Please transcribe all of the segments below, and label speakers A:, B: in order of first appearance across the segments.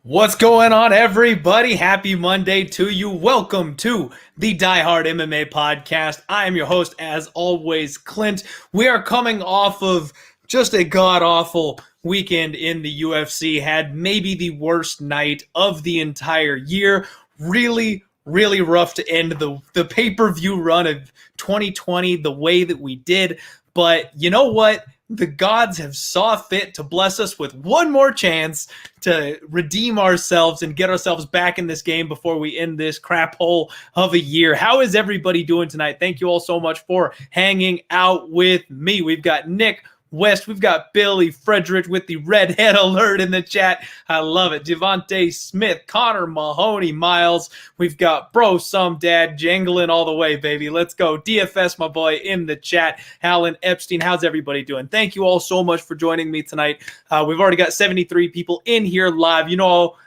A: What's going on, everybody? Happy Monday to you. Welcome to the Diehard MMA Podcast. I am your host, as always, Clint. We are coming off of just a god-awful weekend in the UFC. Had maybe the worst night of the entire year. Really rough to end the pay-per-view run of 2020 the way that we did. But you know what? The gods have saw fit to bless us with one more chance to redeem ourselves and get ourselves back in this game before we end this crap hole of a year. How is everybody doing tonight? Thank you all so much for hanging out with me. We've got Nick West, we've got Billy Frederick with the redhead alert in the chat. I love it. Devontae Smith, Connor Mahoney, Miles. We've got Bro Some Dad jangling all the way, baby. Let's go. DFS, my boy, in the chat. Alan Epstein, how's everybody doing? Thank you all so much for joining me tonight. We've already got 73 people in here live. You all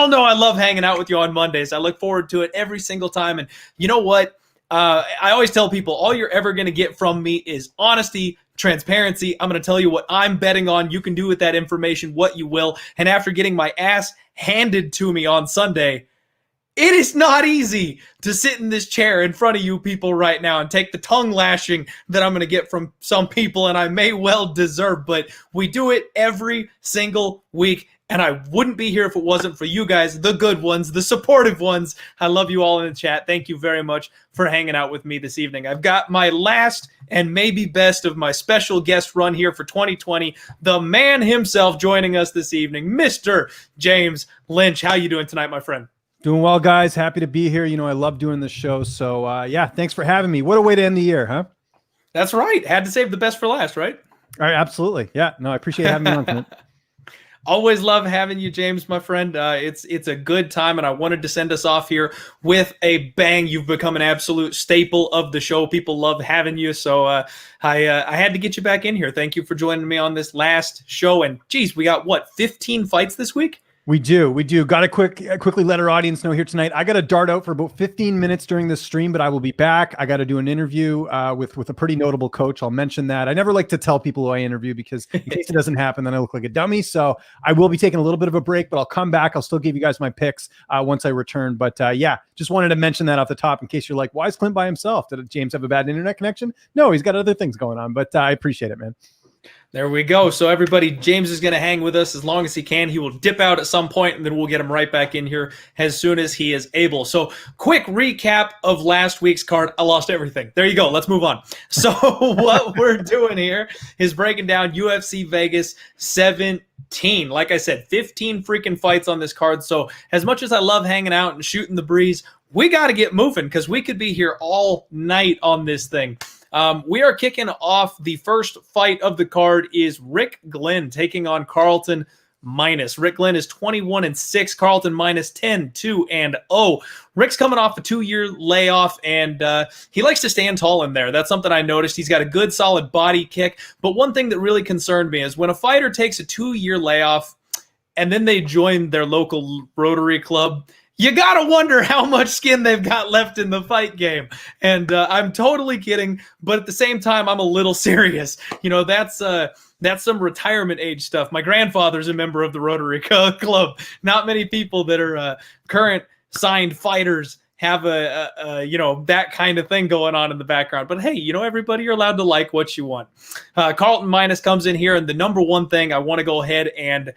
A: know I love hanging out with you on Mondays. I look forward to it every single time. And you know what? I always tell people, all you're ever going to get from me is honesty, transparency. I'm going to tell you what I'm betting on. You can do with that information what you will. And after getting my ass handed to me on Sunday, it is not easy to sit in this chair in front of you people right now and take the tongue lashing that I'm going to get from some people, and I may well deserve, but we do it every single week. And I wouldn't be here if it wasn't for you guys, the good ones, the supportive ones. I love you all in the chat. Thank you very much for hanging out with me this evening. I've got my last and maybe best of my special guest run here for 2020. The man himself joining us this evening, Mr. James Lynch. How you doing tonight, my friend?
B: Doing well, guys. Happy to be here. You know, I love doing this show. So, yeah, thanks for having me. What a way to end the year, huh?
A: That's right. Had to save the best for last, right?
B: All right, absolutely. Yeah, no, I appreciate having me on tonight.
A: Always love having you, James, my friend. It's a good time, and I wanted to send us off here with a bang. You've become an absolute staple of the show. People love having you, so I had to get you back in here. Thank you for joining me on this last show. And, geez, we got, 15 fights this week?
B: We do. Got to quickly let our audience know here tonight. I got to dart out for about 15 minutes during this stream, but I will be back. I got to do an interview with a pretty notable coach. I'll mention that. I never like to tell people who I interview because in case it doesn't happen, then I look like a dummy. So I will be taking a little bit of a break, but I'll come back. I'll still give you guys my picks once I return. But yeah, just wanted to mention that off the top in case you're like, why is Clint by himself? Did James have a bad internet connection? No, he's got other things going on, but I appreciate it, man.
A: There we go. So everybody, James is going to hang with us as long as he can. He will dip out at some point, and then we'll get him right back in here as soon as he is able. So quick recap of last week's card. I lost everything. There you go. Let's move on. So what we're doing here is breaking down UFC Vegas 17. Like I said, 15 freaking fights on this card. So as much as I love hanging out and shooting the breeze, we got to get moving because we could be here all night on this thing. We are kicking off the first fight of the card is Rick Glenn taking on Carlton minus. Rick Glenn is 21-6, Carlton minus 10-2-0. Rick's coming off a 2-year layoff, and he likes to stand tall in there. That's something I noticed. He's got a good, solid body kick. But one thing that really concerned me is when a fighter takes a 2-year layoff and then they join their local Rotary club, you got to wonder how much skin they've got left in the fight game. And I'm totally kidding, but at the same time, I'm a little serious. You know, that's some retirement age stuff. My grandfather's a member of the Rotary Club. Not many people that are current signed fighters have that kind of thing going on in the background. But hey, everybody, you're allowed to like what you want. Carlton minus comes in here, and the number one thing I want to go ahead and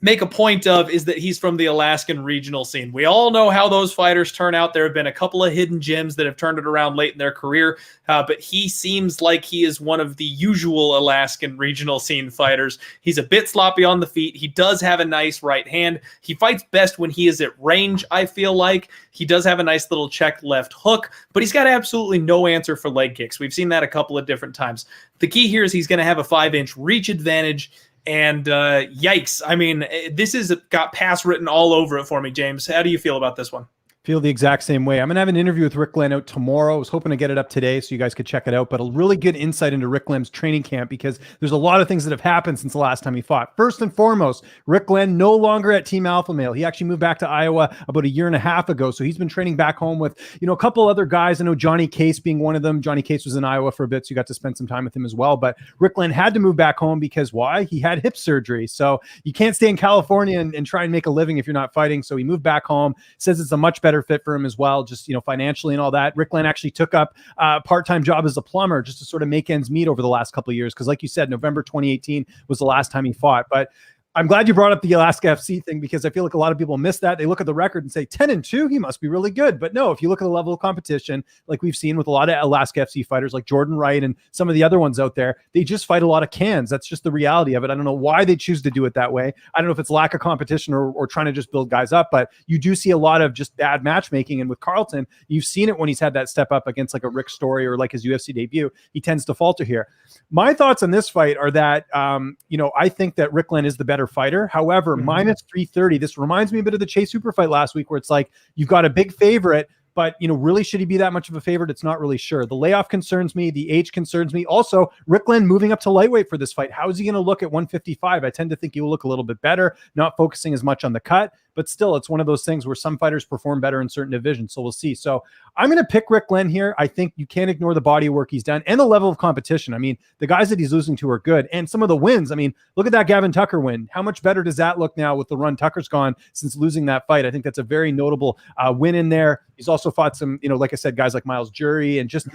A: make a point of is that he's from the Alaskan regional scene. We all know how those fighters turn out. There have been a couple of hidden gems that have turned it around late in their career, but he seems like he is one of the usual Alaskan regional scene fighters. He's a bit sloppy on the feet. He does have a nice right hand. He fights best when he is at range, I feel like. He does have a nice little check left hook, but he's got absolutely no answer for leg kicks. We've seen that a couple of different times. The key here is he's going to have a 5-inch reach advantage. And yikes. I mean, this has got pass written all over it for me, James. How do you feel about this one?
B: Feel the exact same way. I'm going to have an interview with Rick Glenn out tomorrow. I was hoping to get it up today so you guys could check it out, but a really good insight into Rick Glenn's training camp because there's a lot of things that have happened since the last time he fought. First and foremost, Rick Glenn no longer at Team Alpha Male. He actually moved back to Iowa about a year and a half ago. So he's been training back home with, a couple other guys. I know Johnny Case being one of them. Johnny Case was in Iowa for a bit, so you got to spend some time with him as well. But Rick Glenn had to move back home because why? He had hip surgery. So you can't stay in California and try and make a living if you're not fighting. So he moved back home, says it's a much better fit for him as well. Just, financially and all that. Rick Glenn actually took up a part-time job as a plumber just to sort of make ends meet over the last couple of years. Because like you said, November 2018 was the last time he fought. But I'm glad you brought up the Alaska FC thing because I feel like a lot of people miss that. They look at the record and say 10-2, he must be really good. But no, if you look at the level of competition, like we've seen with a lot of Alaska FC fighters like Jordan Wright and some of the other ones out there, they just fight a lot of cans. That's just the reality of it. I don't know why they choose to do it that way. I don't know if it's lack of competition or trying to just build guys up, but you do see a lot of just bad matchmaking. And with Carlton, you've seen it when he's had that step up against like a Rick Story or like his UFC debut, he tends to falter here. My thoughts on this fight are that, I think that Rick Glenn is the better fighter. However, minus 330, this reminds me a bit of the Chase Super fight last week where it's like you've got a big favorite, but, really, should he be that much of a favorite? It's not really sure. The layoff concerns me. The age concerns me. Also, Rick Glenn moving up to lightweight for this fight. How is he going to look at 155? I tend to think he will look a little bit better, not focusing as much on the cut. But still, it's one of those things where some fighters perform better in certain divisions. So we'll see. So I'm going to pick Rick Glenn here. I think you can't ignore the body work he's done and the level of competition. I mean, the guys that he's losing to are good. And some of the wins, I mean, look at that Gavin Tucker win. How much better does that look now with the run Tucker's gone since losing that fight? I think that's a very notable win in there. He's also fought some, like I said, guys like Miles Jury and just,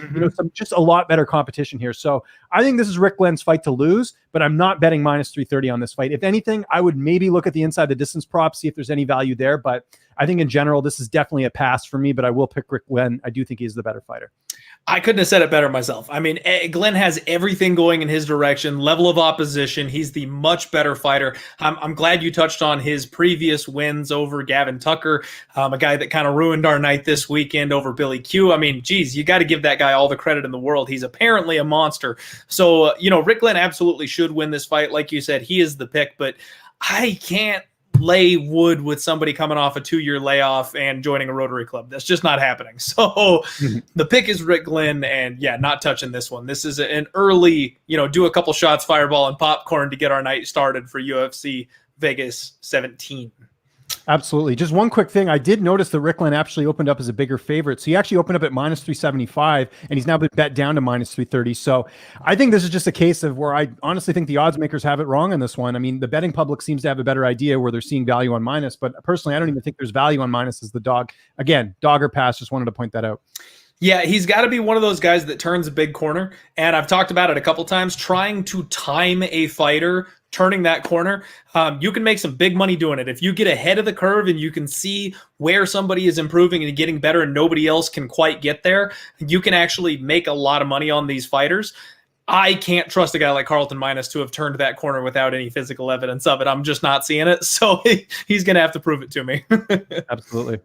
B: just a lot better competition here. So I think this is Rick Glenn's fight to lose, but I'm not betting minus 330 on this fight. If anything, I would maybe look at the inside the distance prop, see if there's any value there. But I think in general, this is definitely a pass for me, but I will pick Rick Glenn. I do think he's the better fighter.
A: I couldn't have said it better myself. I mean, Glenn has everything going in his direction, level of opposition. He's the much better fighter. I'm glad you touched on his previous wins over Gavin Tucker, a guy that kind of ruined our night this weekend over Billy Q. I mean, geez, you got to give that guy all the credit in the world. He's apparently a monster. So, Rick Glenn absolutely should win this fight. Like you said, he is the pick, but I can't lay wood with somebody coming off a 2-year layoff and joining a Rotary Club. That's just not happening. So the pick is Rick Glenn, and not touching this one. This is an early, do a couple shots, fireball, and popcorn to get our night started for UFC Vegas 17.
B: Absolutely. Just one quick thing. I did notice that Rick Glenn actually opened up as a bigger favorite. So he actually opened up at minus 375, and he's now been bet down to minus 330. So I think this is just a case of where I honestly think the odds makers have it wrong on this one. I mean, the betting public seems to have a better idea where they're seeing value on minus, but personally, I don't even think there's value on minus as the dog. Again, dog or pass, just wanted to point that out.
A: Yeah, he's got to be one of those guys that turns a big corner. And I've talked about it a couple times, trying to time a fighter turning that corner. You can make some big money doing it. If you get ahead of the curve and you can see where somebody is improving and getting better and nobody else can quite get there, you can actually make a lot of money on these fighters. I can't trust a guy like Carlton minus to have turned that corner without any physical evidence of it. I'm just not seeing it. So he's going to have to prove it to me.
B: Absolutely.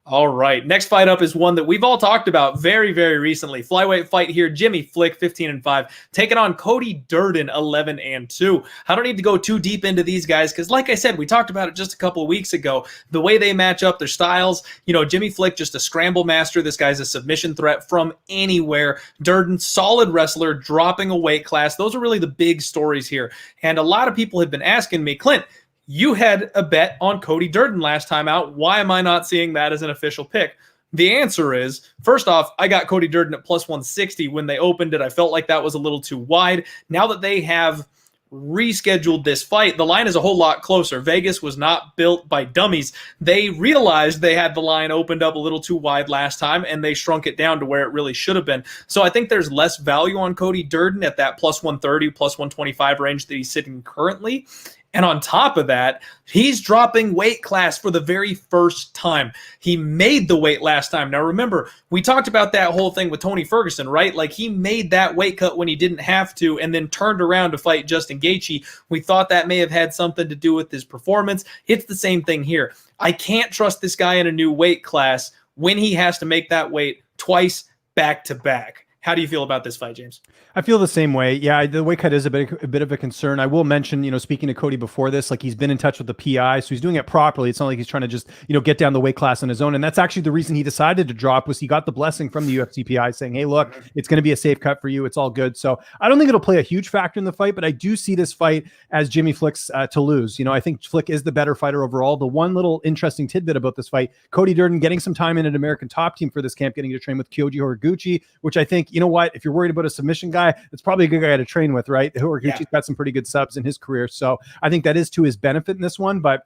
A: All right. Next fight up is one that we've all talked about very, very recently. Flyweight fight here. Jimmy Flick, 15-5, taking on Cody Durden, 11-2. I don't need to go too deep into these guys because, like I said, we talked about it just a couple of weeks ago. The way they match up, their styles. Jimmy Flick, just a scramble master. This guy's a submission threat from anywhere. Durden, solid wrestler, dropping a weight class. Those are really the big stories here. And a lot of people have been asking me, Clint, you had a bet on Cody Durden last time out. Why am I not seeing that as an official pick? The answer is, first off, I got Cody Durden at plus 160 when they opened it. I felt like that was a little too wide. Now that they have rescheduled this fight, the line is a whole lot closer. Vegas was not built by dummies. They realized they had the line opened up a little too wide last time, and they shrunk it down to where it really should have been. So I think there's less value on Cody Durden at that plus 130, plus 125 range that he's sitting currently. And on top of that, he's dropping weight class for the very first time. He made the weight last time. Now, remember, we talked about that whole thing with Tony Ferguson, right? Like, he made that weight cut when he didn't have to and then turned around to fight Justin Gaethje. We thought that may have had something to do with his performance. It's the same thing here. I can't trust this guy in a new weight class when he has to make that weight twice back to back. How do you feel about this fight, James?
B: I feel the same way. Yeah, the weight cut is a bit of a concern. I will mention, speaking to Cody before this, like he's been in touch with the PI, so he's doing it properly. It's not like he's trying to just, get down the weight class on his own. And that's actually the reason he decided to drop, was he got the blessing from the UFC PI saying, hey, look, it's going to be a safe cut for you. It's all good. So I don't think it'll play a huge factor in the fight, but I do see this fight as Jimmy Flick's to lose. I think Flick is the better fighter overall. The one little interesting tidbit about this fight, Cody Durden getting some time in an American top team for this camp, getting to train with Kyoji Horiguchi, which I think, if you're worried about a submission guy, it's probably a good guy to train with, right? Horiguchi's got some pretty good subs in his career. So I think that is to his benefit in this one. But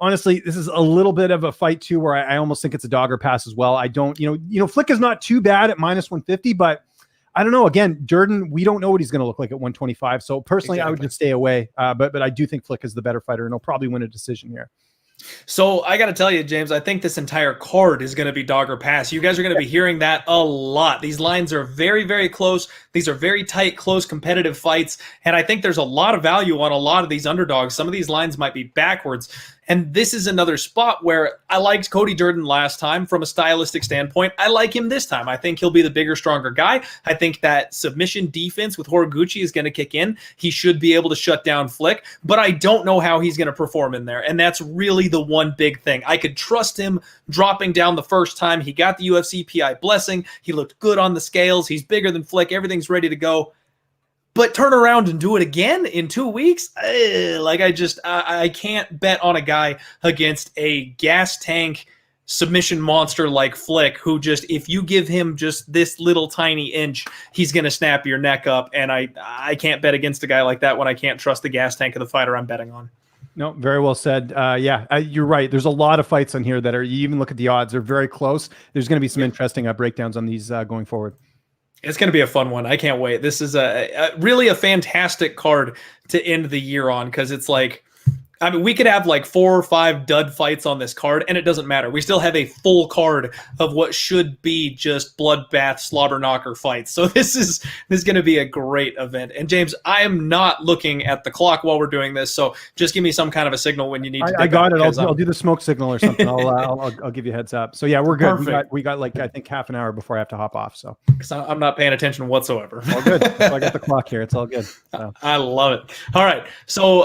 B: honestly, this is a little bit of a fight too, where I almost think it's a dogger pass as well. I don't, Flick is not too bad at -150, but I don't know. Again, Durden, we don't know what he's going to look like at 125. So personally, I would just stay away. But I do think Flick is the better fighter, and he'll probably win a decision here.
A: So I got to tell you, James, I think this entire card is going to be dog or pass. You guys are going to be hearing that a lot. These lines are very, very close. These are very tight, close, competitive fights. And I think there's a lot of value on a lot of these underdogs. Some of these lines might be backwards. And this is another spot where I liked Cody Durden last time from a stylistic standpoint. I like him this time. I think he'll be the bigger, stronger guy. I think that submission defense with Horiguchi is going to kick in. He should be able to shut down Flick, but I don't know how he's going to perform in there. And that's really the one big thing. I could trust him dropping down the first time. He got the UFC PI blessing. He looked good on the scales. He's bigger than Flick. Everything's ready to go. But turn around and do it again in 2 weeks? I can't bet on a guy against a gas tank submission monster like Flick, who just, if you give him just this little tiny inch, he's going to snap your neck up. And I can't bet against a guy like that when I can't trust the gas tank of the fighter I'm betting on.
B: No, very well said. You're right. There's a lot of fights on here that are, you even look at the odds, they're very close. There's going to be some interesting breakdowns on these going forward.
A: It's going to be a fun one. I can't wait. This is really a fantastic card to end the year on, because it's like, we could have like 4 or 5 dud fights on this card, and it doesn't matter. We still have a full card of what should be just bloodbath, slobber knocker fights. So this is going to be a great event. And James, I am not looking at the clock while we're doing this, so just give me some kind of a signal when you need to.
B: I got it. I'll do the smoke signal or something. I'll give you a heads up. So yeah, we're good. We got like, I think half an hour before I have to hop off. So
A: I'm not paying attention whatsoever.
B: All good. So I got the clock here. It's all good. So.
A: I love it. All right. So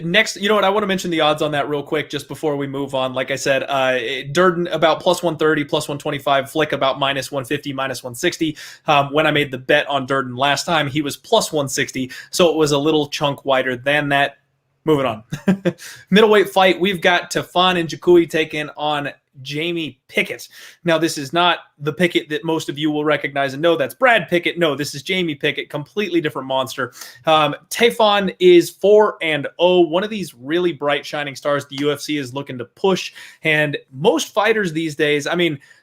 A: next, you know what? I want to mention the odds on that real quick just before we move on. Like I said, Durden about +130, +125, Flick about -150, -160. When I made the bet on Durden last time, he was +160, so it was a little chunk wider than that. Moving on. Middleweight fight, we've got Tafon and Nchukwi taking on Jamie Pickett. Now, this is not the Pickett that most of you will recognize and know. That's Brad Pickett. No, this is Jamie Pickett, completely different monster. Tafon is 4-0, one of these really bright, shining stars the UFC is looking to push. And most fighters these days,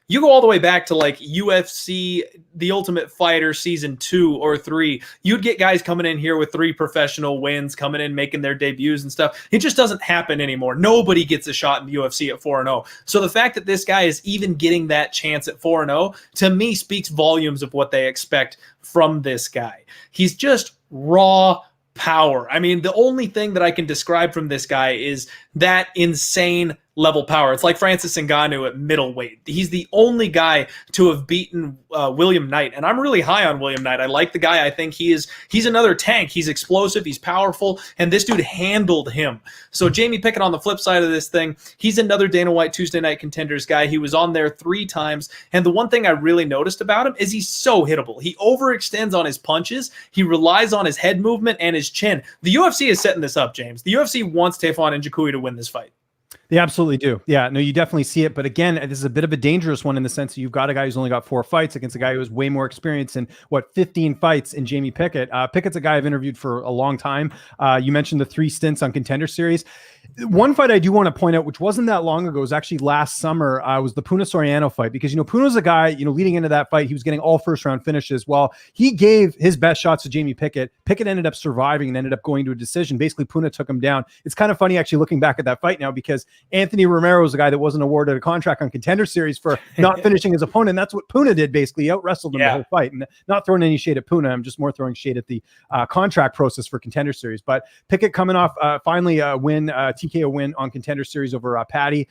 A: you go all the way back to like UFC, The Ultimate Fighter season 2 or 3. You'd get guys coming in here with 3 professional wins, coming in, making their debuts and stuff. It just doesn't happen anymore. Nobody gets a shot in the UFC at 4-0. So the fact that this guy is even getting that chance at 4-0, to me, speaks volumes of what they expect from this guy. He's just raw power. The only thing that I can describe from this guy is that insane level power. It's like Francis Ngannou at middleweight. He's the only guy to have beaten William Knight, and I'm really high on William Knight. I like the guy. I think he's another tank. He's explosive. He's powerful, and this dude handled him. So Jamie Pickett on the flip side of this thing, he's another Dana White Tuesday Night Contenders guy. He was on there 3 times, and the one thing I really noticed about him is he's so hittable. He overextends on his punches. He relies on his head movement and his chin. The UFC is setting this up, James. The UFC wants Tafon and Nchukwi to win this fight.
B: They absolutely do. Yeah, no, you definitely see it. But again, this is a bit of a dangerous one in the sense that you've got a guy who's only got 4 fights against a guy who has way more experience in 15 fights in Jamie Pickett. Pickett's a guy I've interviewed for a long time. You mentioned the 3 stints on Contender Series. One fight I do want to point out, which wasn't that long ago, was actually last summer, was the Puna Soriano fight, because, Puna's a guy, leading into that fight, he was getting all first round finishes. Well, he gave his best shots to Jamie Pickett. Pickett ended up surviving and ended up going to a decision. Basically, Puna took him down. It's kind of funny actually looking back at that fight now, because Anthony Romero was a guy that wasn't awarded a contract on Contender Series for not finishing his opponent. That's what Puna did, basically. He out-wrestled him the whole fight. And not throwing any shade at Puna, I'm just more throwing shade at the contract process for Contender Series. But Pickett coming off finally a win, TKO win on Contender Series over Patty.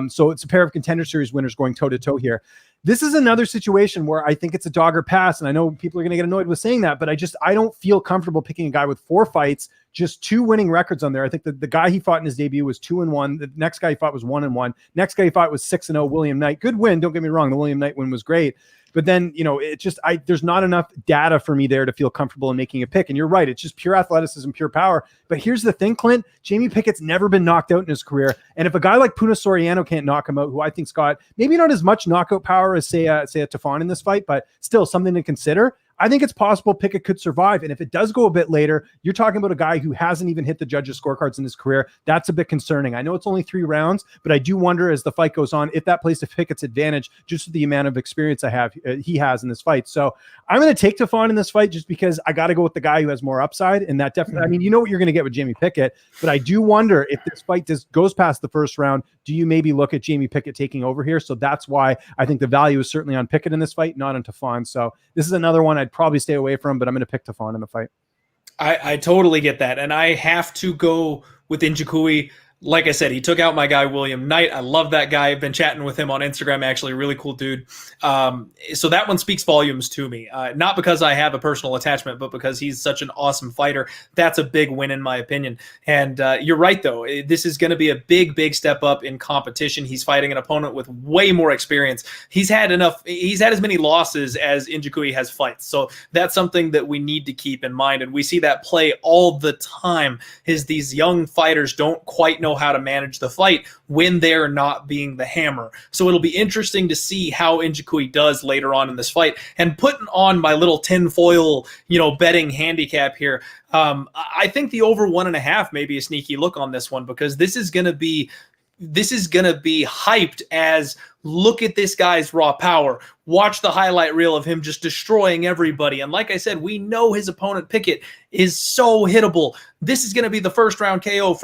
B: So it's a pair of Contender Series winners going toe-to-toe here. This is another situation where I think it's a dog or pass. And I know people are going to get annoyed with saying that, but I don't feel comfortable picking a guy with 4 fights, just 2 winning records on there. I think that the guy he fought in his debut was 2-1. The next guy he fought was 1-1. Next guy he fought was 6-0, William Knight. Good win. Don't get me wrong. The William Knight win was great. But then, there's not enough data for me there to feel comfortable in making a pick. And you're right. It's just pure athleticism, pure power. But here's the thing, Clint. Jamie Pickett's never been knocked out in his career. And if a guy like Puna Soriano can't knock him out, who I think's got maybe not as much knockout power as, say a Tafon in this fight, but still something to consider, I think it's possible Pickett could survive. And if it does go a bit later, you're talking about a guy who hasn't even hit the judges' scorecards in his career. That's a bit concerning. I know it's only 3 rounds, but I do wonder as the fight goes on if that plays to Pickett's advantage, just the amount of experience he has in this fight. So I'm going to take Tafon in this fight just because I got to go with the guy who has more upside. And that definitely, I mean, you know what you're going to get with Jamie Pickett, but I do wonder if this fight goes past the first round, do you maybe look at Jamie Pickett taking over here? So that's why I think the value is certainly on Pickett in this fight, not on Tafon. So this is another one I'd probably stay away from, but I'm going to pick Tafon in the fight.
A: I totally get that. And I have to go with Nchukwi. Like I said, he took out my guy, William Knight. I love that guy. I've been chatting with him on Instagram, actually. Really cool dude. So that one speaks volumes to me. Not because I have a personal attachment, but because he's such an awesome fighter. That's a big win in my opinion. And you're right, though. This is going to be a big, big step up in competition. He's fighting an opponent with way more experience. He's had as many losses as Nchukwi has fights. So that's something that we need to keep in mind. And we see that play all the time, is these young fighters don't quite know how to manage the fight when they're not being the hammer. So it'll be interesting to see how Nchukwi does later on in this fight. And putting on my little tinfoil, betting handicap here, I think the over 1.5 may be a sneaky look on this one, because this is going to be hyped as, look at this guy's raw power. Watch the highlight reel of him just destroying everybody. And like I said, we know his opponent Pickett is so hittable. This is going to be the first round KO.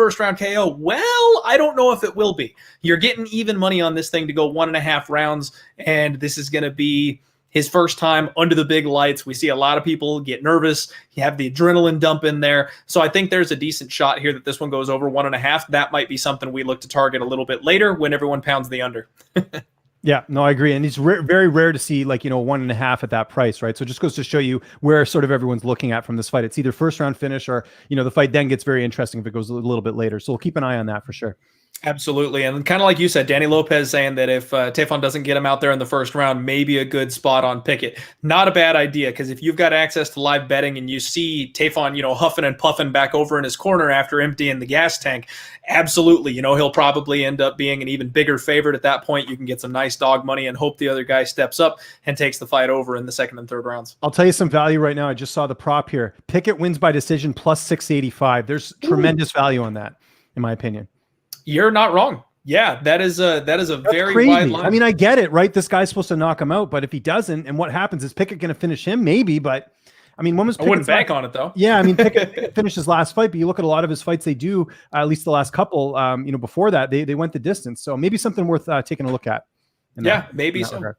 A: Well, I don't know if it will be. You're getting even money on this thing to go 1.5 rounds, and this is going to be his first time under the big lights. We see a lot of people get nervous. You have the adrenaline dump in there. So I think there's a decent shot here that this one goes over 1.5. That might be something we look to target a little bit later when everyone pounds the under.
B: Yeah, no, I agree. And it's very rare to see 1.5 at that price, right? So it just goes to show you where sort of everyone's looking at from this fight. It's either first round finish or, the fight then gets very interesting if it goes a little bit later. So we'll keep an eye on that for sure.
A: Absolutely. And kind of like you said, Danny Lopez saying that if Tafon doesn't get him out there in the first round, maybe a good spot on Pickett. Not a bad idea, because if you've got access to live betting and you see Tafon, huffing and puffing back over in his corner after emptying the gas tank, absolutely, he'll probably end up being an even bigger favorite at that point. You can get some nice dog money and hope the other guy steps up and takes the fight over in the second and third rounds.
B: I'll tell you some value right now. I just saw the prop here. Pickett wins by decision plus 685. There's tremendous value on that, in my opinion.
A: You're not wrong. Yeah, that's very
B: crazy.
A: Wide line.
B: I mean, I get it, right? This guy's supposed to knock him out, but if he doesn't, and what happens, is Pickett going to finish him? Maybe, but I mean, when was Pickett's
A: I wouldn't bank on it though.
B: Yeah, I mean, Pickett finished his last fight, but you look at a lot of his fights, they do, at least the last couple, before that, they went the distance. So maybe something worth taking a look at.
A: Maybe so.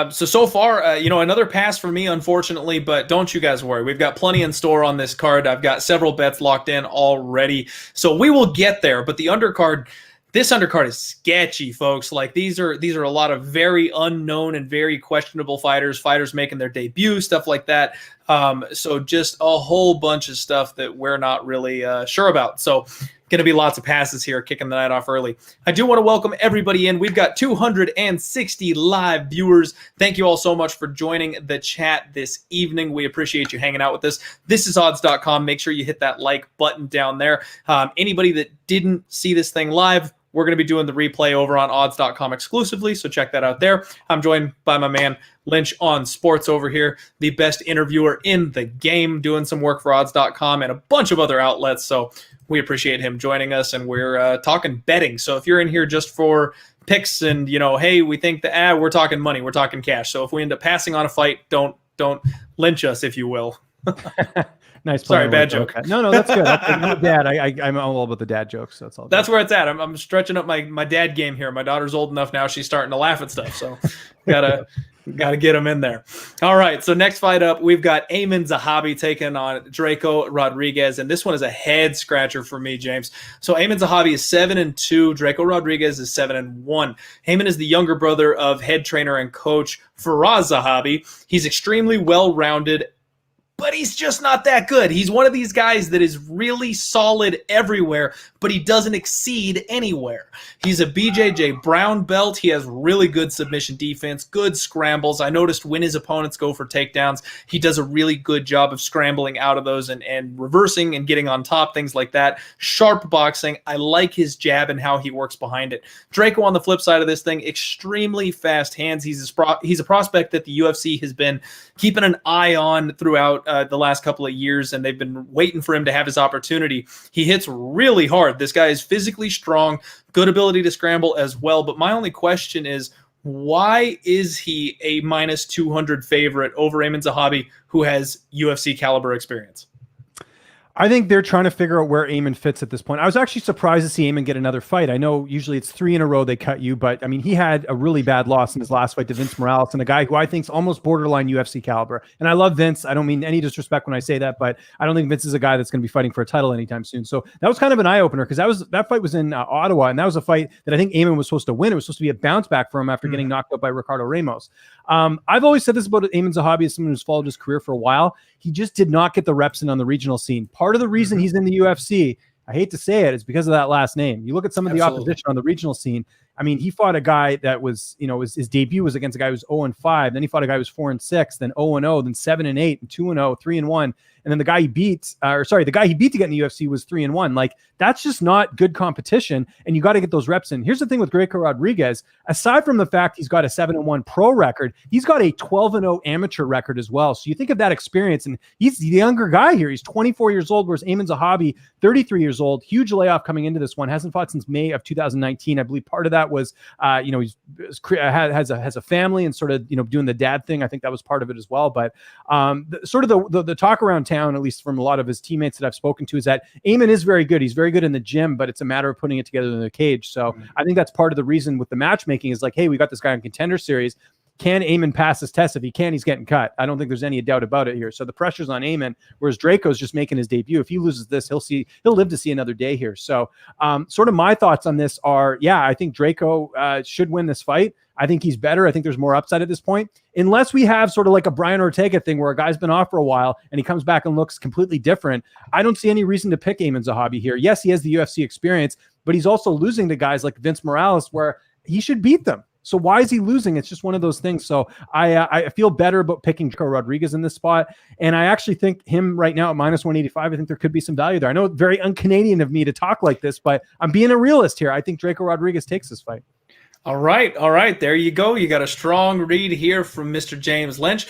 A: So far, another pass for me, unfortunately, but don't you guys worry. We've got plenty in store on this card. I've got several bets locked in already, so we will get there. But the undercard, this undercard is sketchy, folks. Like these are a lot of very unknown and very questionable fighters making their debut, stuff like that. So just a whole bunch of stuff that we're not really sure about. So going to be lots of passes here, kicking the night off early. I do want to welcome everybody in. We've got 260 live viewers. Thank you all so much for joining the chat this evening. We appreciate you hanging out with us. This is odds.com. Make sure you hit that like button down there. Anybody that didn't see this thing live, we're going to be doing the replay over on odds.com exclusively, so check that out there. I'm joined by my man Lynch on Sports over here, the best interviewer in the game, doing some work for odds.com and a bunch of other outlets. So we appreciate him joining us, and we're talking betting. So if you're in here just for picks and, hey, we think that we're talking money, we're talking cash. So if we end up passing on a fight, don't lynch us, if you will.
B: Nice.
A: Sorry, bad joke.
B: No, that's good. I'm a dad. I'm all about the dad jokes. So that's all.
A: That's where it's at. I'm stretching up my dad game here. My daughter's old enough now; she's starting to laugh at stuff. So gotta Got to get him in there. All right, so next fight up, we've got Aiemann Zahabi taking on Drako Rodriguez, and this one is a head scratcher for me, James. So Aiemann Zahabi is 7-2. Drako Rodriguez is 7-1. Aiemann is the younger brother of head trainer and coach Firas Zahabi. He's extremely well-rounded, but he's just not that good. He's one of these guys that is really solid everywhere, but he doesn't exceed anywhere. He's a BJJ brown belt. He has really good submission defense, good scrambles. I noticed when his opponents go for takedowns, he does a really good job of scrambling out of those and reversing and getting on top, things like that. Sharp boxing. I like his jab and how he works behind it. Drako on the flip side of this thing, extremely fast hands. He's a prospect that the UFC has been keeping an eye on throughout the last couple of years, and they've been waiting for him to have his opportunity. He hits really hard. This guy is physically strong, good ability to scramble as well. But my only question is, why is he a minus 200 favorite over Aiemann Zahabi, who has UFC caliber experience?
B: I think they're trying to figure out where Aiemann fits at this point. I was actually surprised to see Aiemann get another fight. I know usually it's 3 in a row they cut you, but I mean, he had a really bad loss in his last fight to Vince Morales, and a guy who I think is almost borderline UFC caliber. And I love Vince. I don't mean any disrespect when I say that, but I don't think Vince is a guy that's going to be fighting for a title anytime soon. So that was kind of an eye-opener, because that fight was in Ottawa, and that was a fight that I think Aiemann was supposed to win. It was supposed to be a bounce back for him after getting knocked out by Ricardo Ramos. I've always said this about Aiemann Zahabi as someone who's followed his career for a while. He just did not get the reps in on the regional scene. Part of the reason he's in the UFC, I hate to say it, is because of that last name. You look at some of the opposition on the regional scene. I mean, he fought a guy that was, his debut was against a guy who was 0-5. Then he fought a guy who was 4-6, then 0-0, then 7-8, and 2-0, 3-1. And then the guy he beat, the guy he beat to get in the UFC was 3-1. Like, that's just not good competition, and you got to get those reps in. Here's the thing with Drako Rodriguez. Aside from the fact he's got a 7-1 pro record, he's got a 12-0 amateur record as well. So you think of that experience, and he's the younger guy here. He's 24 years old, whereas Aiemann Zahabi, 33 years old. Huge layoff coming into this one. Hasn't fought since May of 2019. I believe part of that was, has a family and sort of, doing the dad thing. I think that was part of it as well. But the talk around town, at least from a lot of his teammates that I've spoken to, is that Aiemann is very good. He's very good in the gym, but it's a matter of putting it together in the cage. So I think that's part of the reason with the matchmaking is like, hey, we got this guy on Contender Series. Can Aiemann pass this test? If he can, he's getting cut. I don't think there's any doubt about it here. So the pressure's on Aiemann, whereas Draco's just making his debut. If he loses this, he'll live to see another day here. So sort of my thoughts on this are, I think Drako should win this fight. I think he's better. I think there's more upside at this point, unless we have sort of like a Brian Ortega thing where a guy's been off for a while and he comes back and looks completely different. I don't see any reason to pick Aiemann Zahabi here. Yes, he has the UFC experience, but he's also losing to guys like Vince Morales where he should beat them. So why is he losing? It's just one of those things. So I feel better about picking Drako Rodriguez in this spot. And I actually think him right now at minus 185, I think there could be some value there. I know it's very un-Canadian of me to talk like this, but I'm being a realist here. I think Drako Rodriguez takes this fight.
A: All right. There you go. You got a strong read here from Mr. James Lynch.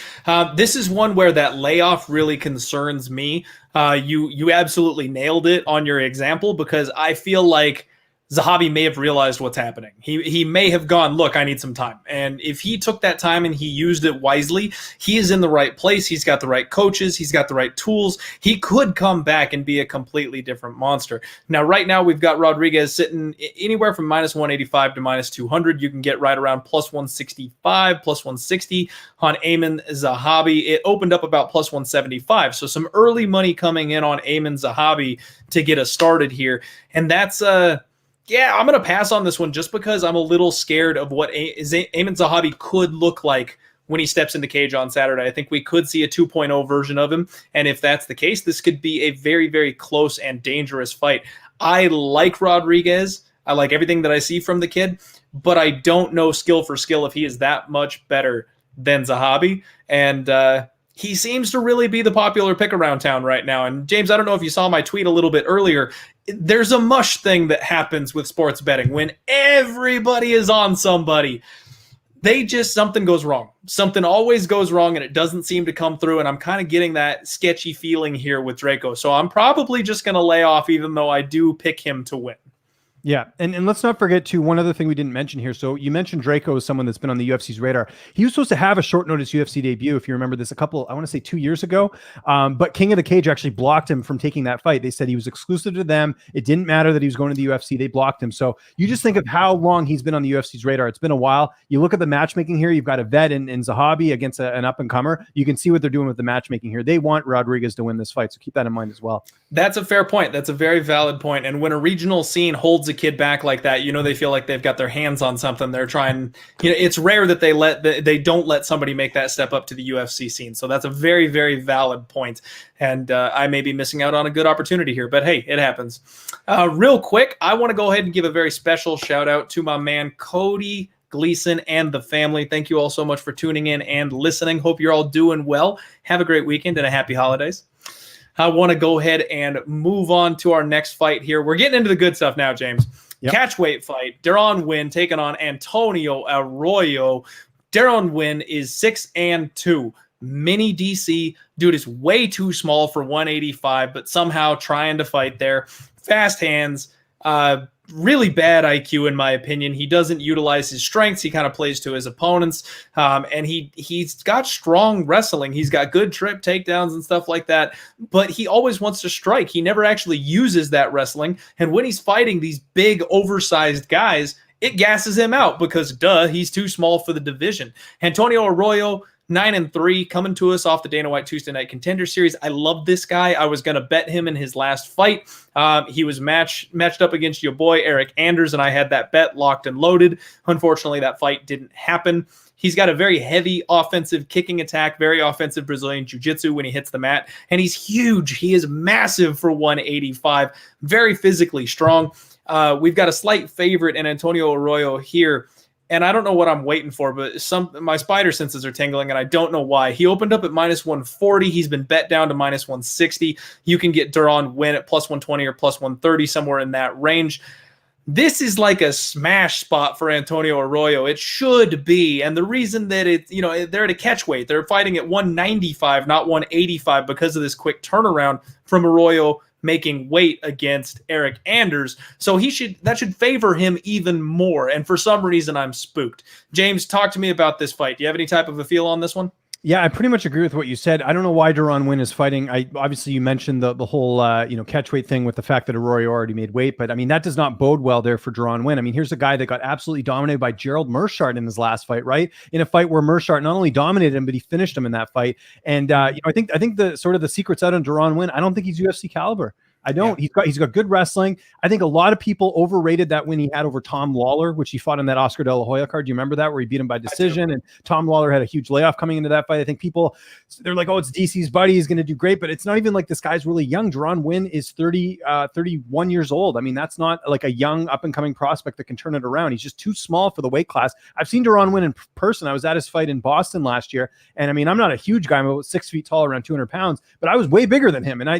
A: This is one where that layoff really concerns me. You absolutely nailed it on your example, because I feel like Zahabi may have realized what's happening. He may have gone, look, I need some time. And if he took that time and he used it wisely, he is in the right place. He's got the right coaches. He's got the right tools. He could come back and be a completely different monster. Now, right now, we've got Rodriguez sitting anywhere from minus 185 to minus 200. You can get right around plus 165, plus 160 on Aiemann Zahabi. It opened up about plus 175. So some early money coming in on Aiemann Zahabi to get us started here. And that's I'm going to pass on this one just because I'm a little scared of what Aiemann Zahabi could look like when he steps in the cage on Saturday. I think we could see a 2.0 version of him. And if that's the case, this could be a very, very close and dangerous fight. I like Rodriguez. I like everything that I see from the kid, but I don't know skill for skill if he is that much better than Zahabi. And he seems to really be the popular pick around town right now. And James, I don't know if you saw my tweet a little bit earlier. There's a mush thing that happens with sports betting when everybody is on somebody. Something goes wrong. Something always goes wrong, and it doesn't seem to come through. And I'm kind of getting that sketchy feeling here with Drako. So I'm probably just going to lay off, even though I do pick him to win.
B: Yeah, and let's not forget too, one other thing we didn't mention here. So you mentioned Drako as someone that's been on the UFC's radar. He was supposed to have a short notice UFC debut, if you remember this, I want to say 2 years ago. But King of the Cage actually blocked him from taking that fight. They said he was exclusive to them. It didn't matter that he was going to the UFC. They blocked him. So you just think of how long he's been on the UFC's radar. It's been a while. You look at the matchmaking here. You've got a vet in Zahabi against an up-and-comer. You can see what they're doing with the matchmaking here. They want Rodriguez to win this fight. So keep that in mind as well.
A: That's a fair point. That's a very valid point. And when a regional scene holds a kid back like that, they feel like they've got their hands on something. They're trying, it's rare that they don't let somebody make that step up to the UFC scene. So that's a very, very valid point. And I may be missing out on a good opportunity here, but hey, it happens. Real quick, I want to go ahead and give a very special shout out to my man, Cody Gleason and the family. Thank you all so much for tuning in and listening. Hope you're all doing well. Have a great weekend and a happy holidays. I want to go ahead and move on to our next fight here. We're getting into the good stuff now, James. Yep. Catchweight fight. Deron Winn taking on Antonio Arroyo. Deron Winn is 6-2. Mini DC. Dude is way too small for 185, but somehow trying to fight there. Fast hands. Really bad IQ in my opinion. He doesn't utilize his strengths. He kind of plays to his opponents. And he's got strong wrestling. He's got good trip takedowns and stuff like that. But he always wants to strike. He never actually uses that wrestling. And when he's fighting these big, oversized guys, it gasses him out because, he's too small for the division. Antonio Arroyo, 9-3, coming to us off the Dana White Tuesday Night Contender Series. I love this guy. I was going to bet him in his last fight. He was matched up against your boy, Eric Anders, and I had that bet locked and loaded. Unfortunately, that fight didn't happen. He's got a very heavy offensive kicking attack, very offensive Brazilian jiu-jitsu when he hits the mat, and he's huge. He is massive for 185, very physically strong. We've got a slight favorite in Antonio Arroyo here. And I don't know what I'm waiting for, but my spider senses are tingling, and I don't know why. He opened up at -140. He's been bet down to -160. You can get Deron Winn at +120 or +130, somewhere in that range. This is like a smash spot for Antonio Arroyo. It should be. And the reason that they're at a catch weight, they're fighting at 195, not 185, because of this quick turnaround from Arroyo making weight against Eric Anders. So that should favor him even more. And for some reason, I'm spooked. James, talk to me about this fight. Do you have any type of a feel on this one?
B: Yeah, I pretty much agree with what you said. I don't know why Deron Winn is fighting. Obviously you mentioned the whole catch weight thing with the fact that Arroyo already made weight, but I mean that does not bode well there for Deron Winn. I mean, here's a guy that got absolutely dominated by Gerald Meerschaert in his last fight, right? In a fight where Meerschaert not only dominated him, but he finished him in that fight. And I think the sort of the secret's out on Deron Winn. I don't think he's UFC caliber. I don't. Yeah. He's got good wrestling. I think a lot of people overrated that win he had over Tom Lawler, which he fought in that Oscar De La Hoya card. Do you remember that, where he beat him by decision? And Tom Lawler had a huge layoff coming into that fight. I think they're like, oh, it's DC's buddy. He's going to do great. But it's not even like this guy's really young. Deron Winn is 31 years old. I mean, that's not like a young up-and-coming prospect that can turn it around. He's just too small for the weight class. I've seen Deron Winn in person. I was at his fight in Boston last year. And I mean, I'm not a huge guy. I'm about 6 feet tall, around 200 pounds. But I was way bigger than him. And I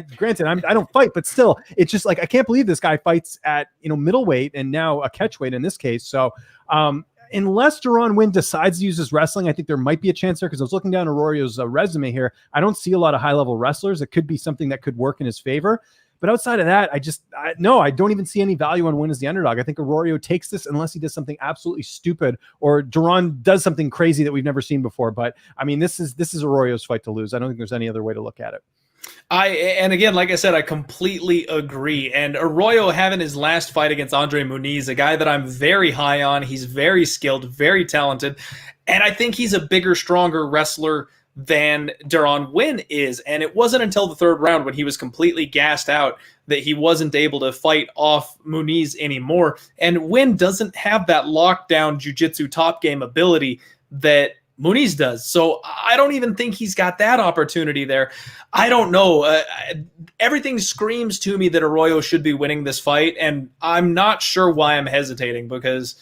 B: don't fight, but still, it's just like, I can't believe this guy fights at, middleweight and now a catchweight in this case. So unless Deron Winn decides to use his wrestling, I think there might be a chance there, because I was looking down Arroyo's resume here. I don't see a lot of high-level wrestlers. It could be something that could work in his favor. But outside of that, I don't even see any value on Winn as the underdog. I think Arroyo takes this unless he does something absolutely stupid or Deron does something crazy that we've never seen before. But I mean, this is Arroyo's fight to lose. I don't think there's any other way to look at it.
A: And again, like I said, I completely agree. And Arroyo having his last fight against Andre Muniz, a guy that I'm very high on. He's very skilled, very talented. And I think he's a bigger, stronger wrestler than Deron Winn is. And it wasn't until the third round, when he was completely gassed out, that he wasn't able to fight off Muniz anymore. And Winn doesn't have that lockdown jiu-jitsu top game ability that Muniz does. So I don't even think he's got that opportunity there. I don't know. Everything screams to me that Arroyo should be winning this fight, and I'm not sure why I'm hesitating, because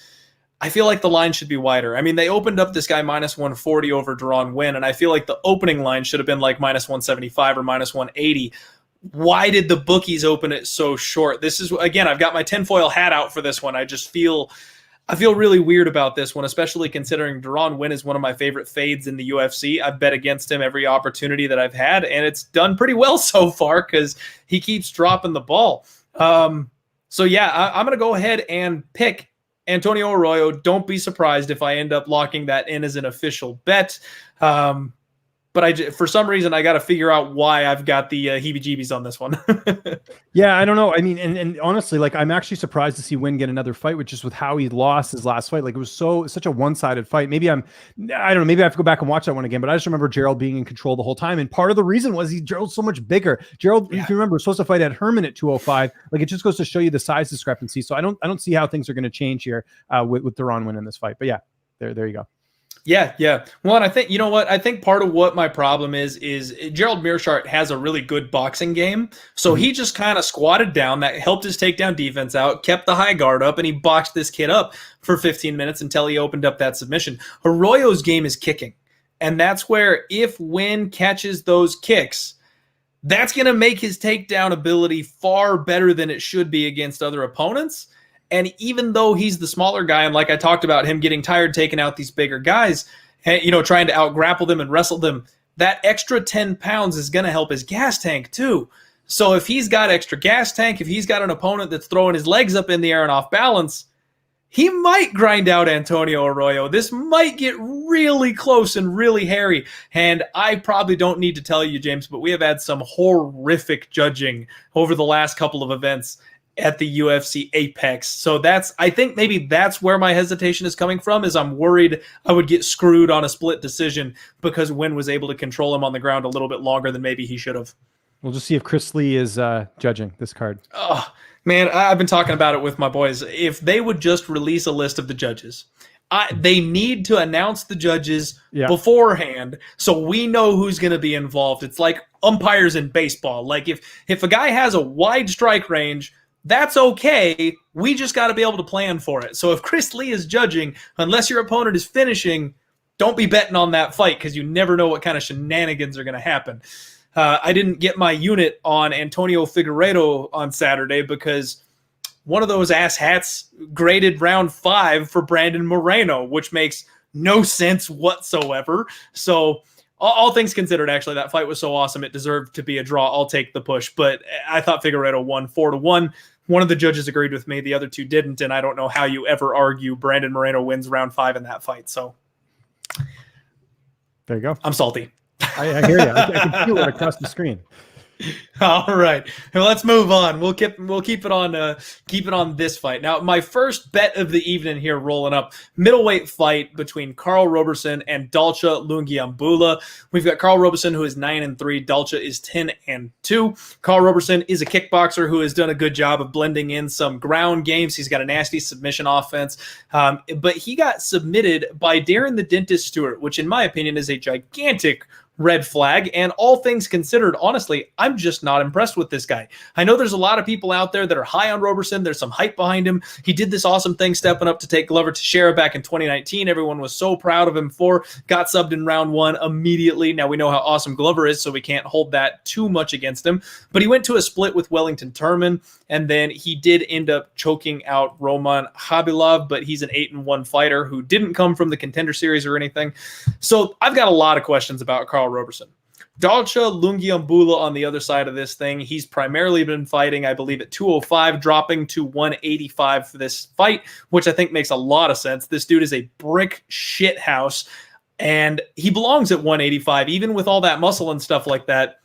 A: I feel like the line should be wider. I mean, they opened up this guy -140 over Deron Winn, and I feel like the opening line should have been like -175 or -180. Why did the bookies open it so short? This is, again, I've got my tinfoil hat out for this one. I feel really weird about this one, especially considering Deron Winn is one of my favorite fades in the UFC. I've bet against him every opportunity that I've had, and it's done pretty well so far because he keeps dropping the ball. So yeah, I'm going to go ahead and pick Antonio Arroyo. Don't be surprised if I end up locking that in as an official bet. But for some reason, I got to figure out why I've got the heebie-jeebies on this one.
B: Yeah, I don't know. I mean, and honestly, like, I'm actually surprised to see Winn get another fight, which is with how he lost his last fight. Like, it was such a one-sided fight. I don't know. Maybe I have to go back and watch that one again. But I just remember Gerald being in control the whole time, and part of the reason was Gerald's so much bigger. Gerald, if you remember, was supposed to fight at Herman at 205. Like, it just goes to show you the size discrepancy. So I don't see how things are going to change here with Deron winning this fight. But yeah, there you go.
A: Yeah. Well, and I think, you know what? I think part of what my problem is Gerald Meerschaert has a really good boxing game. So he just kind of squatted down. That helped his takedown defense out, kept the high guard up, and he boxed this kid up for 15 minutes until he opened up that submission. Arroyo's game is kicking. And that's where if Winn catches those kicks, that's going to make his takedown ability far better than it should be against other opponents. And even though he's the smaller guy, and like I talked about him getting tired taking out these bigger guys, trying to out-grapple them and wrestle them, that extra 10 pounds is going to help his gas tank too. So if he's got extra gas tank, if he's got an opponent that's throwing his legs up in the air and off balance, he might grind out Antonio Arroyo. This might get really close and really hairy. And I probably don't need to tell you, James, but we have had some horrific judging over the last couple of events at the UFC Apex. So I think maybe that's where my hesitation is coming from, is I'm worried I would get screwed on a split decision because Winn was able to control him on the ground a little bit longer than maybe he should have.
B: We'll just see if Chris Lee is judging this card.
A: Oh, man, I've been talking about it with my boys. If they would just release a list of the judges, they need to announce the judges beforehand so we know who's going to be involved. It's like umpires in baseball. Like if a guy has a wide strike range, that's okay. We just got to be able to plan for it. So if Chris Lee is judging, unless your opponent is finishing, don't be betting on that fight because you never know what kind of shenanigans are going to happen. I didn't get my unit on Antonio Figueiredo on Saturday because one of those asshats graded round 5 for Brandon Moreno, which makes no sense whatsoever. So all things considered, actually, that fight was so awesome it deserved to be a draw. I'll take the push. But I thought Figueiredo won 4-1. One of the judges agreed with me. The other two didn't. And I don't know how you ever argue Brandon Moreno wins round 5 in that fight. So
B: there you go.
A: I'm salty.
B: I hear you. I can feel it across the screen.
A: All right, well, let's move on. We'll keep it on this fight. Now, my first bet of the evening here, rolling up, middleweight fight between Karl Roberson and Dalcha Lungiambula. We've got Karl Roberson, who is 9-3. Dalcha is 10-2. Karl Roberson is a kickboxer who has done a good job of blending in some ground games. He's got a nasty submission offense, but he got submitted by Darren the Dentist Stewart, which in my opinion is a gigantic red flag. And all things considered, honestly, I'm just not impressed with this guy. I know there's a lot of people out there that are high on Roberson. There's some hype behind him. He did this awesome thing stepping up to take Glover Teixeira back in 2019. Everyone was so proud of him got subbed in round 1 immediately. Now we know how awesome Glover is, so we can't hold that too much against him. But he went to a split with Wellington Turman, and then he did end up choking out Roman Khabilov, but he's an 8-1 fighter who didn't come from the Contender Series or anything. So I've got a lot of questions about Karl Roberson. Dalcha Lungiambula on the other side of this thing. He's primarily been fighting, I believe, at 205, dropping to 185 for this fight, which I think makes a lot of sense. This dude is a brick shit house, and he belongs at 185, even with all that muscle and stuff like that.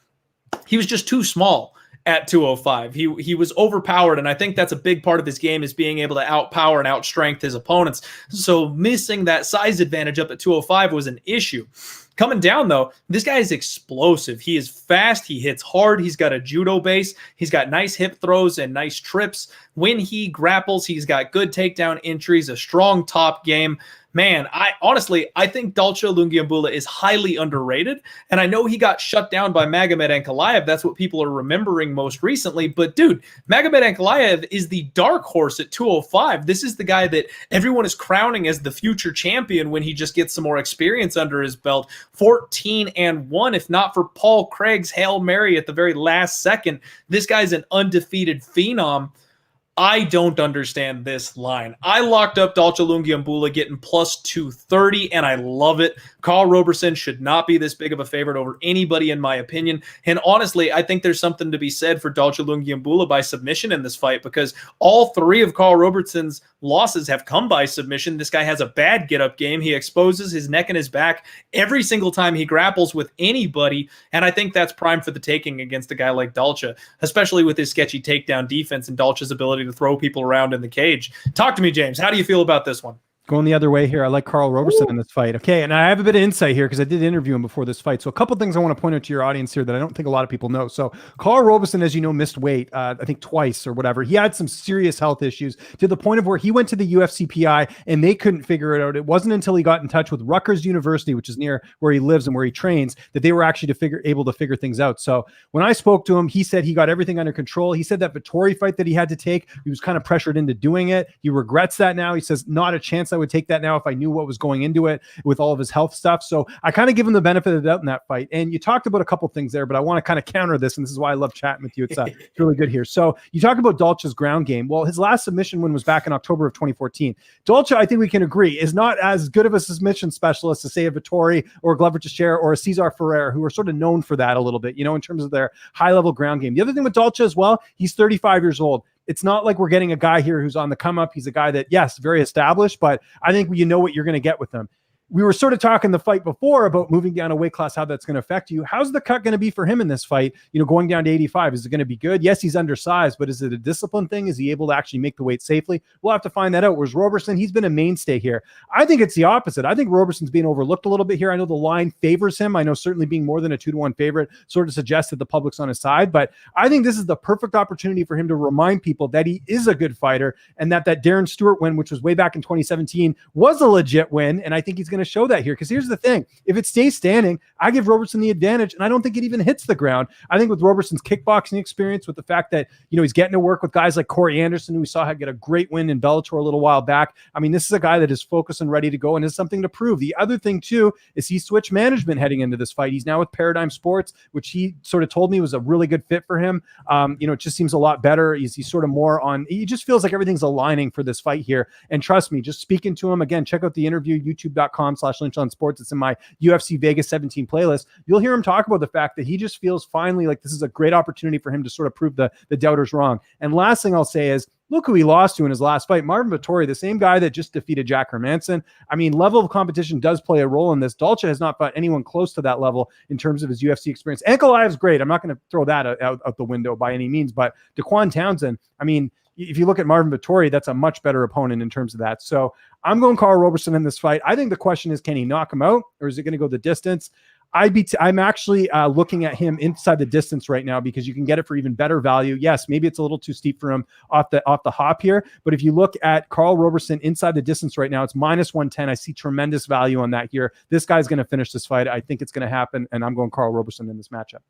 A: He was just too small at 205. He was overpowered, and I think that's a big part of his game, is being able to outpower and outstrength his opponents. So missing that size advantage up at 205 was an issue. Coming down, though, this guy is explosive. He is fast. He hits hard. He's got a judo base. He's got nice hip throws and nice trips. When he grapples, he's got good takedown entries, a strong top game. Man, I think Dalcha Lungiambula is highly underrated, and I know he got shut down by Magomed Ankalaev. That's what people are remembering most recently, but dude, Magomed Ankalaev is the dark horse at 205. This is the guy that everyone is crowning as the future champion when he just gets some more experience under his belt. 14-1, if not for Paul Craig's Hail Mary at the very last second. This guy's an undefeated phenom. I don't understand this line. I locked up Dalcha Lungiambula getting plus 230, and I love it. Karl Roberson should not be this big of a favorite over anybody, in my opinion. And honestly, I think there's something to be said for Dalcha Lungiambula by submission in this fight, because all three of Karl Roberson's losses have come by submission. This guy has a bad get-up game. He exposes his neck and his back every single time he grapples with anybody, and I think that's prime for the taking against a guy like Dalcha, especially with his sketchy takedown defense and Dalcha's ability to throw people around in the cage. Talk to me, James. How do you feel about this one?
B: Going the other way here. I like Karl Roberson in this fight. Okay, and I have a bit of insight here because I did interview him before this fight. So a couple things I want to point out to your audience here that I don't think a lot of people know. So Karl Roberson, as you know, missed weight, I think twice or whatever. He had some serious health issues to the point of where he went to the UFC PI and they couldn't figure it out. It wasn't until he got in touch with Rutgers University, which is near where he lives and where he trains, that they were actually able to figure things out. So when I spoke to him, he said he got everything under control. He said that Vettori fight that he had to take, he was kind of pressured into doing it. He regrets that now. He says, not a chance I would take that now if I knew what was going into it with all of his health stuff. So I kind of give him the benefit of the doubt in that fight. And you talked about a couple things there, but I want to kind of counter this. And this is why I love chatting with you. It's really good here. So you talked about Dalcha's ground game. Well, his last submission win was back in October of 2014. Dalcha, I think we can agree, is not as good of a submission specialist as say a Vettori or a Glover Teixeira or a Cesar Ferrer, who are sort of known for that a little bit, in terms of their high level ground game. The other thing with Dalcha as well, he's 35 years old. It's not like we're getting a guy here who's on the come up. He's a guy that, yes, very established, but I think you know what you're going to get with him. We were sort of talking the fight before about moving down a weight class, how that's going to affect you. How's the cut going to be for him in this fight? Going down to 85, is it going to be good? Yes, he's undersized, but is it a discipline thing? Is he able to actually make the weight safely? We'll have to find that out. Whereas Roberson, he's been a mainstay here. I think it's the opposite. I think Roberson's being overlooked a little bit here. I know the line favors him. I know certainly being more than a 2-1 favorite sort of suggests that the public's on his side, but I think this is the perfect opportunity for him to remind people that he is a good fighter and that Darren Stewart win, which was way back in 2017, was a legit win. And I think he's going to show that here, because here's the thing. If it stays standing, I give Roberson the advantage, and I don't think it even hits the ground. I think with Roberson's kickboxing experience, with the fact that, he's getting to work with guys like Corey Anderson, who we saw get a great win in Bellator a little while back. I mean, this is a guy that is focused and ready to go and has something to prove. The other thing, too, is he switched management heading into this fight. He's now with Paradigm Sports, which he sort of told me was a really good fit for him. It just seems a lot better. He's sort of more on, he just feels like everything's aligning for this fight here. And trust me, just speaking to him, again, check out the interview, youtube.com/LynchOnSports. It's in my UFC Vegas 17 playlist. You'll hear him talk about the fact that he just feels finally like this is a great opportunity for him to sort of prove the doubters wrong. And last thing I'll say is, look who he lost to in his last fight. Marvin Vettori, the same guy that just defeated Jack Hermanson. I mean, level of competition does play a role in this. Dalcha has not fought anyone close to that level in terms of his UFC experience. Ankalaev's great. I'm not going to throw that out the window by any means, but Daquan Townsend, I mean, if you look at Marvin Vettori, that's a much better opponent in terms of that. So I'm going Karl Roberson in this fight. I think the question is, can he knock him out, or is it going to go the distance? I'm actually looking at him inside the distance right now, because you can get it for even better value. Yes, maybe it's a little too steep for him off the hop here, but if you look at Karl Roberson inside the distance right now, it's -110. I see tremendous value on that here. This guy's going to finish this fight. I think it's going to happen, and I'm going Karl Roberson in this matchup.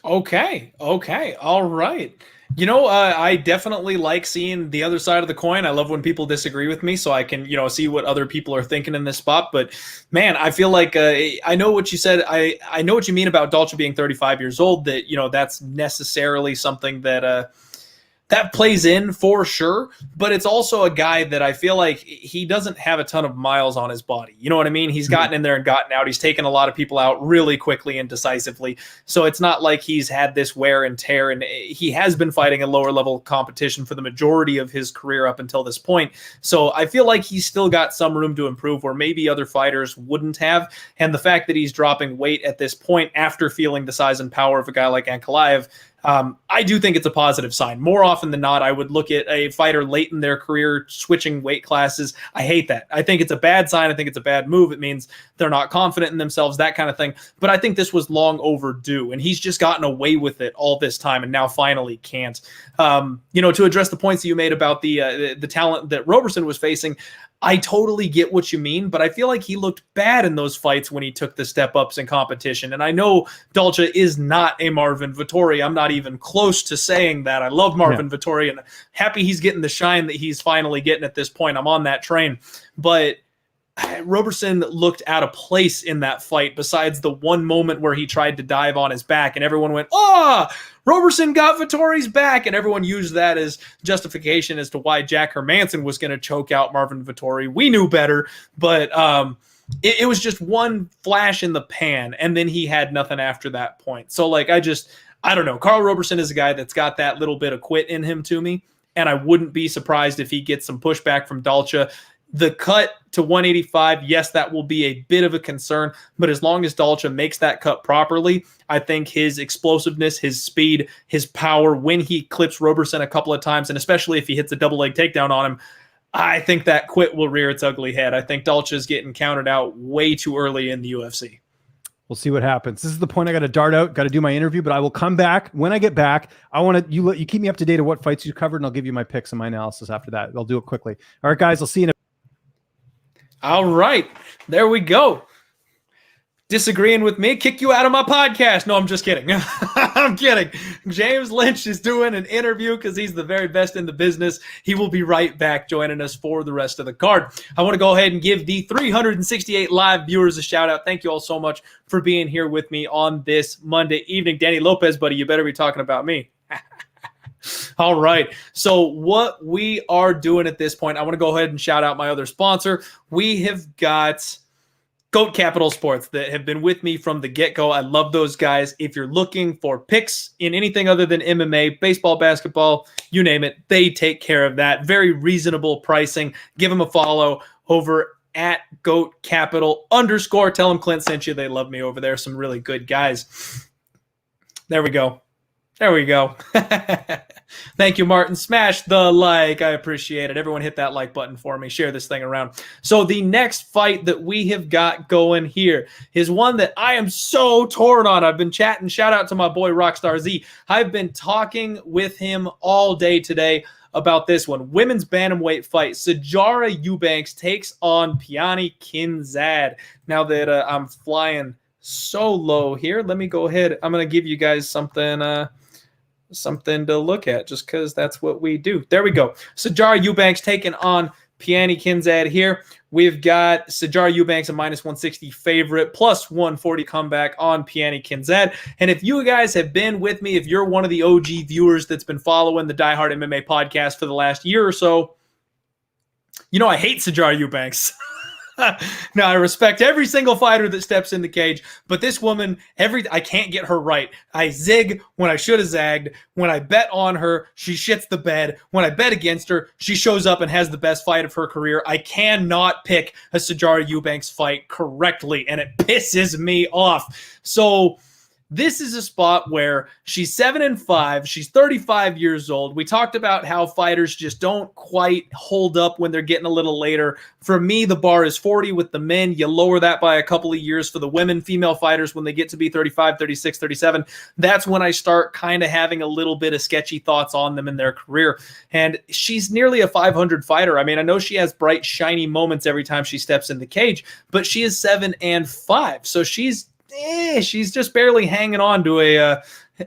A: Okay. All right. I definitely like seeing the other side of the coin. I love when people disagree with me, so I can, see what other people are thinking in this spot. But man, I feel like I know what you said. I know what you mean about Dalcha being 35 years old, that, that's necessarily something that that plays in for sure, but it's also a guy that I feel like he doesn't have a ton of miles on his body. You know what I mean? He's gotten in there and gotten out. He's taken a lot of people out really quickly and decisively. So it's not like he's had this wear and tear, and he has been fighting a lower level competition for the majority of his career up until this point. So I feel like he's still got some room to improve where maybe other fighters wouldn't have. And the fact that he's dropping weight at this point after feeling the size and power of a guy like Ankalaev, I do think it's a positive sign. More often than not, I would look at a fighter late in their career switching weight classes. I hate that. I think it's a bad sign. I think it's a bad move. It means they're not confident in themselves, that kind of thing. But I think this was long overdue, and he's just gotten away with it all this time and now finally can't. To address the points that you made about the talent that Roberson was facing, I totally get what you mean, but I feel like he looked bad in those fights when he took the step-ups in competition. And I know Dalcha is not a Marvin Vettori. I'm not even close to saying that. I love Marvin Vettori, and happy he's getting the shine that he's finally getting at this point. I'm on that train. But Roberson looked out of place in that fight, besides the one moment where he tried to dive on his back and everyone went, "Oh, Roberson got Vettori's back," and everyone used that as justification as to why Jack Hermanson was going to choke out Marvin Vettori. We knew better, but it was just one flash in the pan, and then he had nothing after that point. So, like, I don't know. Karl Roberson is a guy that's got that little bit of quit in him to me, and I wouldn't be surprised if he gets some pushback from Dalcha. The cut to 185, yes, that will be a bit of a concern, but as long as Dalcha makes that cut properly, I think his explosiveness, his speed, his power, when he clips Roberson a couple of times, and especially if he hits a double leg takedown on him, I think that quit will rear its ugly head. I think Dalcha is getting counted out way too early in the UFC.
B: We'll see what happens. This is the point I got to dart out, got to do my interview, but I will come back. When I get back, I want to, you keep me up to date of what fights you covered, and I'll give you my picks and my analysis after that. I'll do it quickly. All right, guys, I'll see you in a
A: All right, there we go. Disagreeing with me, kick you out of my podcast. No, I'm just kidding. I'm kidding. James Lynch is doing an interview because he's the very best in the business. He will be right back joining us for the rest of the card. I want to go ahead and give the 368 live viewers a shout out. Thank you all so much for being here with me on this Monday evening. Danny Lopez, buddy, you better be talking about me. All right. So what we are doing at this point, I want to go ahead and shout out my other sponsor. We have got GOAT Capital Sports that have been with me from the get-go. I love those guys. If you're looking for picks in anything other than MMA, baseball, basketball, you name it, they take care of that. Very reasonable pricing. Give them a follow over at GOAT Capital _. Tell them Clint sent you. They love me over there. Some really good guys. There we go. There we go. Thank you, Martin. Smash the like. I appreciate it. Everyone hit that like button for me. Share this thing around. So the next fight that we have got going here is one that I am so torn on. I've been chatting. Shout out to my boy Rockstar Z. I've been talking with him all day today about this one. Women's bantamweight fight. Sijara Eubanks takes on Pannie Kianzad. Now that I'm flying so low here, let me go ahead. I'm going to give you guys something to look at just because that's what we do. There we go. Sijara Eubanks taking on Pannie Kianzad here. We've got Sijara Eubanks a -160 favorite, +140 comeback on Pannie Kianzad. And if you guys have been with me, if you're one of the OG viewers that's been following the Diehard MMA podcast for the last year or so, you know I hate Sijara Eubanks. Now, I respect every single fighter that steps in the cage, but this woman, I can't get her right. I zig when I should have zagged. When I bet on her, she shits the bed. When I bet against her, she shows up and has the best fight of her career. I cannot pick a Sijara Eubanks fight correctly, and it pisses me off. So this is a spot where she's 7-5. She's 35 years old. We talked about how fighters just don't quite hold up when they're getting a little later. For me, the bar is 40 with the men. You lower that by a couple of years for the women. Female fighters, when they get to be 35, 36, 37, that's when I start kind of having a little bit of sketchy thoughts on them in their career. And she's nearly a 500 fighter. I mean, I know she has bright, shiny moments every time she steps in the cage, but she is 7-5. So she's just barely hanging on to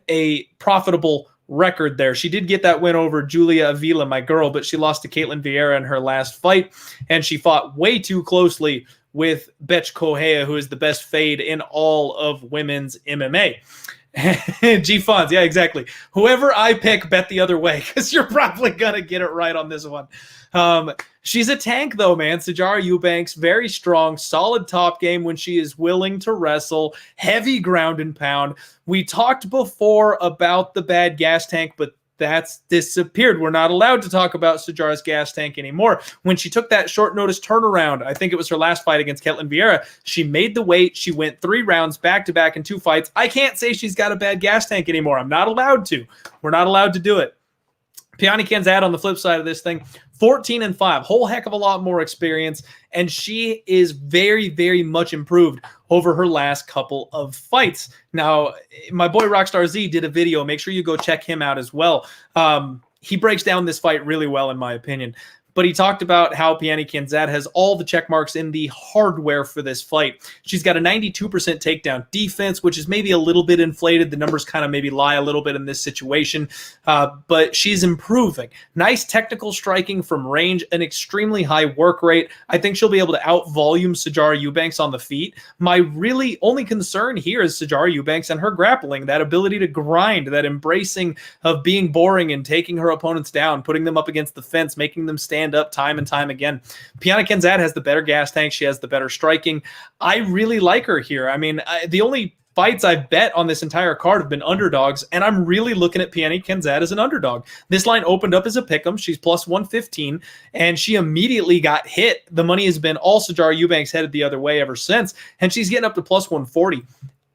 A: a profitable record there. She did get that win over Julia Avila, my girl, but she lost to Caitlin Vieira in her last fight, and she fought way too closely with Betch Correia, who is the best fade in all of women's MMA. G Fonz, yeah, exactly. Whoever I pick, bet the other way, because you're probably going to get it right on this one. She's a tank, though, man. Sijara Eubanks, very strong, solid top game when she is willing to wrestle, heavy ground and pound. We talked before about the bad gas tank, but that's disappeared. We're not allowed to talk about Sijara's gas tank anymore. When she took that short notice turnaround, I think it was her last fight against Caitlin Vieira, she made the weight. She went 3 rounds back-to-back in 2 fights. I can't say she's got a bad gas tank anymore. I'm not allowed to. We're not allowed to do it. Pannie Kianzad on the flip side of this thing, 14-5, whole heck of a lot more experience, and she is very, very much improved over her last couple of fights. Now, my boy Rockstar Z did a video. Make sure you go check him out as well. He breaks down this fight really well, in my opinion. but he talked about how Kianzad has all the check marks in the hardware for this fight. She's got a 92% takedown defense, which is maybe a little bit inflated. The numbers kind of maybe lie a little bit in this situation, but she's improving. Nice technical striking from range, an extremely high work rate. I think she'll be able to out-volume Sijara Eubanks on the feet. My really only concern here is Sijara Eubanks and her grappling, that ability to grind, that embracing of being boring and taking her opponents down, putting them up against the fence, making them stand up time and time again. Kianzad has the better gas tank. She has the better striking. I really like her here. I mean, the only fights I've bet on this entire card have been underdogs, and I'm really looking at Kianzad as an underdog. This line opened up as a pick'em. She's plus 115, and she immediately got hit. The money has been all Sijara Eubanks headed the other way ever since, and she's getting up to plus 140.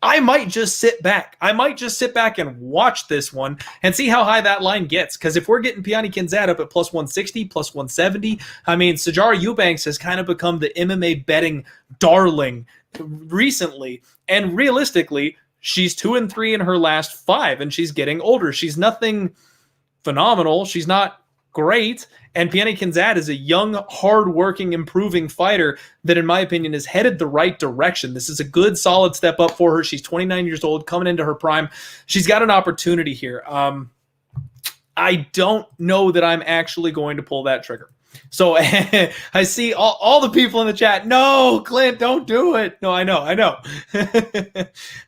A: I might just sit back. I might just sit back and watch this one and see how high that line gets. Because if we're getting Kianzad up at plus 160, plus 170, I mean, Sijara Eubanks has kind of become the MMA betting darling recently. And realistically, she's 2-3 in her last 5, and she's getting older. She's nothing phenomenal. She's not great. And Kianzad is a young, hard-working, improving fighter that, in my opinion, is headed the right direction. This is a good, solid step up for her. She's 29 years old, coming into her prime. She's got an opportunity here. I don't know that I'm actually going to pull that trigger. So I see all the people in the chat. No, Clint, don't do it. No, I know.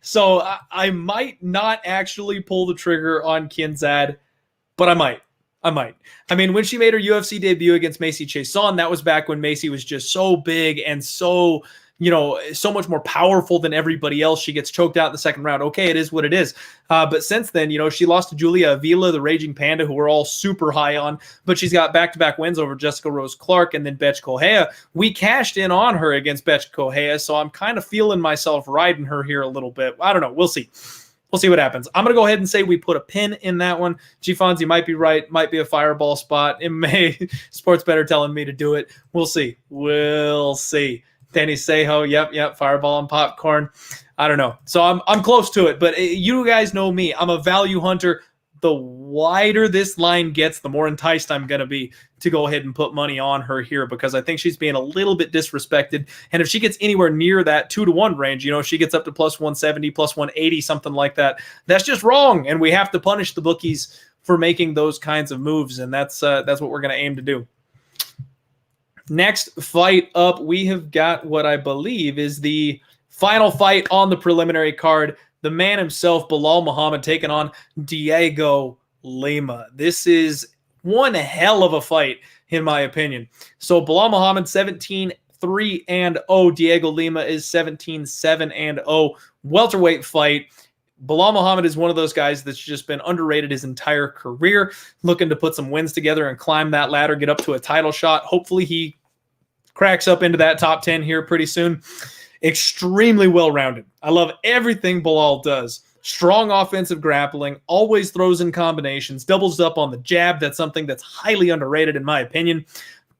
A: So I might not actually pull the trigger on Kianzad, but I might. I mean, when she made her UFC debut against Macy Chiasson, that was back when Macy was just so big and so, so much more powerful than everybody else. She gets choked out in the second round. Okay, it is what it is. But since then, she lost to Julia Avila, the Raging Panda, who we're all super high on. But she's got back-to-back wins over Jessica Rose Clark and then Betch Correia. We cashed in on her against Betch Correia, so I'm kind of feeling myself riding her here a little bit. I don't know. We'll see. We'll see what happens. I'm going to go ahead and say we put a pin in that one. G-Fonzie might be right. Might be a fireball spot. MMA Sports Better telling me to do it. We'll see. Danny Sejo, yep, fireball and popcorn. I don't know. So I'm close to it, but you guys know me. I'm a value hunter. The wider this line gets, the more enticed I'm going to be to go ahead and put money on her here, because I think she's being a little bit disrespected. And if she gets anywhere near that 2-1 range, she gets up to plus 170, plus 180, something like that, that's just wrong. And we have to punish the bookies for making those kinds of moves. And that's what we're going to aim to do. Next fight up, we have got what I believe is the final fight on the preliminary card. The man himself, Belal Muhammad, taking on Dhiego Lima. This is one hell of a fight, in my opinion. So Belal Muhammad, 17-3-0. Dhiego Lima is 17-7-0. Welterweight fight. Belal Muhammad is one of those guys that's just been underrated his entire career, looking to put some wins together and climb that ladder, get up to a title shot. Hopefully he cracks up into that top 10 here pretty soon. Extremely well-rounded. I love everything Belal does. Strong offensive grappling, always throws in combinations, doubles up on the jab. That's something that's highly underrated in my opinion.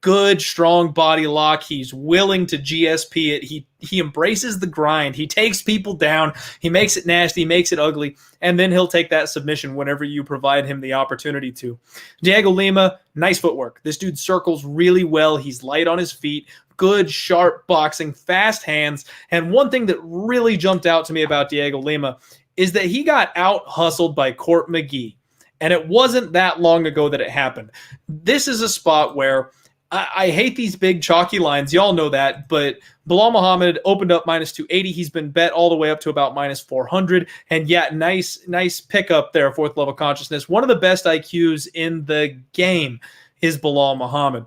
A: Good, strong body lock. He's willing to GSP it. He embraces the grind. He takes people down. He makes it nasty, makes it ugly, and then he'll take that submission whenever you provide him the opportunity to. Dhiego Lima, nice footwork. This dude circles really well. He's light on his feet. Good, sharp boxing, fast hands. And one thing that really jumped out to me about Dhiego Lima is that he got out-hustled by Court McGee. And it wasn't that long ago that it happened. This is a spot where I hate these big chalky lines. Y'all know that. But Belal Muhammad opened up minus 280. He's been bet all the way up to about minus 400. And yeah, nice pickup there, fourth level consciousness. One of the best IQs in the game is Belal Muhammad.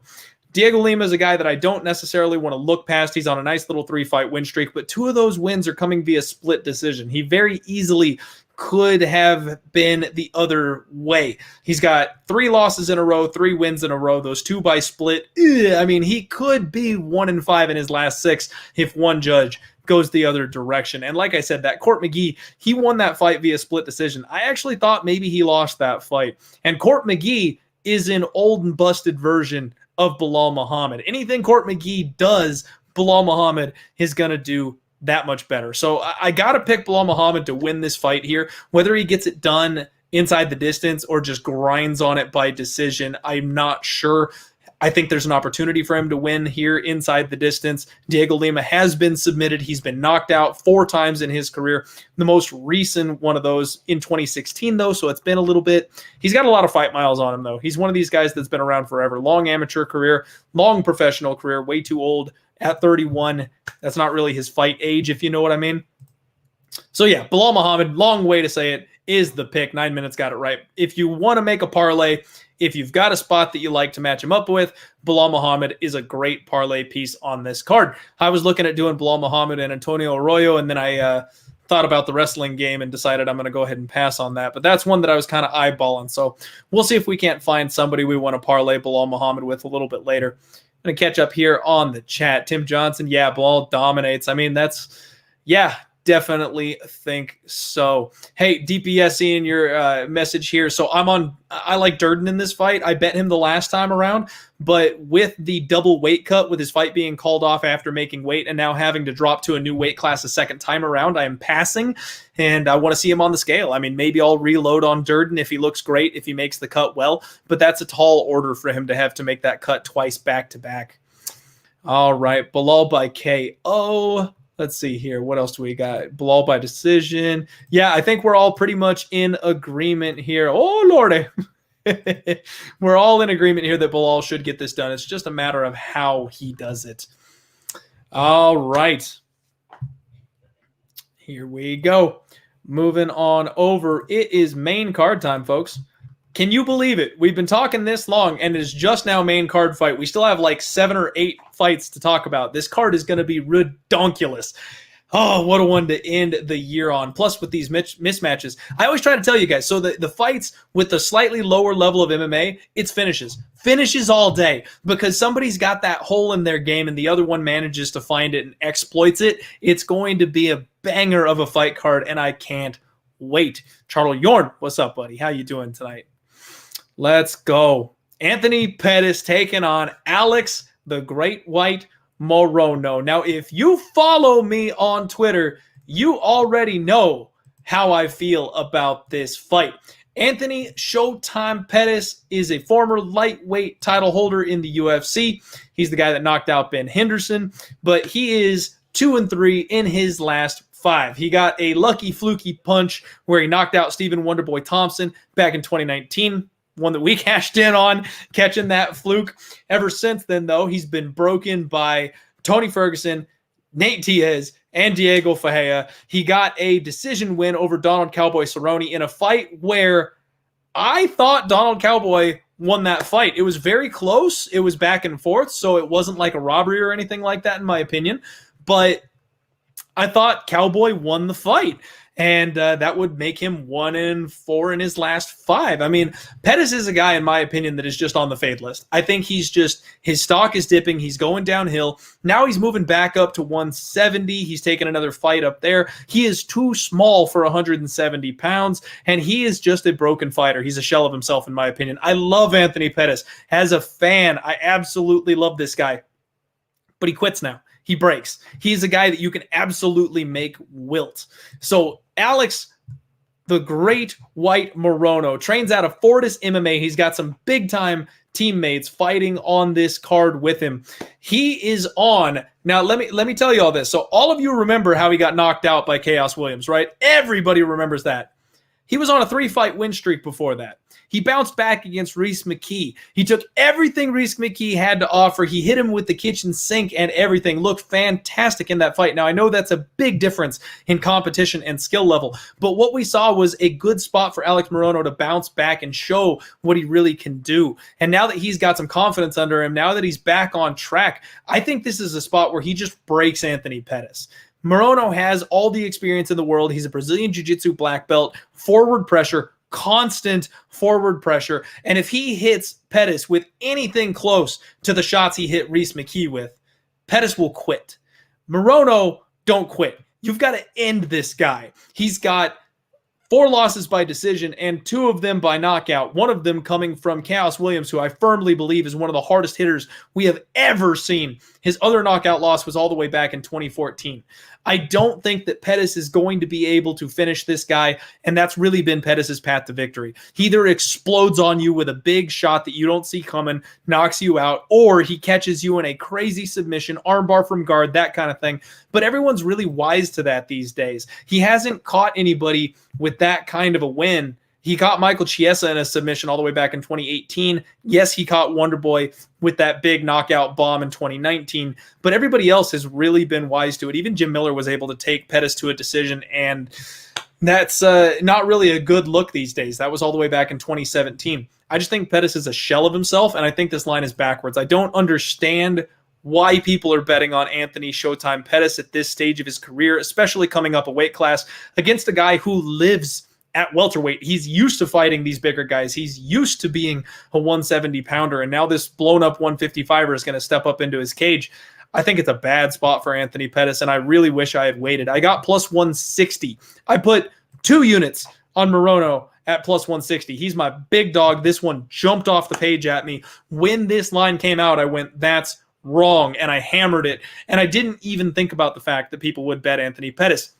A: Dhiego Lima is a guy that I don't necessarily want to look past. He's on a nice little 3-fight win streak, but 2 of those wins are coming via split decision. He very easily could have been the other way. He's got 3 losses in a row, 3 wins in a row, those 2 by split. I mean, he could be 1-5 in his last 6 if one judge goes the other direction. And like I said, that Court McGee, he won that fight via split decision. I actually thought maybe he lost that fight. And Court McGee is an old and busted version of Belal Muhammad. Anything Court McGee does, Belal Muhammad is going to do that much better. So I got to pick Belal Muhammad to win this fight here. Whether he gets it done inside the distance or just grinds on it by decision, I'm not sure. I think there's an opportunity for him to win here inside the distance. Dhiego Lima has been submitted. He's been knocked out 4 times in his career. The most recent one of those in 2016, though, so it's been a little bit. He's got a lot of fight miles on him, though. He's one of these guys that's been around forever. Long amateur career, long professional career, way too old at 31. That's not really his fight age, if you know what I mean. So, yeah, Belal Muhammad, long way to say it, is the pick. 9 minutes got it right. If you want to make a parlay, if you've got a spot that you like to match him up with, Belal Muhammad is a great parlay piece on this card. I was looking at doing Belal Muhammad and Antonio Arroyo, and then I thought about the wrestling game and decided I'm going to go ahead and pass on that. But that's one that I was kind of eyeballing. So we'll see if we can't find somebody we want to parlay Belal Muhammad with a little bit later. I'm going to catch up here on the chat. Tim Johnson, yeah, Belal dominates. I mean, definitely think so. Hey, DPS, seeing your message here. So I like Durden in this fight. I bet him the last time around, but with the double weight cut, with his fight being called off after making weight and now having to drop to a new weight class a second time around, I am passing, and I want to see him on the scale. I mean, maybe I'll reload on Durden if he looks great, if he makes the cut well, but that's a tall order for him to have to make that cut twice back to back. All right, Belal by KO. Let's see here. What else do we got? Belal by decision. Yeah, I think we're all pretty much in agreement here. Oh, Lordy. We're all in agreement here that Belal should get this done. It's just a matter of how he does it. All right. Here we go. Moving on over. It is main card time, folks. Can you believe it? We've been talking this long, and it's just now main card fight. We still have like 7 or 8 fights to talk about. This card is going to be redonkulous. Oh, what a one to end the year on. Plus, with these mismatches, I always try to tell you guys, so the fights with the slightly lower level of MMA, it's finishes. Finishes all day, because somebody's got that hole in their game and the other one manages to find it and exploits it. It's going to be a banger of a fight card, and I can't wait. Charles Yorn, what's up, buddy? How you doing tonight? Let's go. Anthony Pettis taking on Alex the Great White Morono. Now, if you follow me on Twitter, you already know how I feel about this fight. Anthony Showtime Pettis is a former lightweight title holder in the UFC. He's the guy that knocked out Ben Henderson, but he is 2-3 in his last 5. He got a lucky fluky punch where he knocked out Stephen Wonderboy Thompson back in 2019. One that we cashed in on, catching that fluke. Ever since then, though, he's been broken by Tony Ferguson, Nate Diaz, and Diego Ferreira. He got a decision win over Donald Cowboy Cerrone in a fight where I thought Donald Cowboy won that fight. It was very close. It was back and forth, so it wasn't like a robbery or anything like that, in my opinion. But I thought Cowboy won the fight. And that would make him 1-4 in his last 5. I mean, Pettis is a guy, in my opinion, that is just on the fade list. I think his stock is dipping. He's going downhill. Now he's moving back up to 170. He's taking another fight up there. He is too small for 170 pounds, and he is just a broken fighter. He's a shell of himself, in my opinion. I love Anthony Pettis. As a fan, I absolutely love this guy. But he quits now. He breaks. He's a guy that you can absolutely make wilt. So Alex, the Great White Morono, trains out of Fortis MMA. He's got some big-time teammates fighting on this card with him. He is on. Now, let me tell you all this. So all of you remember how he got knocked out by Khaos Williams, right? Everybody remembers that. He was on a 3-fight win streak before that. He bounced back against Rhys McKee. He took everything Rhys McKee had to offer. He hit him with the kitchen sink and everything. Looked fantastic in that fight. Now, I know that's a big difference in competition and skill level, but what we saw was a good spot for Alex Morono to bounce back and show what he really can do. And now that he's got some confidence under him, now that he's back on track, I think this is a spot where he just breaks Anthony Pettis. Morono has all the experience in the world. He's a Brazilian Jiu-Jitsu black belt, forward pressure, constant forward pressure. And if he hits Pettis with anything close to the shots he hit Rhys McKee with, Pettis will quit. Morono, don't quit. You've got to end this guy. He's got 4 losses by decision, and 2 of them by knockout. One of them coming from Khaos Williams, who I firmly believe is one of the hardest hitters we have ever seen. His other knockout loss was all the way back in 2014. I don't think that Pettis is going to be able to finish this guy, and that's really been Pettis' path to victory. He either explodes on you with a big shot that you don't see coming, knocks you out, or he catches you in a crazy submission, armbar from guard, that kind of thing. But everyone's really wise to that these days. He hasn't caught anybody with that kind of a win. He caught Michael Chiesa in a submission all the way back in 2018. Yes, he caught Wonderboy with that big knockout bomb in 2019, but everybody else has really been wise to it. Even Jim Miller was able to take Pettis to a decision, and that's not really a good look these days. That was all the way back in 2017. I just think Pettis is a shell of himself, and I think this line is backwards. I don't understand why people are betting on Anthony Showtime Pettis at this stage of his career, especially coming up a weight class against a guy who lives at welterweight. He's used to fighting these bigger guys. He's used to being a 170 pounder. And now this blown up 155er is going to step up into his cage. I think it's a bad spot for Anthony Pettis, and I really wish I had waited. I got plus 160. I put 2 units on Morono at plus 160. He's my big dog. This one jumped off the page at me. When this line came out, I went, that's wrong. And I hammered it. And I didn't even think about the fact that people would bet Anthony Pettis.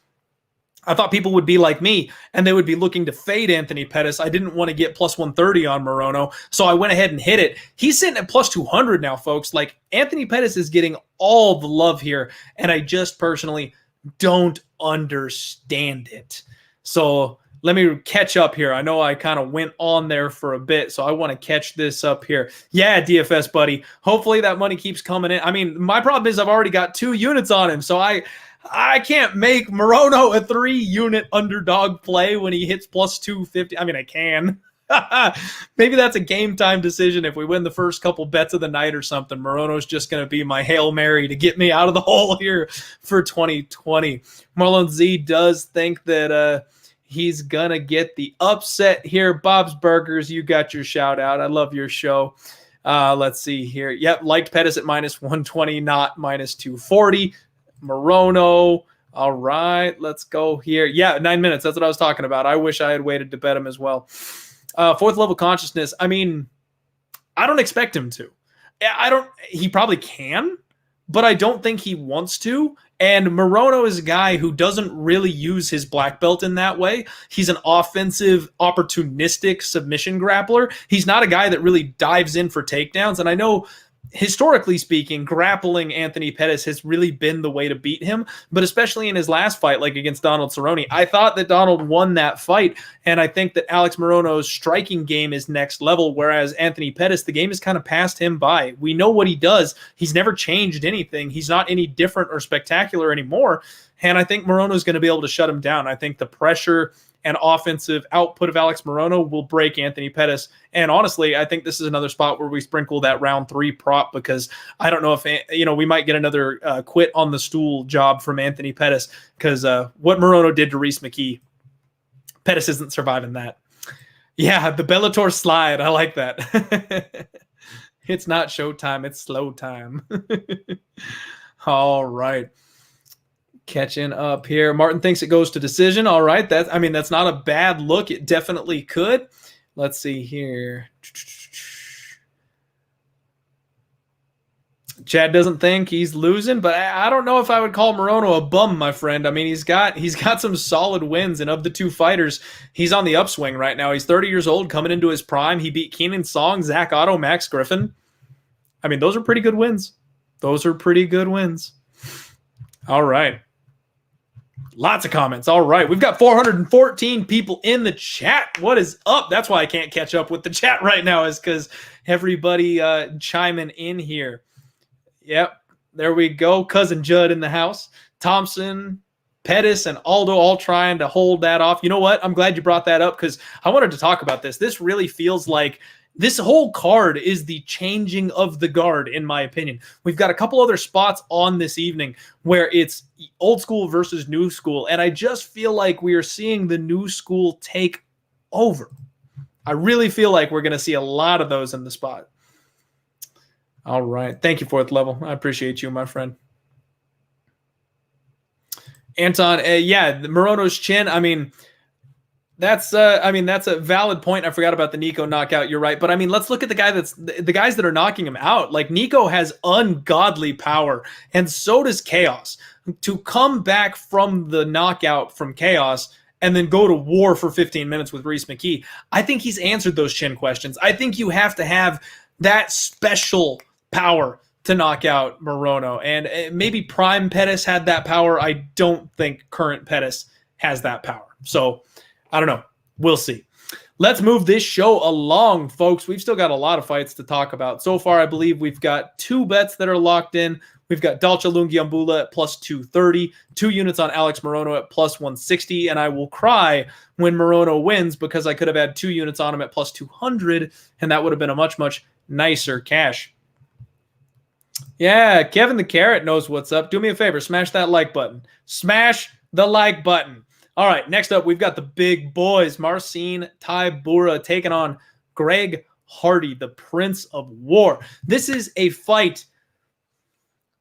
A: I thought people would be like me, and they would be looking to fade Anthony Pettis. I didn't want to get plus 130 on Morono, so I went ahead and hit it. He's sitting at plus 200 now, folks. Like, Anthony Pettis is getting all the love here, and I just personally don't understand it. So let me catch up here. I know I kind of went on there for a bit, so I want to catch this up here. Yeah, DFS buddy. Hopefully that money keeps coming in. I mean, my problem is I've already got 2 units on him, so I can't make Morono a 3-unit underdog play when he hits plus 250. I mean, I can. Maybe that's a game time decision. If we win the first couple bets of the night or something, Morono's just going to be my Hail Mary to get me out of the hole here for 2020. Marlon Z does think that he's going to get the upset here. Bob's Burgers, you got your shout out. I love your show. Let's see here. Yep, liked Pettis at minus 120, not minus 240. Morono. All right, let's go here. Yeah, 9 minutes. That's what I was talking about. I wish I had waited to bet him as well. 4th level consciousness. I mean, I don't expect him to. He probably can, but I don't think he wants to. And Morono is a guy who doesn't really use his black belt in that way. He's an offensive, opportunistic submission grappler. He's not a guy that really dives in for takedowns. And I know, historically speaking, grappling Anthony Pettis has really been the way to beat him, but especially in his last fight, like against Donald Cerrone. I thought that Donald won that fight, and I think that Alex Morono's striking game is next level, whereas Anthony Pettis, the game has kind of passed him by. We know what he does. He's never changed anything. He's not any different or spectacular anymore, and I think Morono's going to be able to shut him down. I think the pressure and offensive output of Alex Morono will break Anthony Pettis. And honestly, I think this is another spot where we sprinkle that round 3 prop, because I don't know if, we might get another quit on the stool job from Anthony Pettis, because what Morono did to Reese McKee, Pettis isn't surviving that. Yeah, the Bellator slide. I like that. It's not showtime. It's slow time. All right. Catching up here. Martin thinks it goes to decision. All right. That's not a bad look. It definitely could. Let's see here. Chad doesn't think he's losing, but I don't know if I would call Morono a bum, my friend. I mean, he's got some solid wins, and of the 2 fighters, he's on the upswing right now. He's 30 years old, coming into his prime. He beat Keenan Song, Zach Otto, Max Griffin. I mean, those are pretty good wins. All right. Lots of comments. All right. We've got 414 people in the chat. What is up? That's why I can't catch up with the chat right now, is because everybody chiming in here. Yep. There we go. Cousin Judd in the house. Thompson, Pettis, and Aldo all trying to hold that off. You know what? I'm glad you brought that up, because I wanted to talk about this. This really feels like this whole card is the changing of the guard, in my opinion. We've got a couple other spots on this evening where it's old school versus new school, and I just feel like we are seeing the new school take over. I really feel like we're going to see a lot of those in the spot. All right. Thank you, 4th level. I appreciate you, my friend. Anton, yeah, Morono's chin, I mean, That's that's a valid point. I forgot about the Nico knockout. You're right. But I mean, let's look at the guys that are knocking him out. Like Nico has ungodly power, and so does Khaos. To come back from the knockout from Khaos and then go to war for 15 minutes with Rhys McKee, I think he's answered those chin questions. I think you have to have that special power to knock out Morono. And maybe prime Pettis had that power. I don't think current Pettis has that power. So I don't know. We'll see. Let's move this show along, folks. We've still got a lot of fights to talk about. So far, I believe we've got 2 bets that are locked in. We've got Dalcha Lungiambula at plus 230, 2 units on Alex Morono at plus 160, and I will cry when Morono wins because I could have had 2 units on him at plus 200, and that would have been a much, much nicer cash. Yeah, Kevin the Carrot knows what's up. Do me a favor, smash that like button. Smash the like button. All right, next up, we've got the big boys. Marcin Tybura taking on Greg Hardy, the Prince of War. This is a fight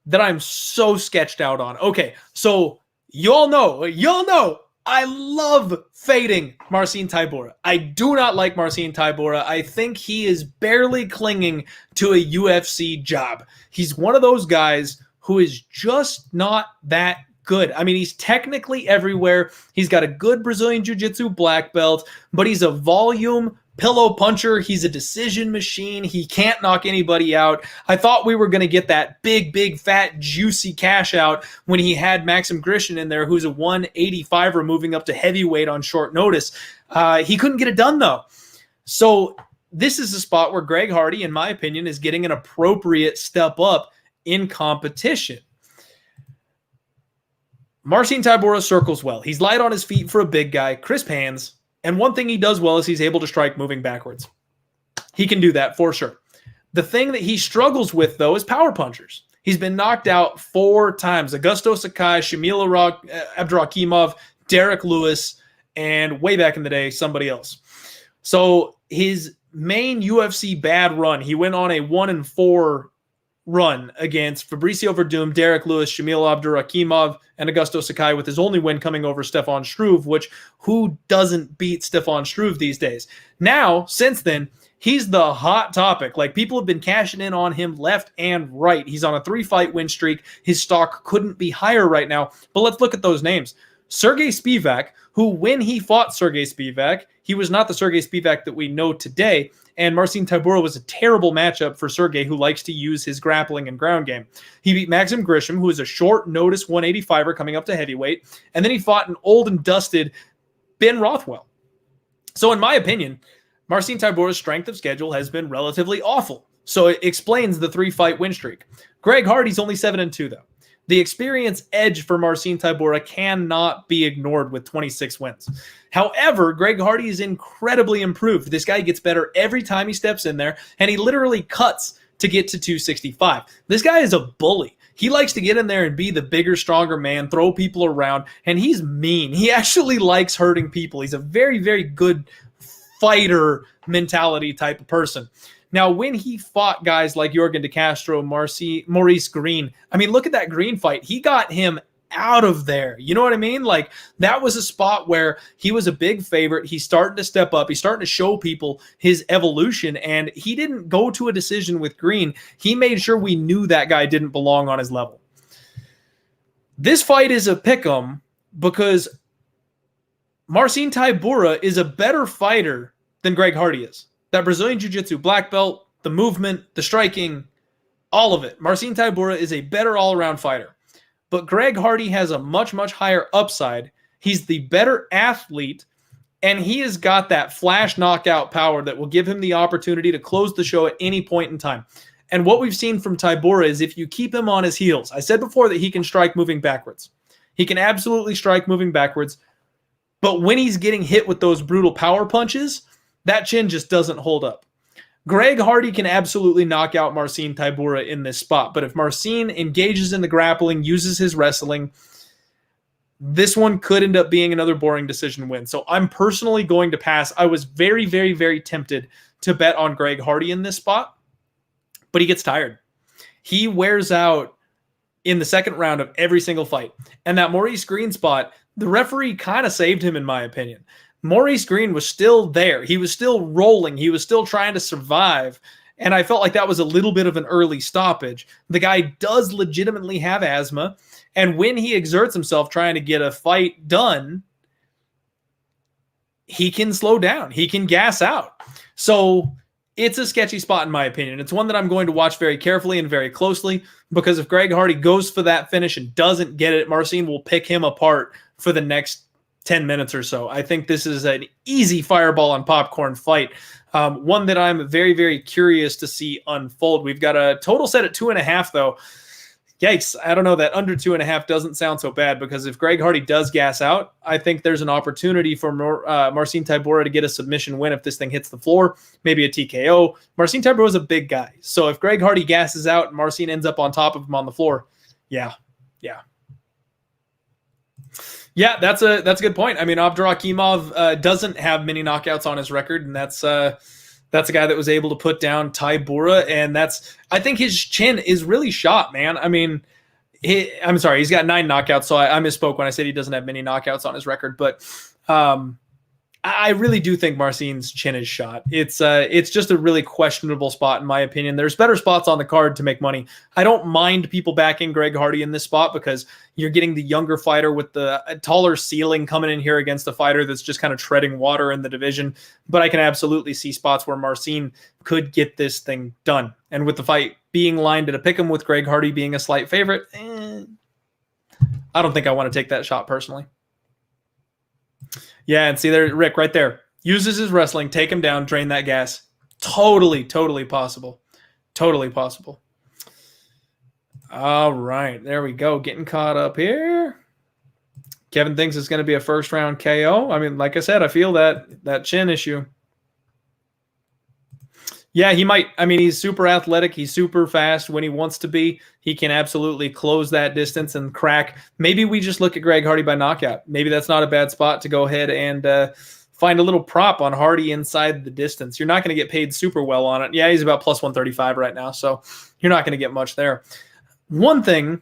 A: that I'm so sketched out on. Okay, so y'all know, I love fading Marcin Tybura. I do not like Marcin Tybura. I think he is barely clinging to a UFC job. He's one of those guys who is just not that good. I mean, he's technically everywhere. He's got a good Brazilian Jiu-Jitsu black belt, but he's a volume pillow puncher. He's a decision machine. He can't knock anybody out. I thought we were going to get that big, fat, juicy cash out when he had Maxim Grishin in there, who's a 185er moving up to heavyweight on short notice. He couldn't get it done, though. So this is a spot where Greg Hardy, in my opinion, is getting an appropriate step up in competition. Marcin Tybura circles well. He's light on his feet for a big guy, crisp hands, and one thing he does well is he's able to strike moving backwards. He can do that for sure. The thing that he struggles with, though, is power punchers. He's been knocked out 4 times. Augusto Sakai, Shamil Abdurakhimov, Derek Lewis, and way back in the day, somebody else. So his main UFC bad run, he went on a 1-4 run against Fabricio Verdum, Derek Lewis, Shamil Abdurakhimov, and Augusto Sakai, with his only win coming over Stefan Struve, which who doesn't beat Stefan Struve these days? Now, since then, he's the hot topic. Like, people have been cashing in on him left and right. He's on a 3-fight win streak. His stock couldn't be higher right now. But let's look at those names. Sergey Spivak, who when he fought Sergey Spivak, he was not the Sergey Spivak that we know today. And Marcin Tybura was a terrible matchup for Sergey, who likes to use his grappling and ground game. He beat Maxim Grishin, who is a short notice 185er coming up to heavyweight. And then he fought an old and dusted Ben Rothwell. So in my opinion, Marcin Tybura's strength of schedule has been relatively awful. So it explains the 3-fight win streak. Greg Hardy's only 7-2 though. The experience edge for Marcin Tybura cannot be ignored with 26 wins. However, Greg Hardy is incredibly improved. This guy gets better every time he steps in there, and he literally cuts to get to 265. This guy is a bully. He likes to get in there and be the bigger, stronger man, throw people around, and he's mean. He actually likes hurting people. He's a very, very good fighter mentality type of person. Now, when he fought guys like Yorgan De Castro, Maurice Green, I mean, look at that Green fight. He got him out of there. You know what I mean? Like, that was a spot where he was a big favorite. He's starting to step up. He's starting to show people his evolution, and he didn't go to a decision with Green. He made sure we knew that guy didn't belong on his level. This fight is a pick'em because Marcin Tybura is a better fighter than Greg Hardy is. That Brazilian Jiu-Jitsu black belt, the movement, the striking, all of it. Marcin Tybura is a better all-around fighter. But Greg Hardy has a much, much higher upside. He's the better athlete, and he has got that flash knockout power that will give him the opportunity to close the show at any point in time. And what we've seen from Tybura is if you keep him on his heels, I said before that he can strike moving backwards. He can absolutely strike moving backwards. But when he's getting hit with those brutal power punches, that chin just doesn't hold up. Greg Hardy can absolutely knock out Marcin Tybura in this spot, but if Marcin engages in the grappling, uses his wrestling, this one could end up being another boring decision win. So I'm personally going to pass. I was very, very, very tempted to bet on Greg Hardy in this spot, but he gets tired. He wears out in the second round of every single fight. And that Maurice Green spot, the referee kind of saved him, in my opinion. Maurice Green was still there. He was still rolling. He was still trying to survive. And I felt like that was a little bit of an early stoppage. The guy does legitimately have asthma. And when he exerts himself trying to get a fight done, he can slow down. He can gas out. So it's a sketchy spot in my opinion. It's one that I'm going to watch very carefully and very closely, because if Greg Hardy goes for that finish and doesn't get it, Marcin will pick him apart for the next 10 minutes or so. I think this is an easy fireball and popcorn fight. One that I'm very, very curious to see unfold. We've got a total set at 2.5 though. Yikes. I don't know, that under 2.5 doesn't sound so bad, because if Greg Hardy does gas out, I think there's an opportunity for Marcin Tybura to get a submission win if this thing hits the floor, maybe a TKO. Marcin Tybura is a big guy. So if Greg Hardy gasses out and Marcin ends up on top of him on the floor, yeah, that's a good point. I mean, Abdurakhimov doesn't have many knockouts on his record, and that's a guy that was able to put down Tybura, and I think his chin is really shot, man. I mean, I'm sorry, he's got 9 knockouts, so I misspoke when I said he doesn't have many knockouts on his record, but I really do think Marcin's chin is shot. It's just a really questionable spot in my opinion. There's better spots on the card to make money. I don't mind people backing Greg Hardy in this spot, because you're getting the younger fighter with the taller ceiling coming in here against a fighter that's just kind of treading water in the division. But I can absolutely see spots where Marcin could get this thing done. And with the fight being lined at a pick'em with Greg Hardy being a slight favorite, I don't think I want to take that shot personally. Yeah, and see there, Rick, right there. Uses his wrestling, take him down, drain that gas. Totally possible. Totally possible. All right, there we go. Getting caught up here. Kevin thinks it's going to be a first-round KO. I mean, like I said, I feel that chin issue. Yeah, he might. I mean, he's super athletic. He's super fast when he wants to be. He can absolutely close that distance and crack. Maybe we just look at Greg Hardy by knockout. Maybe that's not a bad spot to go ahead and find a little prop on Hardy inside the distance. You're not going to get paid super well on it. Yeah, he's about plus 135 right now, so you're not going to get much there. One thing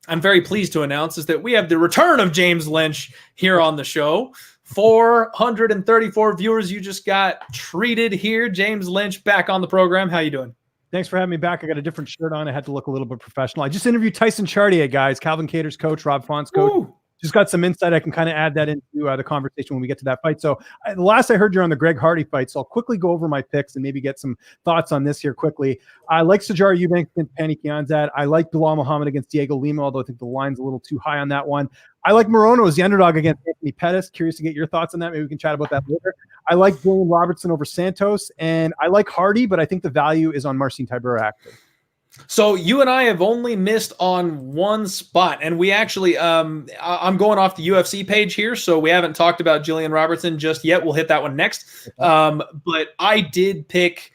A: I'm very pleased to announce is that we have the return of James Lynch here on the show. 434 viewers. You just got treated here. James Lynch back on the program. How you doing?
B: Thanks for having me back. I got a different shirt on. I had to look a little bit professional. I just interviewed Tyson Chartier, guys. Calvin Cater's coach, Rob Font's coach.
A: Ooh.
B: Just got some insight. I can kind of add that into the conversation when we get to that fight. So the last I heard, you're on the Greg Hardy fight. So I'll quickly go over my picks and maybe get some thoughts on this here quickly. I like Sijara Eubanks against Pannie Kianzad. I like Belal Muhammad against Dhiego Lima, although I think the line's a little too high on that one. I like Morono as the underdog against Anthony Pettis. Curious to get your thoughts on that. Maybe we can chat about that later. I like Dylan Roberson over Santos, and I like Hardy, but I think the value is on Marcin Tybura active.
A: So you and I have only missed on one spot, and we actually, I'm going off the UFC page here, so we haven't talked about Jillian Robertson just yet. We'll hit that one next. But I did pick,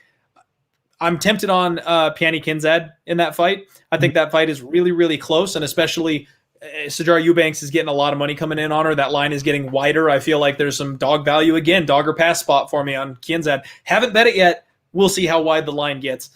A: I'm tempted on Pannie Kianzad in that fight. I think that fight is really, really close, and especially Sijara Eubanks is getting a lot of money coming in on her. That line is getting wider. I feel like there's some dog value again, dog or pass spot for me on Kianzad. Haven't bet it yet. We'll see how wide the line gets.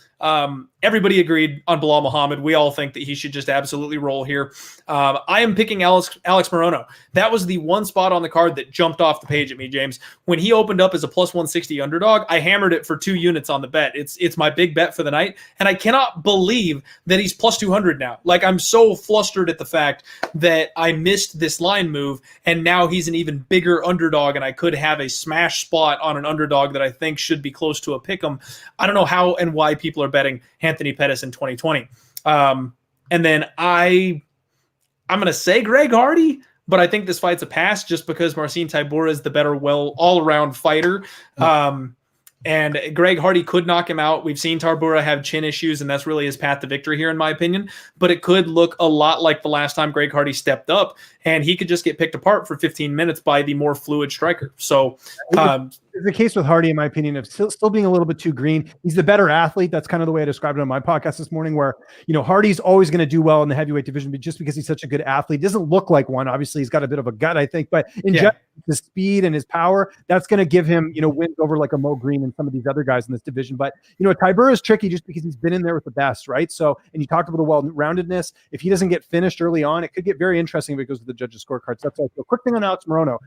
A: Everybody agreed on Belal Muhammad. We all think that he should just absolutely roll here. I am picking Alex Morono. That was the one spot on the card that jumped off the page at me, James. When he opened up as a plus 160 underdog, I hammered it for 2 units on the bet. It's my big bet for the night, and I cannot believe that he's plus 200 now. Like, I'm so flustered at the fact that I missed this line move, and now he's an even bigger underdog, and I could have a smash spot on an underdog that I think should be close to a pick'em. I don't know how and why people are betting Anthony Pettis in 2020. And then I'm going to say Greg Hardy, but I think this fight's a pass just because Marcin Tybura is the better, all-around fighter. And Greg Hardy could knock him out. We've seen Tybura have chin issues, and that's really his path to victory here, in my opinion. But it could look a lot like the last time Greg Hardy stepped up, and he could just get picked apart for 15 minutes by the more fluid striker. So
B: the case with Hardy, in my opinion, of still being a little bit too green. He's the better athlete. That's kind of the way I described it on my podcast this morning, where, Hardy's always going to do well in the heavyweight division, but just because he's such a good athlete, doesn't look like one. Obviously, he's got a bit of a gut, I think, but in general, his speed and his power, that's going to give him, wins over like a Mo Green and some of these other guys in this division. But, Tybura is tricky just because he's been in there with the best, right? So, and you talked about the well-roundedness. If he doesn't get finished early on, it could get very interesting if it goes to the judges' scorecards. That's also a quick thing on Alex Morono.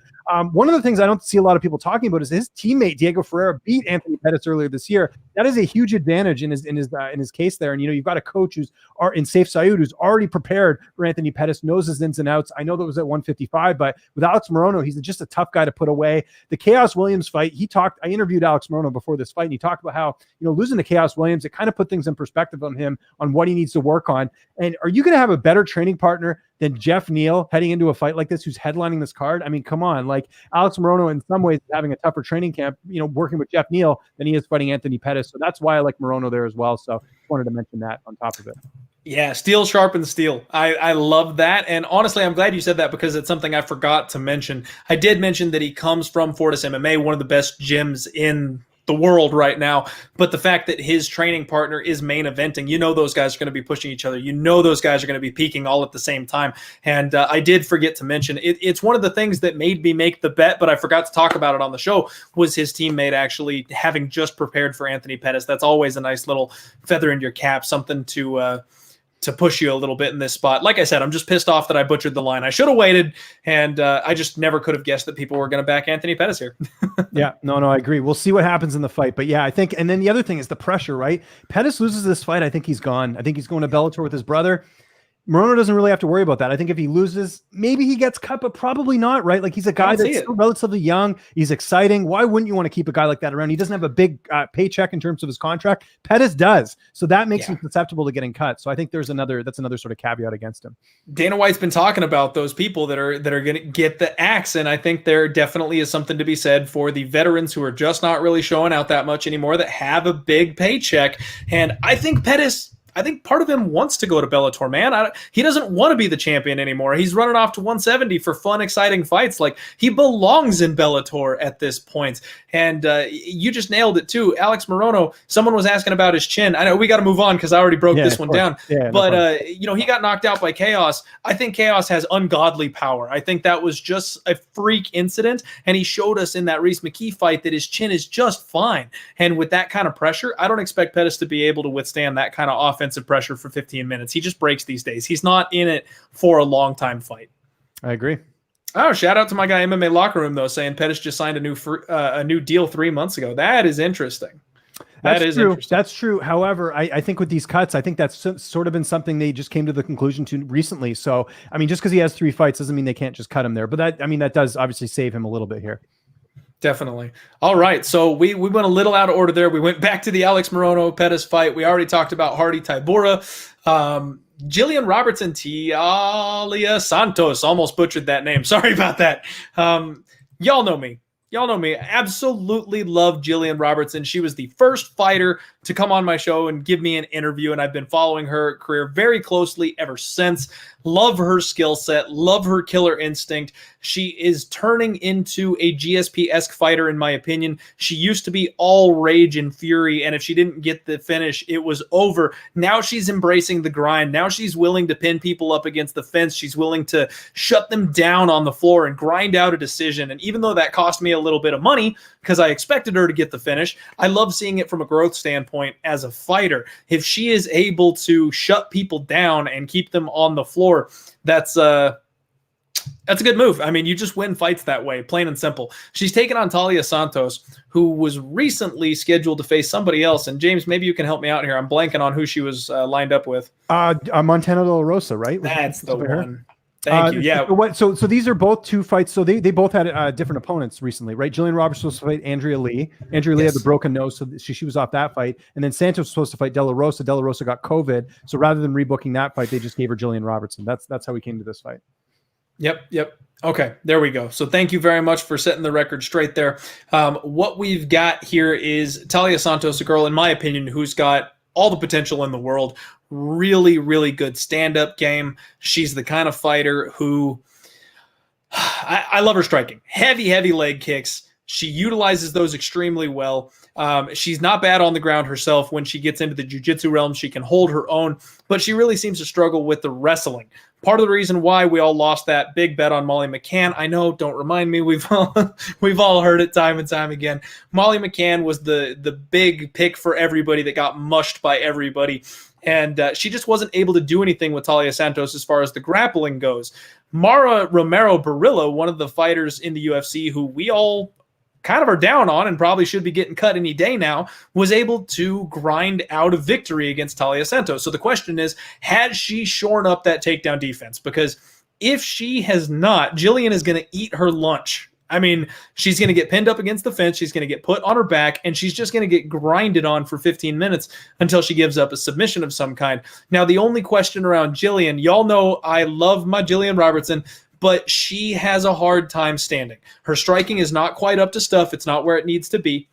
B: One of the things I don't see a lot of people talking about is his teammate Diego Ferreira beat Anthony Pettis earlier this year. That is a huge advantage in his case there. And you've got a coach who's in Saif Saud who's already prepared for Anthony Pettis, knows his ins and outs. I know that was at 155, but with Alex Morono, he's just a tough guy to put away. The Khaos Williams fight, I interviewed Alex Morono before this fight, and he talked about how losing to Khaos Williams, it kind of put things in perspective on him on what he needs to work on. And are you going to have a better training partner than Geoff Neal heading into a fight like this, who's headlining this card? I mean, come on. Like, Alex Morono in some ways is having a tougher training camp, working with Geoff Neal than he is fighting Anthony Pettis. So that's why I like Morono there as well. So just wanted to mention that on top of it.
A: Yeah, steel sharpens steel. I love that. And honestly, I'm glad you said that because it's something I forgot to mention. I did mention that he comes from Fortis MMA, one of the best gyms in the world right now. But the fact that his training partner is main eventing, those guys are going to be pushing each other. Those guys are going to be peaking all at the same time. And I did forget to mention, it's one of the things that made me make the bet, but I forgot to talk about it on the show, was his teammate actually having just prepared for Anthony Pettis. That's always a nice little feather in your cap, something to push you a little bit in this spot. Like I said, I'm just pissed off that I butchered the line. I should have waited, and I just never could have guessed that people were going to back Anthony Pettis here.
B: Yeah, no, I agree. We'll see what happens in the fight. But yeah, I think, and then the other thing is the pressure, right? Pettis loses this fight, I think he's gone. I think he's going to Bellator with his brother. Morono doesn't really have to worry about that. I think if he loses, maybe he gets cut, but probably not, right? Like, he's a guy that's still relatively young. He's exciting. Why wouldn't you want to keep a guy like that around? He doesn't have a big paycheck in terms of his contract. Pettis does. So that makes him susceptible to getting cut. So I think that's another sort of caveat against him.
A: Dana White's been talking about those people that are going to get the axe. And I think there definitely is something to be said for the veterans who are just not really showing out that much anymore, that have a big paycheck. And I think Pettis, part of him wants to go to Bellator, man. He doesn't want to be the champion anymore. He's running off to 170 for fun, exciting fights. Like, he belongs in Bellator at this point. And you just nailed it too. Alex Morono, someone was asking about his chin. I know we got to move on because I already broke this one down. Yeah, but, he got knocked out by Khaos. I think Khaos has ungodly power. I think that was just a freak incident. And he showed us in that Reese McKee fight that his chin is just fine. And with that kind of pressure, I don't expect Pettis to be able to withstand that kind of offensive pressure for 15 minutes. He just breaks these days. He's not in it for a long time fight.
B: I agree.
A: Oh, shout out to my guy MMA Locker Room though, saying Pettis just signed a new deal 3 months ago. That is interesting. That's true. Interesting.
B: That's true. However, I think with these cuts, I think that's sort of been something they just came to the conclusion to recently. So, I mean, just because he has 3 fights doesn't mean they can't just cut him there. But that does obviously save him a little bit here.
A: Definitely. All right. So we went a little out of order there. We went back to the Alex Morono Pettis fight. We already talked about Hardy Tybura. Jillian Robertson, Talia Santos. Almost butchered that name. Sorry about that. Y'all know me. Absolutely love Jillian Robertson. She was the first fighter to come on my show and give me an interview, and I've been following her career very closely ever since. Love her skill set. Love her killer instinct. She is turning into a GSP-esque fighter, in my opinion. She used to be all rage and fury, and if she didn't get the finish, it was over. Now she's embracing the grind. Now she's willing to pin people up against the fence. She's willing to shut them down on the floor and grind out a decision. And even though that cost me a little bit of money, because I expected her to get the finish, I love seeing it from a growth standpoint as a fighter. If she is able to shut people down and keep them on the floor, that's a good move. I mean, you just win fights that way, plain and simple. She's taken on Talia Santos, who was recently scheduled to face somebody else. And James, maybe you can help me out here. I'm blanking on who she was lined up with.
B: Montana De La Rosa, right?
A: That's the one. Thank you. Yeah.
B: So these are both 2 fights. So they both had different opponents recently, right? Jillian Roberts was supposed to fight Andrea Lee. Andrea Lee had the broken nose, so she was off that fight. And then Santos was supposed to fight De La Rosa. De La Rosa got COVID. So rather than rebooking that fight, they just gave her Jillian Robertson. That's how we came to this fight.
A: Yep. Okay, there we go. So thank you very much for setting the record straight there. What we've got here is Talia Santos, a girl, in my opinion, who's got all the potential in the world. Really, really good stand-up game. She's the kind of fighter who I love her striking. Heavy leg kicks. She utilizes those extremely well. She's not bad on the ground herself. When she gets into the jiu-jitsu realm, she can hold her own, but she really seems to struggle with the wrestling. Part of the reason why we all lost that big bet on Molly McCann, I know, don't remind me, we've all heard it time and time again. Molly McCann was the big pick for everybody that got mushed by everybody, and she just wasn't able to do anything with Talia Santos as far as the grappling goes. Mara Romero Barilla, one of the fighters in the UFC who we all kind of are down on and probably should be getting cut any day now, was able to grind out a victory against Talia Santos. So the question is, has she shorn up that takedown defense? Because if she has not, Jillian is going to eat her lunch. I mean, she's going to get pinned up against the fence, she's going to get put on her back, and she's just going to get grinded on for 15 minutes until she gives up a submission of some kind. Now, the only question around Jillian, y'all know I love my Jillian Robertson, but she has a hard time standing. Her striking is not quite up to stuff. It's not where it needs to be.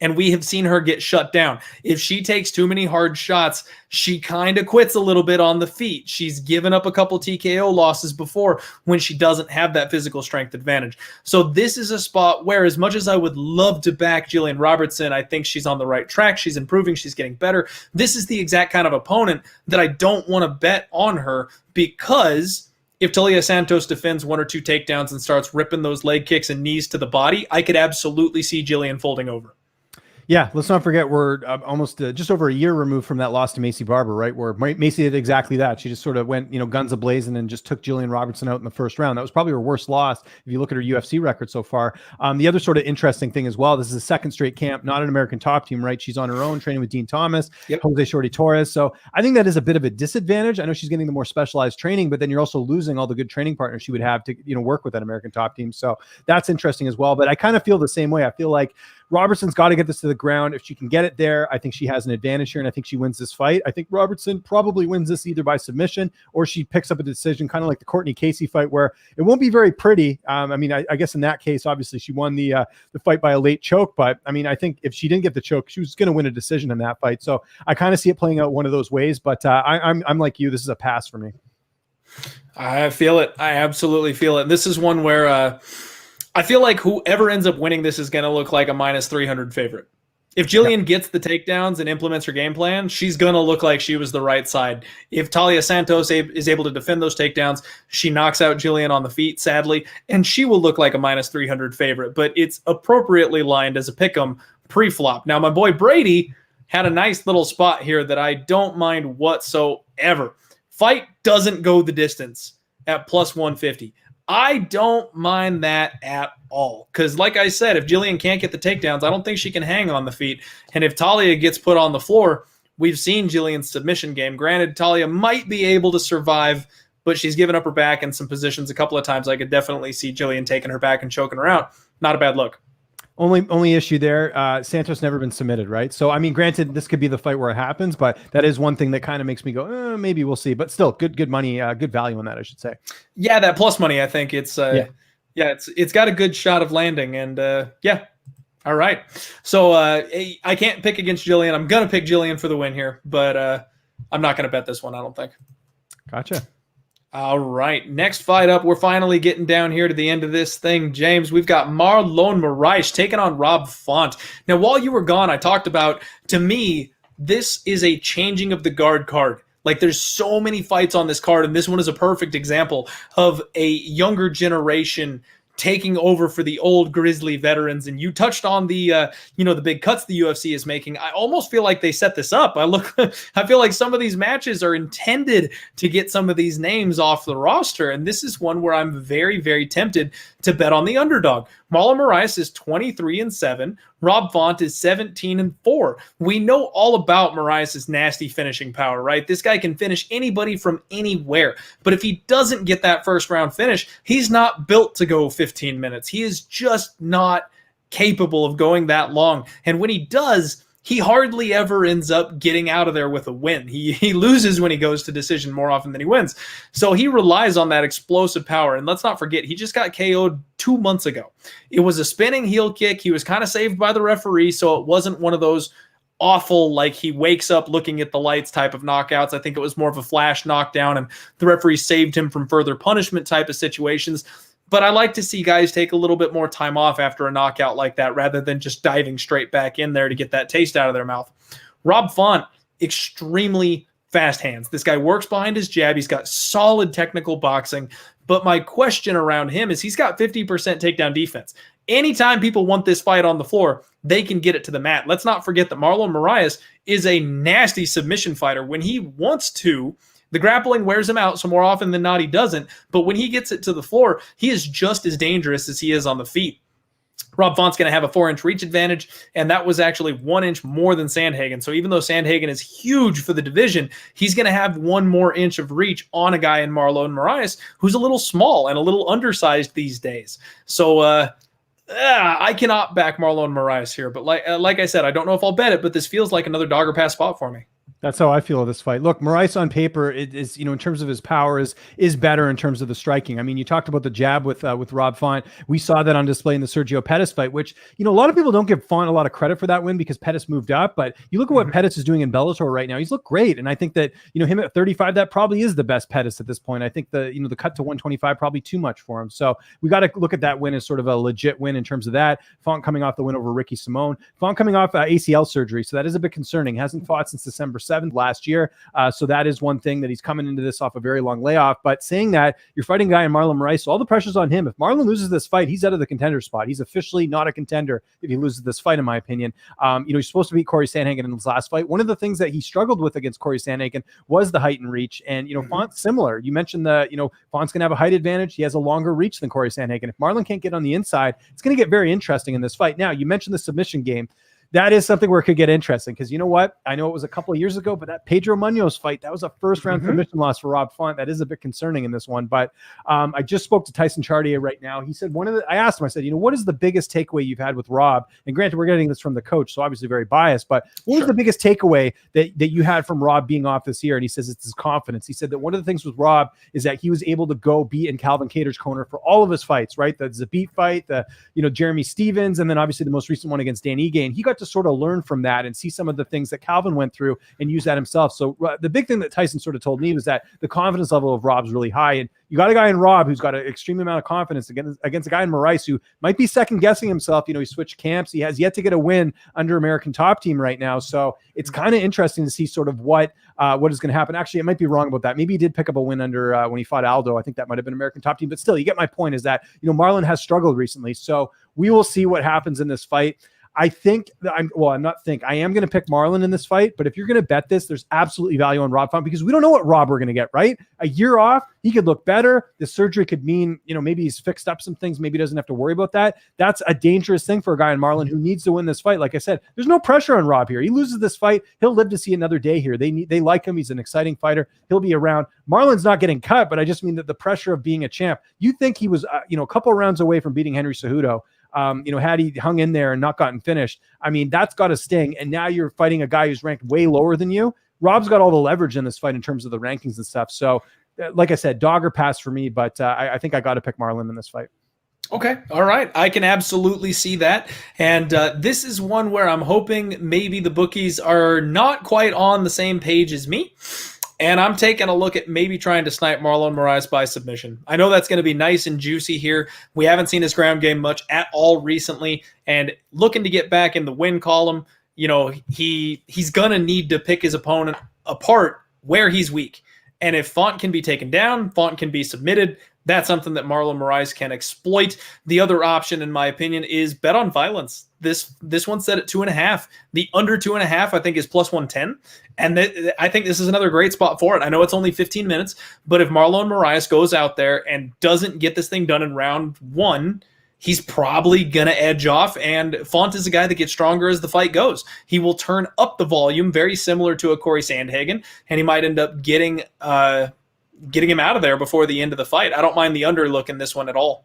A: And we have seen her get shut down. If she takes too many hard shots, she kind of quits a little bit on the feet. She's given up a couple TKO losses before when she doesn't have that physical strength advantage. So this is a spot where, as much as I would love to back Jillian Robertson, I think she's on the right track. She's improving. She's getting better. This is the exact kind of opponent that I don't want to bet on her, because if Talia Santos defends one or two takedowns and starts ripping those leg kicks and knees to the body, I could absolutely see Jillian folding over.
B: Yeah, let's not forget we're almost just over a year removed from that loss to Macy Barber, right? Where Macy did exactly that. She just sort of went, guns a-blazing and just took Jillian Robertson out in the first round. That was probably her worst loss if you look at her UFC record so far. The other sort of interesting thing as well, this is a second straight camp, not an American top team, right? She's on her own training with Dean Thomas, Jose Shorty Torres. So I think that is a bit of a disadvantage. I know she's getting the more specialized training, but then you're also losing all the good training partners she would have to, work with that American top team. So that's interesting as well. But I kind of feel the same way. I feel like Robertson's got to get this to the ground. If she can get it there, I think she has an advantage here, and I think she wins this fight. I think Robertson probably wins this either by submission or she picks up a decision, kind of like the Courtney Casey fight, where it won't be very pretty. I guess in that case, obviously she won the fight by a late choke, but I think if she didn't get the choke, she was going to win a decision in that fight. So I kind of see it playing out one of those ways, but I'm like you. This is a pass for me.
A: I feel it. I absolutely feel it. This is one where I feel like whoever ends up winning this is going to look like a minus 300 favorite. If Jillian gets the takedowns and implements her game plan, she's going to look like she was the right side. If Talia Santos is able to defend those takedowns, she knocks out Jillian on the feet, sadly, and she will look like a minus 300 favorite. But it's appropriately lined as a pick'em pre-flop. Now, my boy Brady had a nice little spot here that I don't mind whatsoever. Fight doesn't go the distance at plus 150. I don't mind that at all. Because like I said, if Jillian can't get the takedowns, I don't think she can hang on the feet. And if Talia gets put on the floor, we've seen Jillian's submission game. Granted, Talia might be able to survive, but she's given up her back in some positions a couple of times. I could definitely see Jillian taking her back and choking her out. Not a bad look.
B: Only issue there, Santos never been submitted, right? So, granted, this could be the fight where it happens, but that is one thing that kind of makes me go, maybe we'll see. But still, good money, good value on that, I should say.
A: Yeah, that plus money, I think it's it's got a good shot of landing, and all right. So I can't pick against Jillian. I'm gonna pick Jillian for the win here, but I'm not gonna bet this one. I don't think.
B: Gotcha.
A: All right, next fight up, we're finally getting down here to the end of this thing. James, we've got Marlon Moraes taking on Rob Font. Now, while you were gone, I talked about, to me, this is a changing of the guard card. Like, there's so many fights on this card, and this one is a perfect example of a younger generation taking over for the old grizzly veterans. And you touched on the the big cuts the UFC is making. I almost feel like they set this up. I feel like some of these matches are intended to get some of these names off the roster, and this is one where I'm very, very tempted to bet on the underdog. Marlon Moraes is 23-7. Rob Font is 17-4. We know all about Moraes' nasty finishing power, right? This guy can finish anybody from anywhere. But if he doesn't get that first round finish, he's not built to go 15 minutes. He is just not capable of going that long. And when he does, he hardly ever ends up getting out of there with a win. He loses when he goes to decision more often than he wins. So he relies on that explosive power. And let's not forget, he just got KO'd 2 months ago. It was a spinning heel kick. He was kind of saved by the referee, so it wasn't one of those awful, like he wakes up looking at the lights type of knockouts. I think it was more of a flash knockdown, and the referee saved him from further punishment type of situations. But I like to see guys take a little bit more time off after a knockout like that rather than just diving straight back in there to get that taste out of their mouth. Rob Font, extremely fast hands. This guy works behind his jab. He's got solid technical boxing. But my question around him is he's got 50% takedown defense. Anytime people want this fight on the floor, they can get it to the mat. Let's not forget that Marlon Moraes is a nasty submission fighter. When he wants to, the grappling wears him out, so more often than not he doesn't. But when he gets it to the floor, he is just as dangerous as he is on the feet. Rob Font's going to have a 4-inch reach advantage, and that was actually 1 inch more than Sandhagen. So even though Sandhagen is huge for the division, he's going to have 1 more inch of reach on a guy in Marlon Moraes who's a little small and a little undersized these days. So I cannot back Marlon Moraes here, but like I said, I don't know if I'll bet it, but this feels like another dogger pass spot for me.
B: That's how I feel of this fight. Look, Moraes on paper is, in terms of his power is better in terms of the striking. I mean, you talked about the jab with Rob Font. We saw that on display in the Sergio Pettis fight, which, a lot of people don't give Font a lot of credit for that win because Pettis moved up, but you look at what Pettis is doing in Bellator right now. He's looked great. And I think that, him at 35, that probably is the best Pettis at this point. I think the cut to 125, probably too much for him. So we got to look at that win as sort of a legit win in terms of that. Font coming off the win over Ricky Simone. Font coming off ACL surgery. So that is a bit concerning. Hasn't fought since December 7th last year. So that is one thing that he's coming into this off a very long layoff. But saying that, you're fighting a guy in Marlon Moraes, so all the pressure's on him. If Marlon loses this fight, he's out of the contender spot. He's officially not a contender if he loses this fight, in my opinion. He's supposed to beat Corey Sandhagen in his last fight. One of the things that he struggled with against Corey Sandhagen was the height and reach. And, Font's similar. You mentioned Font's going to have a height advantage. He has a longer reach than Corey Sandhagen. If Marlon can't get on the inside, it's going to get very interesting in this fight. Now, you mentioned the submission game. That is something where it could get interesting because you know what? I know it was a couple of years ago, but that Pedro Munoz fight, that was a first-round submission loss for Rob Font. That is a bit concerning in this one. But I just spoke to Tyson Chartier right now. He said I asked him, I said, what is the biggest takeaway you've had with Rob? And granted, we're getting this from the coach, so obviously very biased, but what was the biggest takeaway that you had from Rob being off this year? And he says it's his confidence. He said that one of the things with Rob is that he was able to go be in Calvin Kattar's corner for all of his fights, right? The Zabit fight, the Jeremy Stevens, and then obviously the most recent one against Dan Ige. And he got to sort of learn from that and see some of the things that Calvin went through and use that himself. So the big thing that Tyson sort of told me was that the confidence level of Rob's really high. And you got a guy in Rob who's got an extreme amount of confidence against a guy in Moraes who might be second guessing himself. He switched camps. He has yet to get a win under American Top Team right now. So it's kind of interesting to see sort of what is going to happen. Actually, I might be wrong about that. Maybe he did pick up a win under when he fought Aldo. I think that might have been American Top Team, but still, you get my point is that, Marlon has struggled recently. So we will see what happens in this fight. I think that I am going to pick Marlon in this fight, but if you're going to bet this, there's absolutely value on Rob Font because we don't know what Rob we're going to get, right? A year off, he could look better. The surgery could mean, maybe he's fixed up some things. Maybe he doesn't have to worry about that. That's a dangerous thing for a guy in Marlon who needs to win this fight. Like I said, there's no pressure on Rob here. He loses this fight, he'll live to see another day here. They like him. He's an exciting fighter. He'll be around. Marlon's not getting cut, but I just mean that the pressure of being a champ, you think he was, a couple rounds away from beating Henry Cejudo. Had he hung in there and not gotten finished, I mean, that's got to sting. And now you're fighting a guy who's ranked way lower than you. Rob's got all the leverage in this fight in terms of the rankings and stuff. So, like I said, dog or pass for me, but I think I got to pick Marlon in this fight.
A: Okay. All right. I can absolutely see that. And this is one where I'm hoping maybe the bookies are not quite on the same page as me. And I'm taking a look at maybe trying to snipe Marlon Moraes by submission. I know that's going to be nice and juicy here. We haven't seen his ground game much at all recently. And looking to get back in the win column, he's going to need to pick his opponent apart where he's weak. And if Font can be taken down, Font can be submitted, that's something that Marlon Moraes can exploit. The other option, in my opinion, is bet on violence. This one's set at 2.5. The under 2.5, I think, is plus 110. And I think this is another great spot for it. I know it's only 15 minutes, but if Marlon Moraes goes out there and doesn't get this thing done in round 1, he's probably going to edge off. And Font is a guy that gets stronger as the fight goes. He will turn up the volume, very similar to a Corey Sandhagen, and he might end up getting him out of there before the end of the fight. I don't mind the under look in this one at all.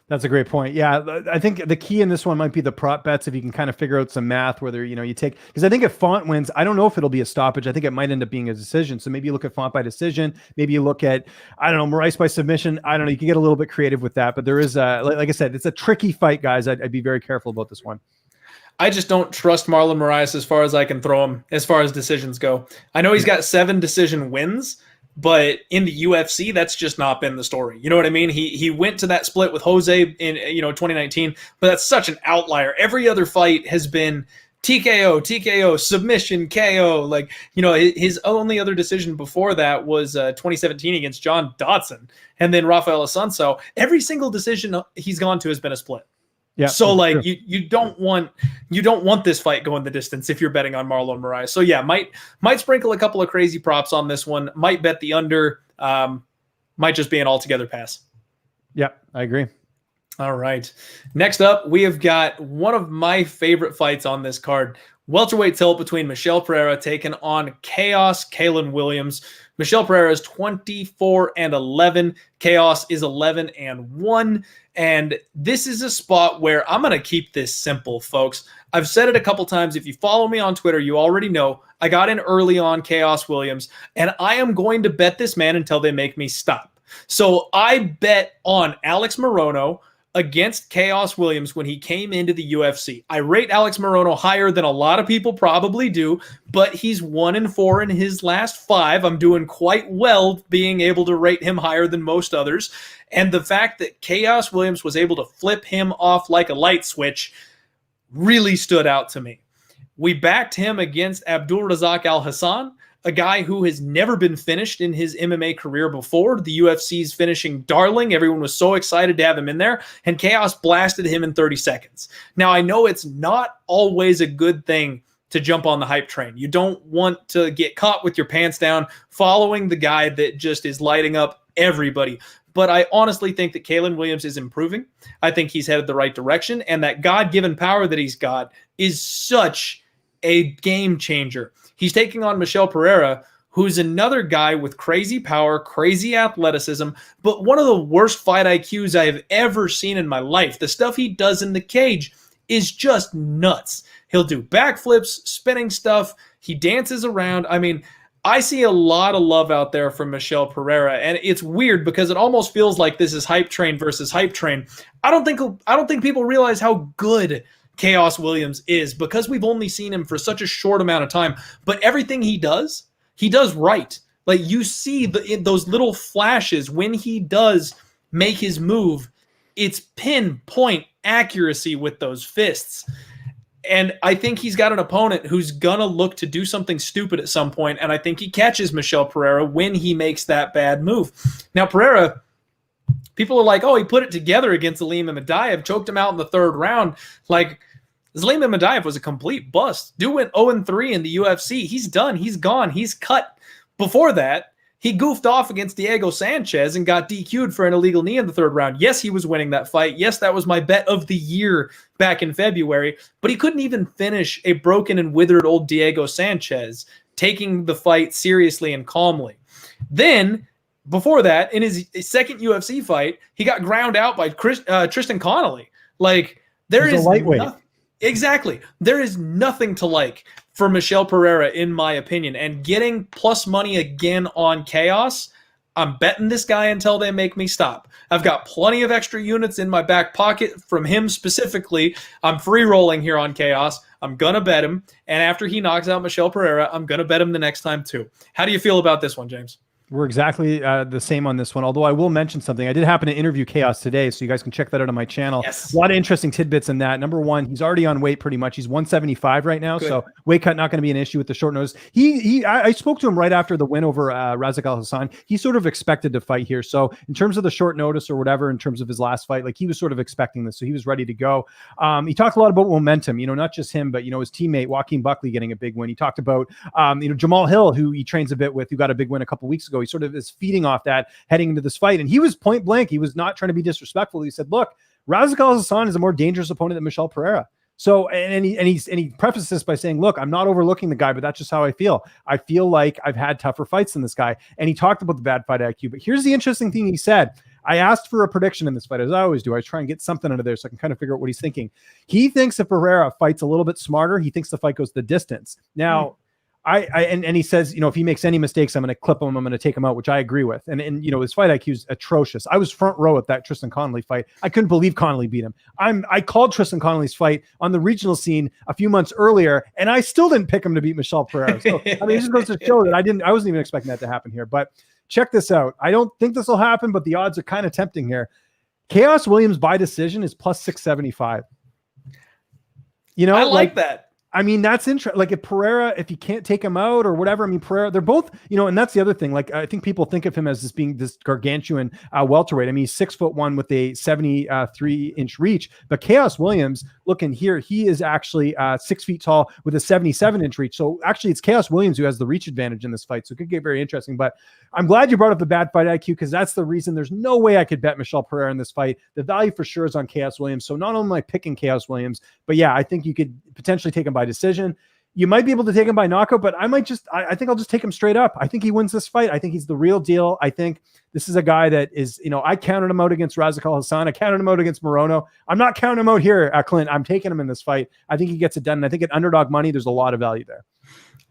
B: That's a great point. Yeah, I think the key in this one might be the prop bets. If you can kind of figure out some math, whether you take, because I think if Font wins, I don't know if it'll be a stoppage. I think it might end up being a decision. So maybe you look at Font by decision. Maybe you look at Moraes by submission. I don't know. You can get a little bit creative with that, but there is like I said, it's a tricky fight, guys. I'd be very careful about this one.
A: I just don't trust Marlon Moraes as far as I can throw him as far as decisions go. I know he's got 7 decision wins, But in the UFC, that's just not been the story. You know what I mean? He went to that split with Jose in 2019, but that's such an outlier. Every other fight has been TKO, submission, KO. Like, his only other decision before that was 2017 against John Dodson, and then Rafael Assunção. Every single decision he's gone to has been a split. Yeah. So like you don't want this fight going the distance if you're betting on Marlon Moraes. So yeah, might sprinkle a couple of crazy props on this one. Might bet the under. Might just be an altogether pass.
B: Yeah, I agree.
A: All right. Next up, we have got one of my favorite fights on this card. Welterweight tilt between Michel Pereira taking on Khaos Kalen Williams. Michel Pereira is 24-11. Khaos is 11-1. And this is a spot where I'm going to keep this simple, folks. I've said it a couple times. If you follow me on Twitter, you already know I got in early on Khaos Williams, and I am going to bet this man until they make me stop. So I bet on Alex Morono against Khaos Williams when he came into the UFC. I rate Alex Morono higher than a lot of people probably do, but he's 1-4 in his last 5. I'm doing quite well being able to rate him higher than most others. And the fact that Khaos Williams was able to flip him off like a light switch really stood out to me. We backed him against Abdulrazak Al Hassan, a guy who has never been finished in his MMA career before. The UFC's finishing darling. Everyone was so excited to have him in there, and Khaos blasted him in 30 seconds. Now, I know it's not always a good thing to jump on the hype train. You don't want to get caught with your pants down following the guy that just is lighting up everybody. But I honestly think that Kalen Williams is improving. I think he's headed the right direction, and that God-given power that he's got is such a game changer. He's taking on Michel Pereira, who's another guy with crazy power, crazy athleticism, but one of the worst fight IQs I have ever seen in my life. The stuff he does in the cage is just nuts. He'll do backflips, spinning stuff. He dances around. I mean, I see a lot of love out there from Michel Pereira, and it's weird because it almost feels like this is hype train versus hype train. I don't think people realize how good Khaos Williams is because we've only seen him for such a short amount of time. But everything he does right. Like, you see those little flashes when he does make his move. It's pinpoint accuracy with those fists. And I think he's got an opponent who's going to look to do something stupid at some point, and I think he catches Michel Pereira when he makes that bad move. Now, Pereira, people are like, oh, he put it together against Aleem Madaev, choked him out in the 3rd round. Like, Aleem Madaev was a complete bust. Dude went 0-3 in the UFC. He's done. He's gone. He's cut. Before that, he goofed off against Dhiego Sanchez and got DQ'd for an illegal knee in the 3rd round. Yes, he was winning that fight. Yes, that was my bet of the year back in February. But he couldn't even finish a broken and withered old Dhiego Sanchez, taking the fight seriously and calmly. Then, before that, in his 2nd UFC fight, he got ground out by Tristan Connolly. Like, there is lightweight. Exactly. There is nothing to like for Michel Pereira, in my opinion. And getting plus money again on Khaos, I'm betting this guy until they make me stop. I've got plenty of extra units in my back pocket from him specifically. I'm free rolling here on Khaos. I'm going to bet him. And after he knocks out Michel Pereira, I'm going to bet him the next time too. How do you feel about this one, James?
B: We're exactly the same on this one, although I will mention something. I did happen to interview Khaos today, so you guys can check that out on my channel.
A: Yes.
B: A lot of interesting tidbits in that. Number one, he's already on weight pretty much. He's 175 right now, so weight cut not going to be an issue with the short notice. I spoke to him right after the win over Razak Al Hassan. He sort of expected to fight here. So in terms of the short notice or whatever, in terms of his last fight, like, he was sort of expecting this, so he was ready to go. He talked a lot about momentum, not just him, but, his teammate Joaquin Buckley getting a big win. He talked about, Jamal Hill, who he trains a bit with, who got a big win a couple weeks ago. He sort of is feeding off that heading into this fight. And he was point blank. He was not trying to be disrespectful. He said, look, Razak Al Hassan is a more dangerous opponent than Michel Pereira. So, and he prefaced this by saying, look, I'm not overlooking the guy, but that's just how I feel. I feel like I've had tougher fights than this guy. And he talked about the bad fight IQ. But here's the interesting thing he said. I asked for a prediction in this fight, as I always do. I try and get something under there so I can kind of figure out what he's thinking. He thinks if Pereira fights a little bit smarter, he thinks the fight goes the distance. Now, and he says, if he makes any mistakes, I'm going to clip him. I'm going to take him out, which I agree with. And his fight IQ is atrocious. I was front row at that Tristan Connolly fight. I couldn't believe Connolly beat him. I called Tristan Connolly's fight on the regional scene a few months earlier, and I still didn't pick him to beat Michel Pereira. So, it just goes to show that I wasn't even expecting that to happen here. But check this out. I don't think this will happen, but the odds are kind of tempting here. Khaos Williams by decision is plus 675. You know,
A: I like that.
B: I mean, that's interesting. Like if Pereira, if you can't take him out or whatever, I mean, Pereira, they're both, you know, and that's the other thing. Like, I think people think of him as this being this gargantuan welterweight. I mean, he's 6'1" with a 73-inch reach, but Khaos Williams, looking here, he is actually 6 feet tall with a 77-inch reach. So actually it's Khaos Williams who has the reach advantage in this fight. So it could get very interesting, but I'm glad you brought up the bad fight IQ, because that's the reason there's no way I could bet Michel Pereira in this fight. The value for sure is on Khaos Williams. So not only am I picking Khaos Williams, but yeah, I think you could potentially take him by decision. You might be able to take him by knockout, but I think I'll just take him straight up. I think he wins this fight. I think he's the real deal. I think this is a guy that is, you know, I counted him out against Razak Al-Hassan. I counted him out against Morono. I'm not counting him out here at Clint. I'm taking him in this fight. I think he gets it done. And I think at underdog money, there's a lot of value there.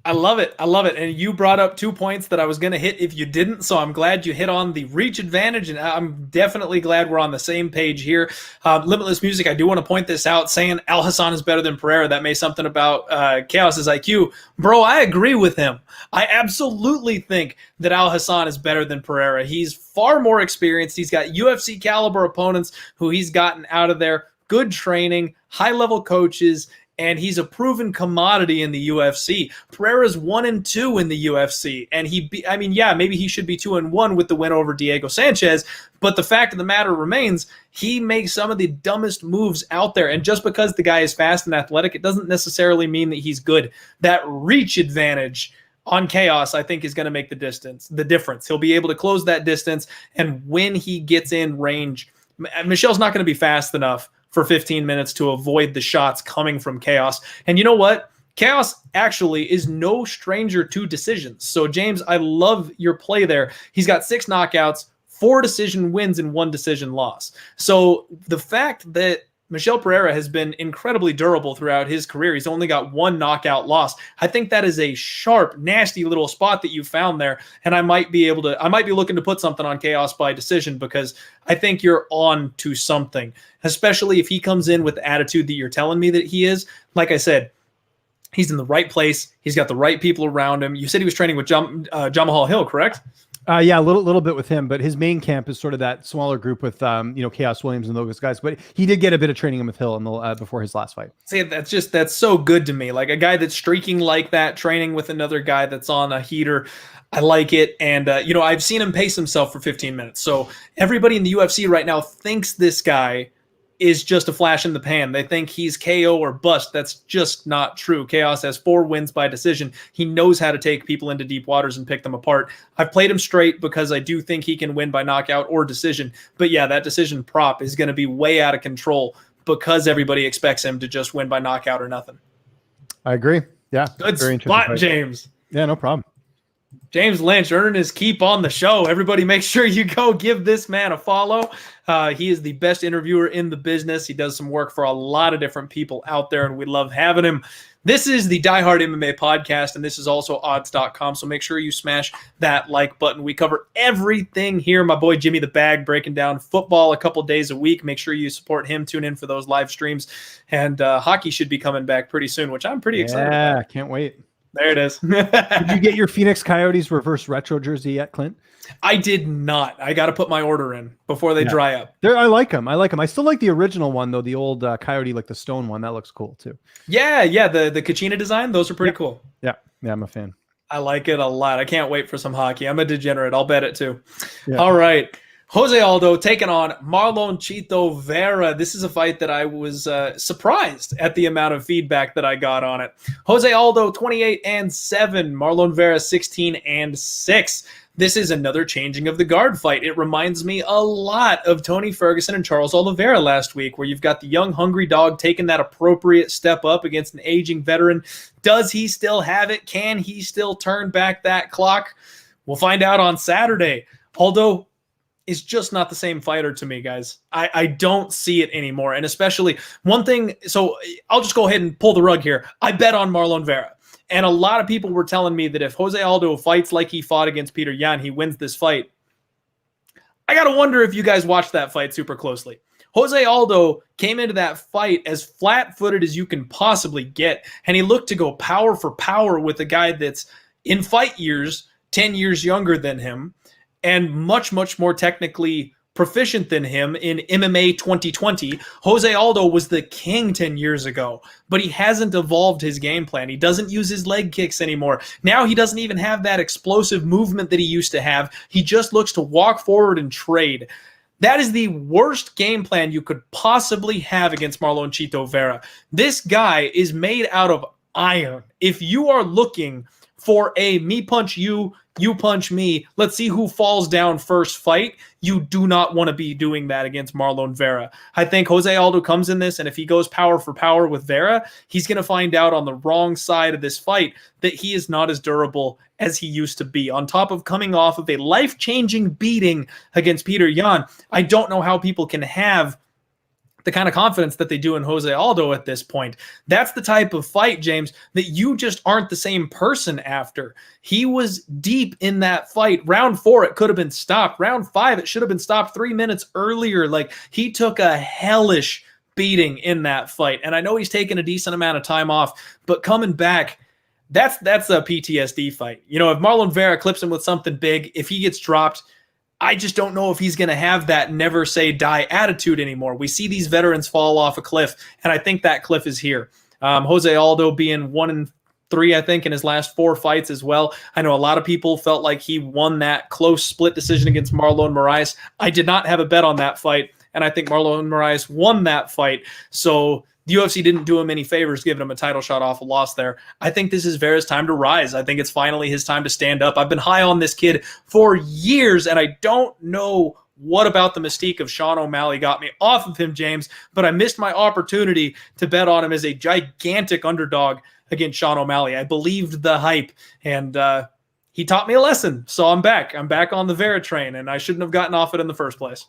A: I love it. I love it. And you brought up 2 points that I was going to hit if you didn't. So I'm glad you hit on the reach advantage. And I'm definitely glad we're on the same page here. Limitless Music, I do want to point this out. Saying Al-Hassan is better than Pereira, that may something about Khaos's IQ. Bro, I agree with him. I absolutely think that Al-Hassan is better than Pereira. He's far more experienced. He's got UFC caliber opponents who he's gotten out of there. Good training, high-level coaches, and he's a proven commodity in the UFC. Pereira's 1-2 in the UFC, and maybe he should be 2-1 with the win over Dhiego Sanchez, but the fact of the matter remains, he makes some of the dumbest moves out there, and just because the guy is fast and athletic, it doesn't necessarily mean that he's good. That reach advantage on Khaos, I think, is going to make the difference. He'll be able to close that distance, and when he gets in range, Michel's not going to be fast enough for 15 minutes to avoid the shots coming from Khaos. And you know what? Khaos actually is no stranger to decisions. So, James, I love your play there. He's got 6 knockouts, 4 decision wins, and 1 decision loss. So the fact that Michel Pereira has been incredibly durable throughout his career. He's only got 1 knockout loss. I think that is a sharp, nasty little spot that you found there. And I might be looking to put something on Khaos by decision, because I think you're on to something, especially if he comes in with the attitude that you're telling me that he is. Like I said, he's in the right place. He's got the right people around him. You said he was training with Jamahal Hill, correct?
B: Yeah, a little bit with him, but his main camp is sort of that smaller group with Khaos Williams and those guys. But he did get a bit of training with Hill before his last fight.
A: See, that's so good to me. Like a guy that's streaking like that, training with another guy that's on a heater. I like it, and I've seen him pace himself for 15 minutes. So everybody in the UFC right now thinks this guy is just a flash in the pan. They think he's KO or bust. That's just not true. Khaos has 4 wins by decision. He knows how to take people into deep waters and pick them apart. I've played him straight because I do think he can win by knockout or decision. But yeah, that decision prop is going to be way out of control because everybody expects him to just win by knockout or nothing.
B: I agree. Yeah.
A: Good spot, James.
B: Yeah, no problem.
A: James Lynch earning his keep on the show. Everybody make sure you go give this man a follow. He is the best interviewer in the business. He does some work for a lot of different people out there, and we love having him. This is the Diehard MMA Podcast, and this is also odds.com, so make sure you smash that like button. We cover everything here. My boy Jimmy the Bag breaking down football a couple days a week. Make sure you support him. Tune in for those live streams. And hockey should be coming back pretty soon, which I'm pretty excited about.
B: Yeah, can't wait.
A: There it is.
B: Did you get your Phoenix Coyotes reverse retro jersey yet, Clint?
A: I did not. I got to put my order in before they dry up.
B: I like them. I still like the original one, though, the old Coyote, like the stone one. That looks cool, too.
A: Yeah. The Kachina design, those are pretty cool.
B: Yeah, I'm a fan.
A: I like it a lot. I can't wait for some hockey. I'm a degenerate. I'll bet it, too.
B: Yeah.
A: All right. Jose Aldo taking on Marlon Chito Vera. This is a fight that I was surprised at the amount of feedback that I got on it. Jose Aldo 28-7, Marlon Vera 16-6. This is another changing of the guard fight. It reminds me a lot of Tony Ferguson and Charles Oliveira last week, where you've got the young hungry dog taking that appropriate step up against an aging veteran. Does he still have it? Can he still turn back that clock? We'll find out on Saturday. Aldo is just not the same fighter to me, guys. I don't see it anymore. And especially one thing, so I'll just go ahead and pull the rug here. I bet on Marlon Vera. And a lot of people were telling me that if Jose Aldo fights like he fought against Peter Yan, he wins this fight. I got to wonder if you guys watched that fight super closely. Jose Aldo came into that fight as flat-footed as you can possibly get. And he looked to go power for power with a guy that's in fight years, 10 years younger than him. and much, much more technically proficient than him in MMA 2020. Jose Aldo was the king 10 years ago, but he hasn't evolved his game plan. He doesn't use his leg kicks anymore. Now he doesn't even have that explosive movement that he used to have. He just looks to walk forward and trade. That is the worst game plan you could possibly have against Marlon Chito Vera. This guy is made out of iron. If you are looking for a me punch you, you punch me, let's see who falls down first fight, you do not want to be doing that against Marlon Vera. I think Jose Aldo comes in this, and if he goes power for power with Vera, he's going to find out on the wrong side of this fight that he is not as durable as he used to be. On top of coming off of a life-changing beating against Peter Yan, I don't know how people can have the kind of confidence that they do in Jose Aldo at this point. That's the type of fight, James, that you just aren't the same person after. He was deep in that fight. Round 4, it could have been stopped. Round 5, it should have been stopped 3 minutes earlier. Like, he took a hellish beating in that fight. And I know he's taken a decent amount of time off, but coming back, that's a PTSD fight. You know, if Marlon Vera clips him with something big, if he gets dropped, I just don't know if he's going to have that never say die attitude anymore. We see these veterans fall off a cliff, and I think that cliff is here. Jose Aldo being 1-3, I think, in his last 4 fights as well. I know a lot of people felt like he won that close split decision against Marlon Moraes. I did not have a bet on that fight, and I think Marlon Moraes won that fight. So the UFC didn't do him any favors giving him a title shot off a loss there. I think this is Vera's time to rise. I think it's finally his time to stand up. I've been high on this kid for years, and I don't know what about the mystique of Sean O'Malley got me off of him, James, but I missed my opportunity to bet on him as a gigantic underdog against Sean O'Malley. I believed the hype, and he taught me a lesson, so I'm back. I'm back on the Vera train, and I shouldn't have gotten off it in the first place.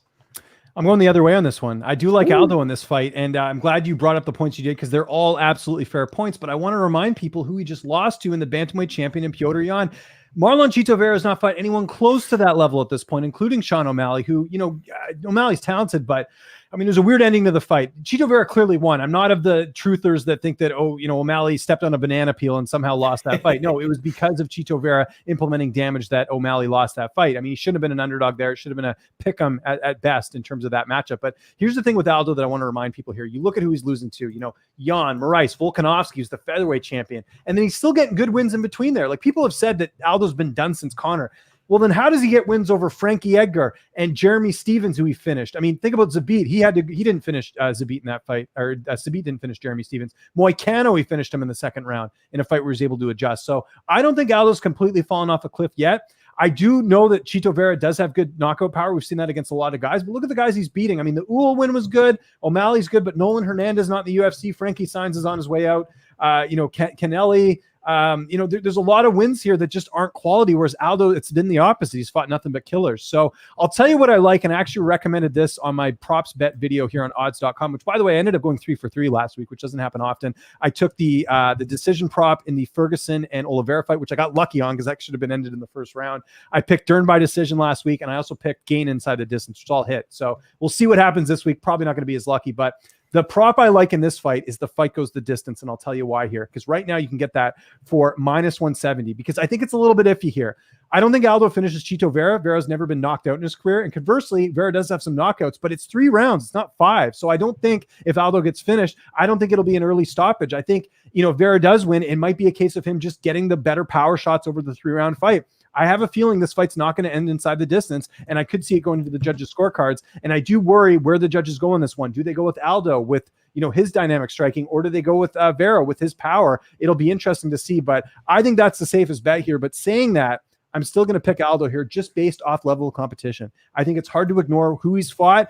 B: I'm going the other way on this one. I do like Aldo in this fight, and I'm glad you brought up the points you did because they're all absolutely fair points, but I want to remind people who he just lost to in the bantamweight champion in Petr Yan. Marlon Chito Vera has not fought anyone close to that level at this point, including Sean O'Malley, who, you know, O'Malley's talented, but I mean, there's a weird ending to the fight. Chito Vera clearly won. I'm not of the truthers that think that, oh, you know, O'Malley stepped on a banana peel and somehow lost that fight. No, it was because of Chito Vera implementing damage that O'Malley lost that fight. I mean, he shouldn't have been an underdog there. It should have been a pick-em at best in terms of that matchup. But here's the thing with Aldo that I want to remind people here. You look at who he's losing to. You know, Yan, Moraes, Volkanovski, who's the featherweight champion. And then he's still getting good wins in between there. Like, people have said that Aldo's been done since Conor. Well, then how does he get wins over Frankie Edgar and Jeremy Stevens, who he finished? I mean, think about Zabit. He didn't finish Zabit in that fight, or Zabit didn't finish Jeremy Stevens. Moicano, he finished him in the second round in a fight where he was able to adjust. So I don't think Aldo's completely fallen off a cliff yet. I do know that Chito Vera does have good knockout power. We've seen that against a lot of guys, but look at the guys he's beating. I mean, the Uhl win was good. O'Malley's good, but Nolan Hernandez not in the UFC. Frankie Saenz is on his way out. Canelli. There's a lot of wins here that just aren't quality, whereas Aldo, it's been the opposite. He's fought nothing but killers. So I'll tell you what I like, and I actually recommended this on my props bet video here on odds.com, which, by the way, I ended up going 3 for 3 last week, which doesn't happen often. I took the decision prop in the Ferguson and Oliveira fight, which I got lucky on because that should have been ended in the first round. I picked Durden by decision last week, and I also picked Gain inside the distance, which all hit. So we'll see what happens this week. Probably not going to be as lucky, but the prop I like in this fight is the fight goes the distance, and I'll tell you why here. Because right now you can get that for -170, because I think it's a little bit iffy here. I don't think Aldo finishes Chito Vera. Vera's never been knocked out in his career. And conversely, Vera does have some knockouts, but it's 3 rounds. It's not 5. So I don't think if Aldo gets finished, I don't think it'll be an early stoppage. I think, if Vera does win, it might be a case of him just getting the better power shots over the 3-round fight. I have a feeling this fight's not going to end inside the distance, and I could see it going into the judges' scorecards. And I do worry where the judges go in this one. Do they go with Aldo with his dynamic striking, or do they go with Vera with his power? It'll be interesting to see, but I think that's the safest bet here. But saying that, I'm still going to pick Aldo here just based off level of competition. I think it's hard to ignore who he's fought.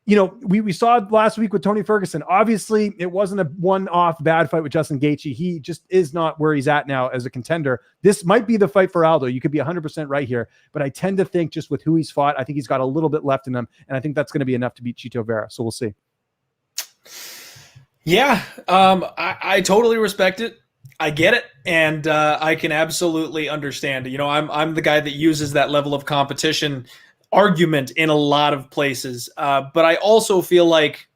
B: We saw it last week with Tony Ferguson. Obviously, it wasn't a one-off bad fight with Justin Gaethje. He just is not where he's at now as a contender. This might be the fight for Aldo. You could be 100% right here, but I tend to think just with who he's fought, I think he's got a little bit left in him, and I think that's going to be enough to beat Chito Vera. So we'll see.
A: Yeah, I totally respect it. I get it, and I can absolutely understand. I'm the guy that uses that level of competition argument in a lot of places, but I also feel like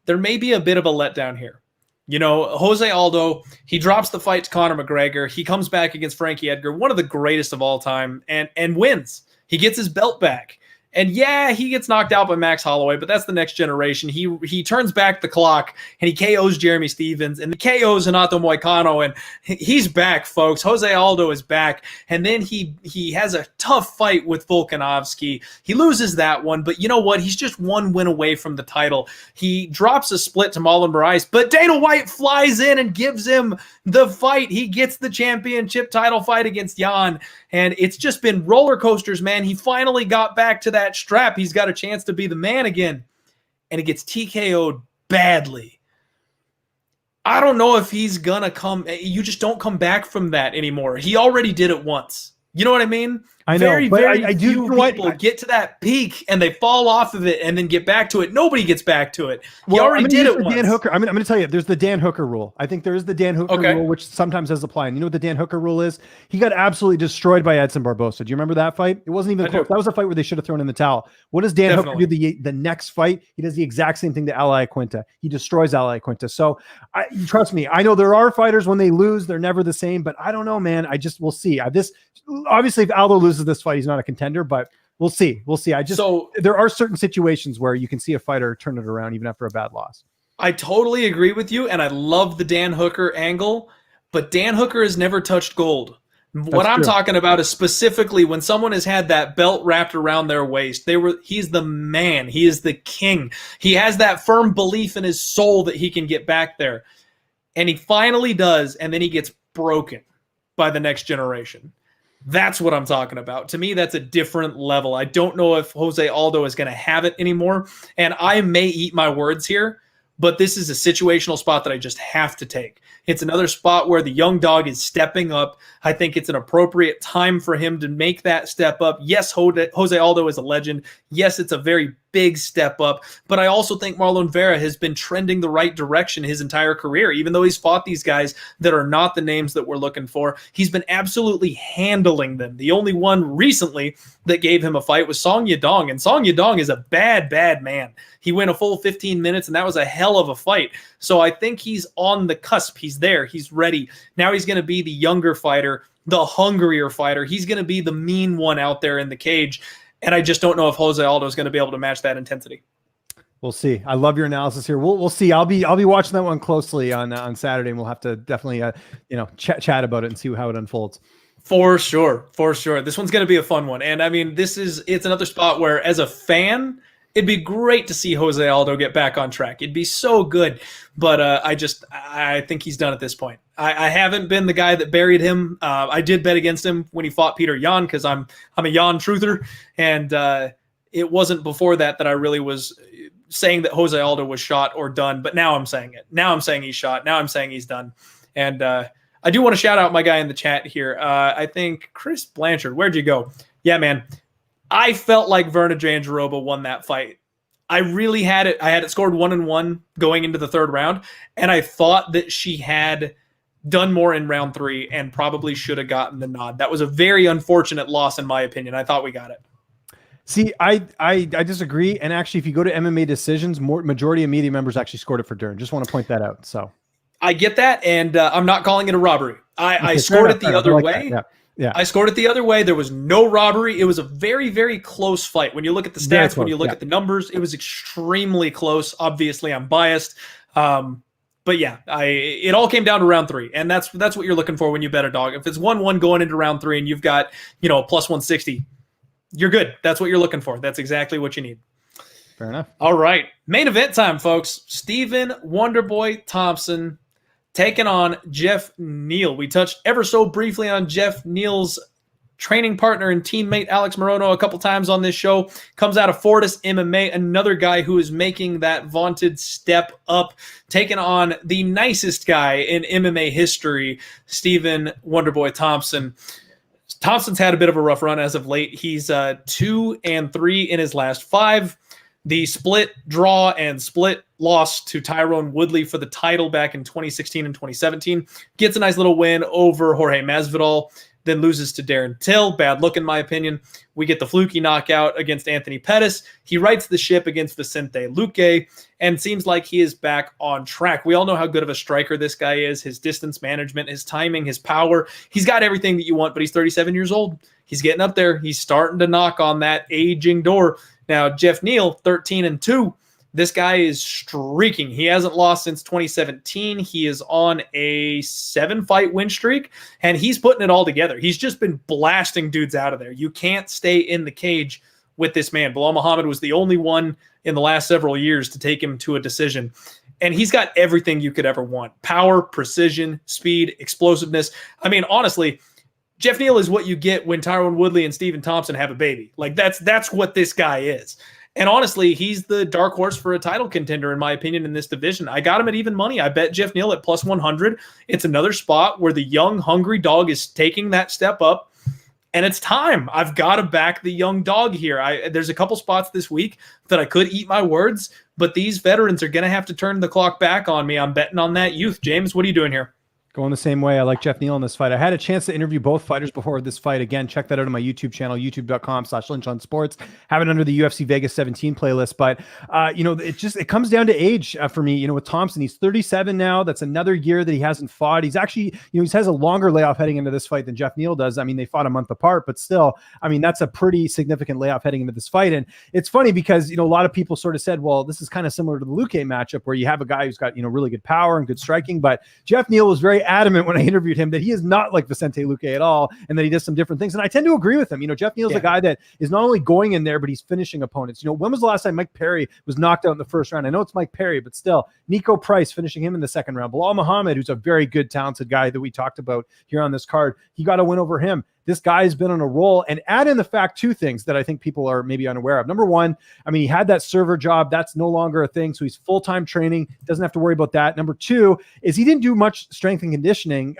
A: there may be a bit of a letdown here. Jose Aldo, he drops the fight to Conor McGregor. He comes back against Frankie Edgar, one of the greatest of all time, and wins. He gets his belt back. And yeah, he gets knocked out by Max Holloway, but that's the next generation. He turns back the clock and he KOs Jeremy Stephens and the KOs Renato Moicano, and he's back, folks. Jose Aldo is back. And then he has a tough fight with Volkanovski. He loses that one, but you know what? He's just one win away from the title. He drops a split to Marlon Moraes, but Dana White flies in and gives him the fight. He gets the championship title fight against Jan. And it's just been roller coasters, man. He finally got back to that strap. He's got a chance to be the man again. And he gets TKO'd badly. I don't know if he's going to come. You just don't come back from that anymore. He already did it once. You know what I mean?
B: I know,
A: very,
B: but
A: very
B: I do
A: few people get to that peak and they fall off of it and then get back to it. Nobody gets back to it. He already did it once.
B: Dan Hooker. I'm going to tell you, there's the Dan Hooker rule. I think there is the Dan Hooker rule, which sometimes does apply. And you know what the Dan Hooker rule is? He got absolutely destroyed by Edson Barbosa. Do you remember that fight? It wasn't even close. That was a fight where they should have thrown in the towel. What does Dan Hooker do the next fight? He does the exact same thing to Ally Quinta. He destroys Ally Quinta. So trust me, I know there are fighters when they lose, they're never the same, but I don't know, man. We'll see. Obviously, if Aldo loses this fight, he's not a contender, but we'll see. There are certain situations where you can see a fighter turn it around even after a bad loss.
A: I totally agree with you, and I love the Dan Hooker angle, but Dan Hooker has never touched gold. What I'm talking about is specifically when someone has had that belt wrapped around their waist. He's the man. He is the king. He has that firm belief in his soul that he can get back there. And he finally does, and then he gets broken by the next generation. That's what I'm talking about. To me, that's a different level. I don't know if Jose Aldo is going to have it anymore. And I may eat my words here, but this is a situational spot that I just have to take. It's another spot where the young dog is stepping up. I think it's an appropriate time for him to make that step up. Yes, Jose Aldo is a legend. Yes, it's a very big step up, but I also think Marlon Vera has been trending the right direction his entire career. Even though he's fought these guys that are not the names that we're looking for, he's been absolutely handling them. The only one recently that gave him a fight was Song Yadong, and Song Yadong is a bad, bad man. He went a full 15 minutes, and that was a hell of a fight. So I think he's on the cusp. He's there. He's ready. Now he's going to be the younger fighter, the hungrier fighter. He's going to be the mean one out there in the cage. And I just don't know if Jose Aldo is going to be able to match that intensity.
B: We'll see. I love your analysis here. We'll see. I'll be watching that one closely on Saturday, and we'll have to definitely chat about it and see how it unfolds.
A: For sure. This one's going to be a fun one. And I mean, it's another spot where as a fan, it'd be great to see Jose Aldo get back on track. It'd be so good. But I think he's done at this point. I haven't been the guy that buried him. I did bet against him when he fought Peter Yan because I'm a Yan truther. And it wasn't before that I really was saying that Jose Aldo was shot or done. But now I'm saying it. Now I'm saying he's shot. Now I'm saying he's done. And I do want to shout out my guy in the chat here. I think Chris Blanchard. Where'd you go? Yeah, man. I felt like Verna Jandiroba won that fight. I really had it. I had it scored 1-1 going into the third round, and I thought that she had done more in round 3 and probably should have gotten the nod. That was a very unfortunate loss, in my opinion. I thought we got it.
B: See, I disagree. And actually, if you go to MMA decisions, majority of media members actually scored it for Durden. Just want to point that out. So
A: I get that, and I'm not calling it a robbery. I scored it the other way.
B: Yeah.
A: I scored it the other way. There was no robbery. It was a very, very close fight. When you look at the stats, when you look at the numbers, it was extremely close. Obviously, I'm biased. But yeah, it all came down to round 3. And that's what you're looking for when you bet a dog. If it's 1-1 going into round 3 and you've got, plus 160, you're good. That's what you're looking for. That's exactly what you need.
B: Fair enough.
A: All right. Main event time, folks. Stephen Wonderboy Thompson taking on Geoff Neal. We touched ever so briefly on Geoff Neal's training partner and teammate Alex Morono a couple times on this show. Comes out of Fortis MMA, another guy who is making that vaunted step up, taking on the nicest guy in MMA history, Stephen Wonderboy Thompson. Thompson's had a bit of a rough run as of late. He's 2-3 in his last 5. The split draw and split loss to Tyrone Woodley for the title back in 2016 and 2017. Gets a nice little win over Jorge Masvidal, then loses to Darren Till. Bad look in my opinion. We get the fluky knockout against Anthony Pettis. He rights the ship against Vicente Luque and seems like he is back on track. We all know how good of a striker this guy is, his distance management, his timing, his power. He's got everything that you want, but he's 37 years old. he's getting up there. He's starting to knock on that aging door. Now, Geoff Neal, 13-2. This guy is streaking. He hasn't lost since 2017. He is on a 7-fight win streak, and he's putting it all together. He's just been blasting dudes out of there. You can't stay in the cage with this man. Belal Muhammad was the only one in the last several years to take him to a decision. And he's got everything you could ever want. Power, precision, speed, explosiveness. I mean, honestly, Geoff Neal is what you get when Tyron Woodley and Stephen Thompson have a baby. Like, that's what this guy is. And honestly, he's the dark horse for a title contender, in my opinion, in this division. I got him at even money. I bet Geoff Neal at plus 100. It's another spot where the young, hungry dog is taking that step up. And it's time. I've got to back the young dog here. There's a couple spots this week that I could eat my words, but these veterans are going to have to turn the clock back on me. I'm betting on that youth. James, what are you doing here?
B: Going the same way. I like Geoff Neal in this fight. I had a chance to interview both fighters before this fight. Again, check that out on my YouTube channel, youtube.com/LynchOnSports. Have it under the UFC Vegas 17 playlist. But, it comes down to age for me. With Thompson, he's 37 now. That's another year that he hasn't fought. He's actually, he has a longer layoff heading into this fight than Geoff Neal does. I mean, they fought a month apart, but still, that's a pretty significant layoff heading into this fight. And it's funny because, a lot of people sort of said, well, this is kind of similar to the Luque matchup where you have a guy who's got, really good power and good striking. But Geoff Neal was very adamant when I interviewed him that he is not like Vicente Luque at all, and that he does some different things. And I tend to agree with him. Geoff Neal's a guy that is not only going in there, but he's finishing opponents. When was the last time Mike Perry was knocked out in the first round? I know it's Mike Perry, but still, Nico Price finishing him in the second round. Belal Muhammad, who's a very good, talented guy that we talked about here on this card, he got a win over him. This guy's been on a roll. And add in the fact, two things that I think people are maybe unaware of. Number one, he had that server job. That's no longer a thing. So he's full-time training. Doesn't have to worry about that. Number two is he didn't do much strength and conditioning,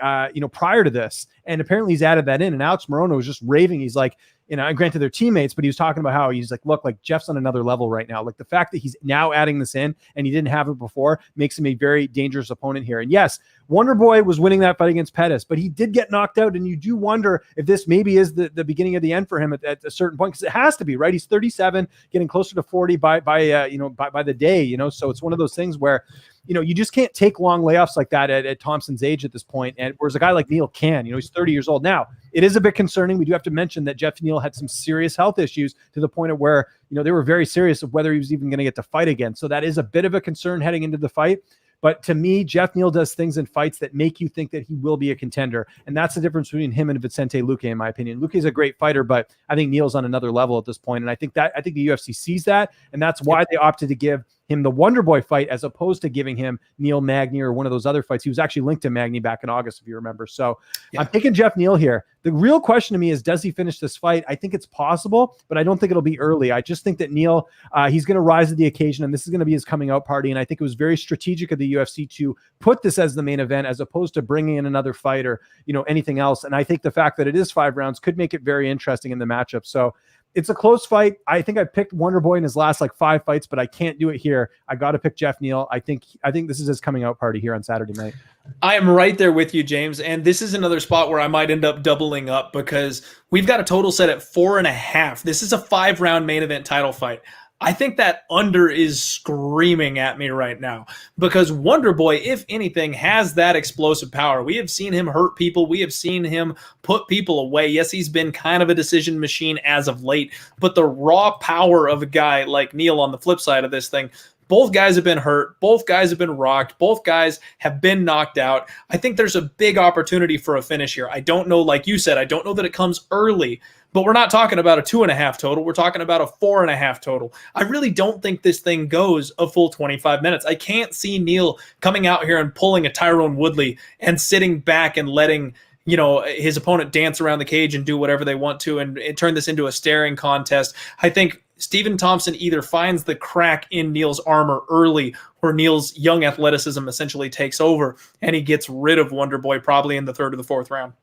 B: prior to this. And apparently he's added that in. And Alex Morono was just raving. He's like, and granted they're teammates, but he was talking about how he's like, look, like Geoff's on another level right now. Like the fact that he's now adding this in and he didn't have it before makes him a very dangerous opponent here. And yes, Wonder Boy was winning that fight against Pettis, but he did get knocked out. And you do wonder if this maybe is the beginning of the end for him at a certain point, because it has to be, right? He's 37, getting closer to 40 by the day, so it's one of those things where, you just can't take long layoffs like that at Thompson's age at this point. And whereas a guy like Neal can, he's 30 years old. Now, it is a bit concerning. We do have to mention that Geoff Neal had some serious health issues to the point of where, they were very serious of whether he was even going to get to fight again. So that is a bit of a concern heading into the fight. But to me, Geoff Neal does things in fights that make you think that he will be a contender. And that's the difference between him and Vicente Luque, in my opinion. Luque's a great fighter, but I think Neal's on another level at this point. And I think the UFC sees that. And that's why they opted to give him the Wonder Boy fight as opposed to giving him Neil Magny or one of those other fights. He was actually linked to Magny back in August, if you remember. So I'm picking Geoff Neal here. The real question to me is, does he finish this fight? I think it's possible, but I don't think it'll be early. I just think that Neal, he's going to rise to the occasion, and this is going to be his coming out party. And I think it was very strategic of the UFC to put this as the main event as opposed to bringing in another fight or, anything else. And I think the fact that it is 5 rounds could make it very interesting in the matchup. So it's a close fight. I think I picked Wonder Boy in his last 5 fights, but I can't do it here. I got to pick Geoff Neal. I think this is his coming out party here on Saturday night.
A: I am right there with you, James. And this is another spot where I might end up doubling up because we've got a total set at 4.5. This is a 5-round main event title fight. I think that under is screaming at me right now because Wonder Boy, if anything, has that explosive power. We have seen him hurt people. We have seen him put people away. Yes, he's been kind of a decision machine as of late, but the raw power of a guy like Neal on the flip side of this thing, both guys have been hurt. Both guys have been rocked. Both guys have been knocked out. I think there's a big opportunity for a finish here. I don't know, like you said, I don't know that it comes early, but we're not talking about a 2.5 total. We're talking about a 4.5 total. I really don't think this thing goes a full 25 minutes. I can't see Neal coming out here and pulling a Tyron Woodley and sitting back and letting his opponent dance around the cage and do whatever they want to and turn this into a staring contest. I think Stephen Thompson either finds the crack in Neal's armor early or Neal's young athleticism essentially takes over and he gets rid of Wonder Boy probably in the 3rd or the 4th round.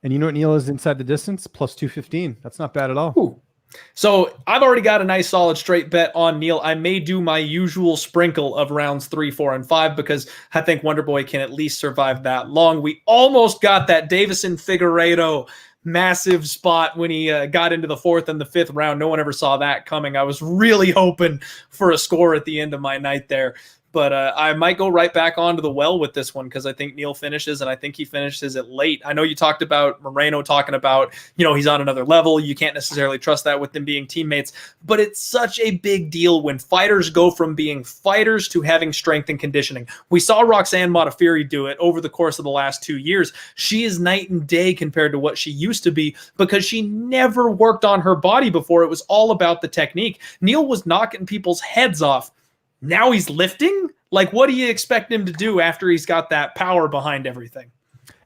B: And you know what Neal is inside the distance? Plus 215. That's not bad at all.
A: Ooh. So I've already got a nice solid straight bet on Neal. I may do my usual sprinkle of rounds 3, 4, and 5 because I think Wonder Boy can at least survive that long. We almost got that Davison Figueiredo massive spot when he got into the 4th and the 5th round. No one ever saw that coming. I was really hoping for a score at the end of my night there. But I might go right back onto the well with this one because I think Neal finishes, and I think he finishes it late. I know you talked about Morono talking about, he's on another level. You can't necessarily trust that with them being teammates, but it's such a big deal when fighters go from being fighters to having strength and conditioning. We saw Roxanne Modafferi do it over the course of the last 2 years. She is night and day compared to what she used to be because she never worked on her body before. It was all about the technique. Neal was knocking people's heads off. Now he's lifting? Like, what do you expect him to do after he's got that power behind everything?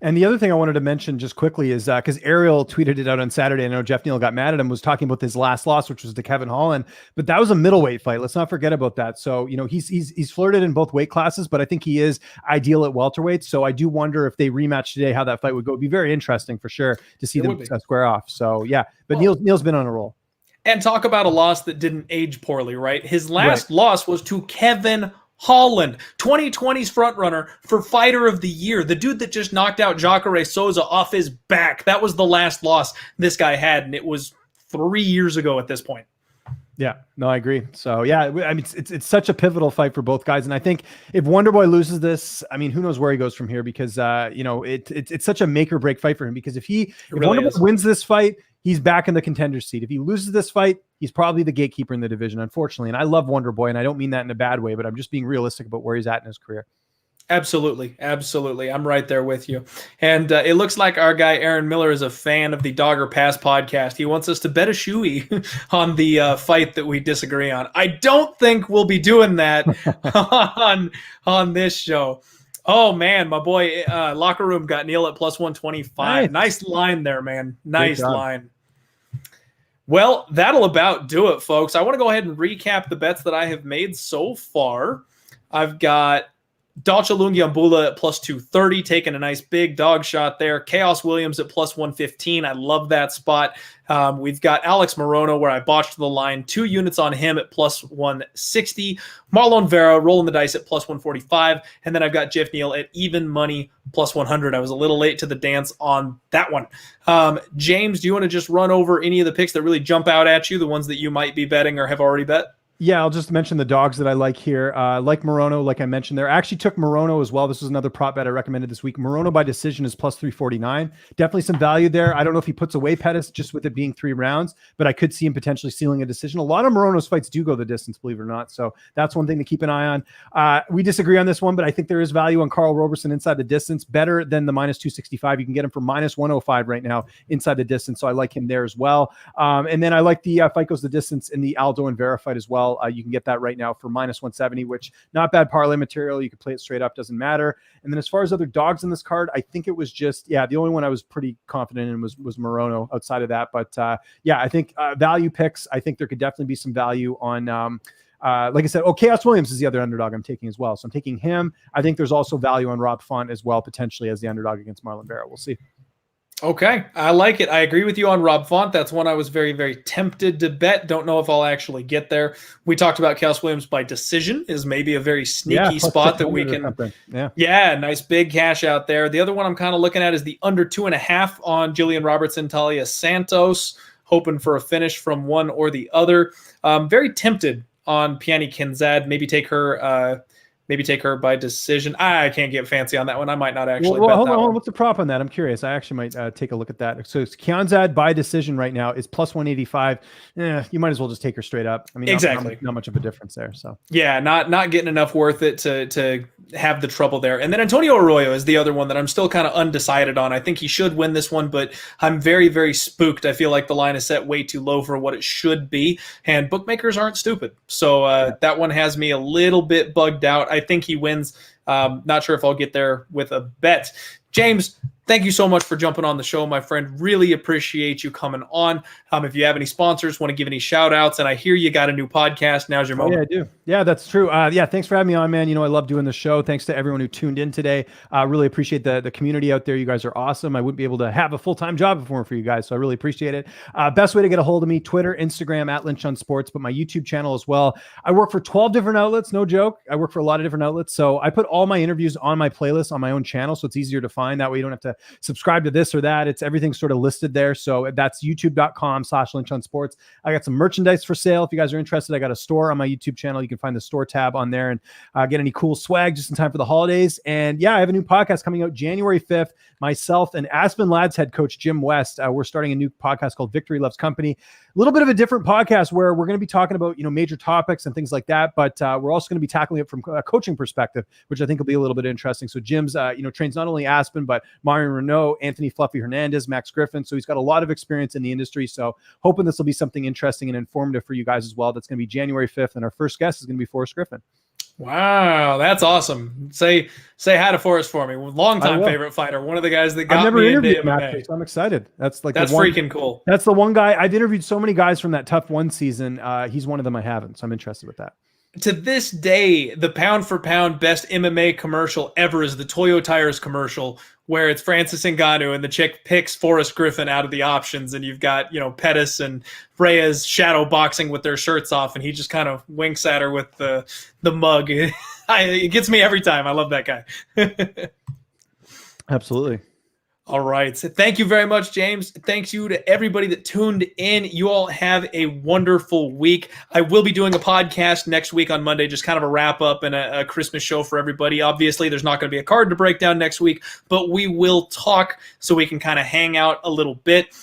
B: And the other thing I wanted to mention just quickly is because Ariel tweeted it out on Saturday. I know Geoff Neal got mad at him, was talking about his last loss, which was to Kevin Holland, but that was a middleweight fight. Let's not forget about that. So, he's flirted in both weight classes, but I think he is ideal at welterweight. So I do wonder if they rematch today, how that fight would go. It'd be very interesting for sure to see them square off. So yeah, but Neal's been on a roll.
A: And talk about a loss that didn't age poorly, right? His last loss was to Kevin Holland, 2020's frontrunner for Fighter of the Year, the dude that just knocked out Jacare Souza off his back. That was the last loss this guy had, and it was 3 years ago at this point.
B: Yeah, no, I agree. So yeah, I mean, it's such a pivotal fight for both guys, and I think if Wonderboy loses this, I mean, who knows where he goes from here? Because it's such a make or break fight for him. Because if Wonderboy wins this fight, he's back in the contender seat. If he loses this fight, he's probably the gatekeeper in the division, unfortunately. And I love Wonderboy, and I don't mean that in a bad way, but I'm just being realistic about where he's at in his career.
A: Absolutely. I'm right there with you. And it looks like our guy Aaron Miller is a fan of the Dogger Pass podcast. He wants us to bet a shoey on the fight that we disagree on. I don't think we'll be doing that on this show. Oh, man, my boy, Locker Room got Neal at plus 125. Nice line there, man. Nice line. Well, that'll about do it, folks. I want to go ahead and recap the bets that I have made so far. I've got Dalcha Lungiambula at plus 230, taking a nice big dog shot there. Khaos Williams at plus 115. I love that spot. We've got Alex Morono, where I botched the line, 2 units on him at plus 160. Marlon Vera rolling the dice at plus 145. And then I've got Geoff Neal at even money plus 100. I was a little late to the dance on that one. James, do you want to just run over any of the picks that really jump out at you, the ones that you might be betting or have already bet?
B: Yeah, I'll just mention the dogs that I like here. Like Morono, like I mentioned there. I actually took Morono as well. This was another prop bet I recommended this week. Morono by decision is plus 349. Definitely some value there. I don't know if he puts away Pettis just with it bebeing 3 rounds, but I could see him potentially sealing a decision. A lot of Morono's fights do go the distance, believe it or not. So that's one thing to keep an eye on. We disagree on this one, but I think there is value on Karl Roberson inside the distance, better than the minus 265. You can get him for minus 105 right now inside the distance. So I like him there as well. And then I like the fight goes the distance in the Aldo and Vera fight as well. You can get that right now for minus 170, which not bad parlay material. You could play it straight up, doesn't matter. And then as far as other dogs in this card, I think it was just, the only one I was pretty confident in was Morono outside of that. But I think value picks, I think there could definitely be some value on, like I said, Khaos Williams is the other underdog I'm taking as well. So I'm taking him. I think there's also value on Rob Font as well, potentially as the underdog against Marlon Vera. We'll see.
A: Okay, I like it. I agree with you on Rob Font. That's one I was very, very tempted to bet. Don't know if I'll actually get there. We talked about Khaos Williams by decision is maybe a very sneaky spot that we can. Nice big cash out there. The other one I'm kind of looking at is the under 2.5 on Jillian Robertson, Talia Santos, hoping for a finish from one or the other. Very tempted on Pannie Kianzad. Maybe take her by decision. I can't get fancy on that one. I might not actually bet
B: hold
A: that
B: on.
A: one.
B: What's the prop on that? I'm curious. I actually might take a look at that. So it's Kianzad by decision right now is plus 185. You might as well just take her straight up. I mean,
A: exactly.
B: Not much of a difference there. So
A: yeah, not getting enough worth it to have the trouble there. And then Antonio Arroyo is the other one that I'm still kind of undecided on. I think he should win this one, but I'm very, very spooked. I feel like the line is set way too low for what it should be, and bookmakers aren't stupid. So that one has me a little bit bugged out. I think he wins. Not sure if I'll get there with a bet. James, thank you so much for jumping on the show, my friend. Really appreciate you coming on. If you have any sponsors, want to give any shout outs, and I hear you got a new podcast. Now's your moment.
B: Yeah, I do. Yeah, that's true. Thanks for having me on, man. I love doing the show. Thanks to everyone who tuned in today. Really appreciate the community out there. You guys are awesome. I wouldn't be able to have a full-time job if it weren't for you guys, so I really appreciate it. Best way to get a hold of me, Twitter, Instagram, @LynchOnSports, but my YouTube channel as well. I work for 12 different outlets, no joke. I work for a lot of different outlets, so I put all my interviews on my playlist on my own channel, so it's easier to find. That way you don't have to subscribe to this or that. It's everything sort of listed there. So that's youtube.com/LynchOnSports. I got some merchandise for sale. If you guys are interested, I got a store on my YouTube channel. You can find the store tab on there and get any cool swag just in time for the holidays. And yeah, I have a new podcast coming out January 5th. Myself and Aspen Lads head coach Jim West, we're starting a new podcast called Victory Loves Company. A little bit of a different podcast where we're going to be talking about, major topics and things like that. But we're also going to be tackling it from a coaching perspective, which I think will be a little bit interesting. So Jim's, trains not only Aspen, but Mario Renault, Anthony Fluffy Hernandez, Max Griffin. So he's got a lot of experience in the industry. So hoping this will be something interesting and informative for you guys as well. That's going to be January 5th. And our first guest is going to be Forrest Griffin.
A: Wow, that's awesome. Say hi to Forrest for me. Longtime favorite fighter. One of the guys that got
B: I've never
A: me
B: interviewed
A: into
B: him,
A: MMA.
B: actually, so I'm excited. That's
A: freaking cool.
B: That's the one guy. I've interviewed so many guys from that Tough One season. He's one of them I haven't, so I'm interested with that.
A: To this day, the pound for pound best MMA commercial ever is the Toyo Tires commercial, where it's Francis Ngannou and the chick picks Forrest Griffin out of the options, and you've got Pettis and Reyes shadow boxing with their shirts off, and he just kind of winks at her with the mug. It gets me every time. I love that guy.
B: Absolutely.
A: All right. So thank you very much, James. Thanks you to everybody that tuned in. You all have a wonderful week. I will be doing a podcast next week on Monday, just kind of a wrap up and a Christmas show for everybody. Obviously, there's not going to be a card to break down next week, but we will talk so we can kind of hang out a little bit.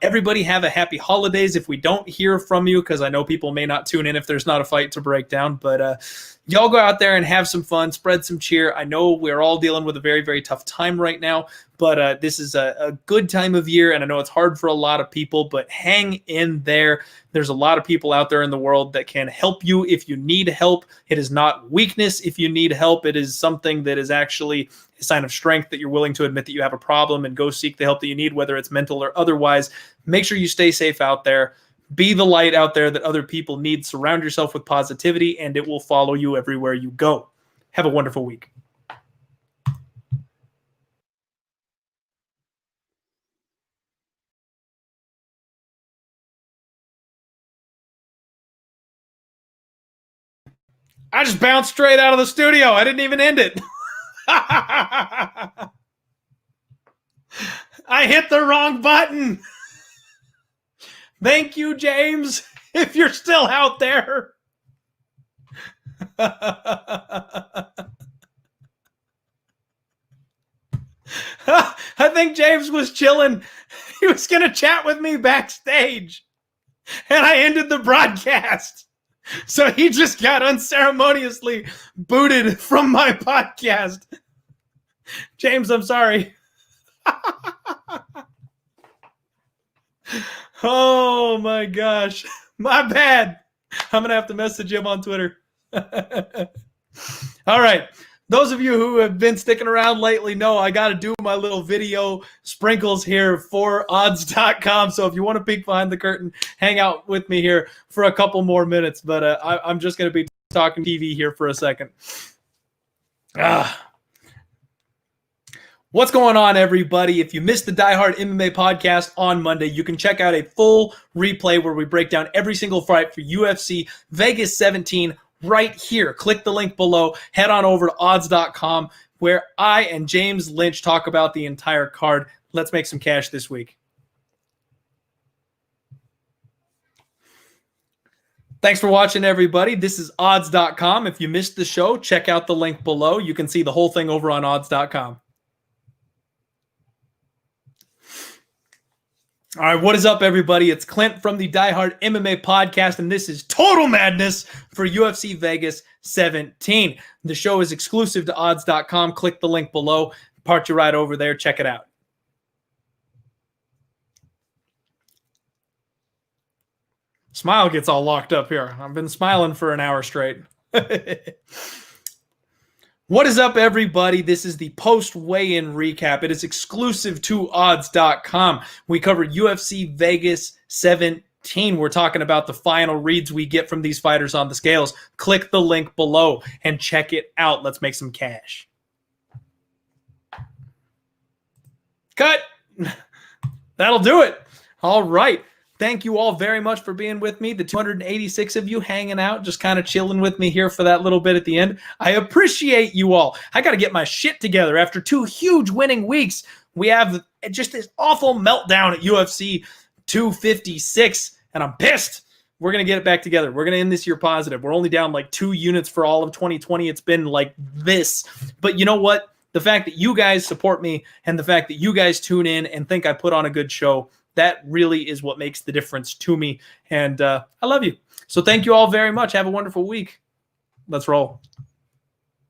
A: Everybody have a happy holidays if we don't hear from you, because I know people may not tune in if there's not a fight to break down. But y'all go out there and have some fun, spread some cheer. I know we're all dealing with a very, very tough time right now, but this is a good time of year, and I know it's hard for a lot of people, but hang in there. There's a lot of people out there in the world that can help you if you need help. It is not weakness if you need help. It is something that is actually a sign of strength, that you're willing to admit that you have a problem and go seek the help that you need, whether it's mental or otherwise. Make sure you stay safe out there. Be the light out there that other people need. Surround yourself with positivity, and it will follow you everywhere you go. Have a wonderful week. I just bounced straight out of the studio. I didn't even end it. I hit the wrong button. Thank you, James, if you're still out there. I think James was chilling. He was going to chat with me backstage, and I ended the broadcast. So he just got unceremoniously booted from my podcast. James, I'm sorry. Oh my gosh. My bad. I'm going to have to message him on Twitter. All right. Those of you who have been sticking around lately know I got to do my little video sprinkles here for odds.com. So if you want to peek behind the curtain, hang out with me here for a couple more minutes. But I'm just going to be talking TV here for a second. What's going on, everybody? If you missed the Diehard MMA podcast on Monday, you can check out a full replay where we break down every single fight for UFC Vegas 17 right here. Click the link below. Head on over to odds.com, where I and James Lynch talk about the entire card. Let's make some cash this week. Thanks for watching, everybody. This is odds.com. If you missed the show, check out the link below. You can see the whole thing over on odds.com. All right, what is up, everybody? It's Clint from the Diehard MMA Podcast, and this is Total Madness for UFC Vegas 17. The show is exclusive to odds.com. Click the link below. Part you right over there. Check it out. Smile gets all locked up here. I've been smiling for an hour straight. What is up, everybody? This is the post-weigh-in recap. It is exclusive to odds.com. We covered UFC Vegas 17. We're talking about the final reads we get from these fighters on the scales. Click the link below and check it out. Let's make some cash. Cut. That'll do it. All right. Thank you all very much for being with me. The 286 of you hanging out, just kind of chilling with me here for that little bit at the end. I appreciate you all. I got to get my shit together after 2 huge winning weeks. We have just this awful meltdown at UFC 256, and I'm pissed. We're going to get it back together. We're going to end this year positive. We're only down like 2 units for all of 2020. It's been like this. But you know what? The fact that you guys support me and the fact that you guys tune in and think I put on a good show, that really is what makes the difference to me. And I love you. So thank you all very much. Have a wonderful week. Let's roll.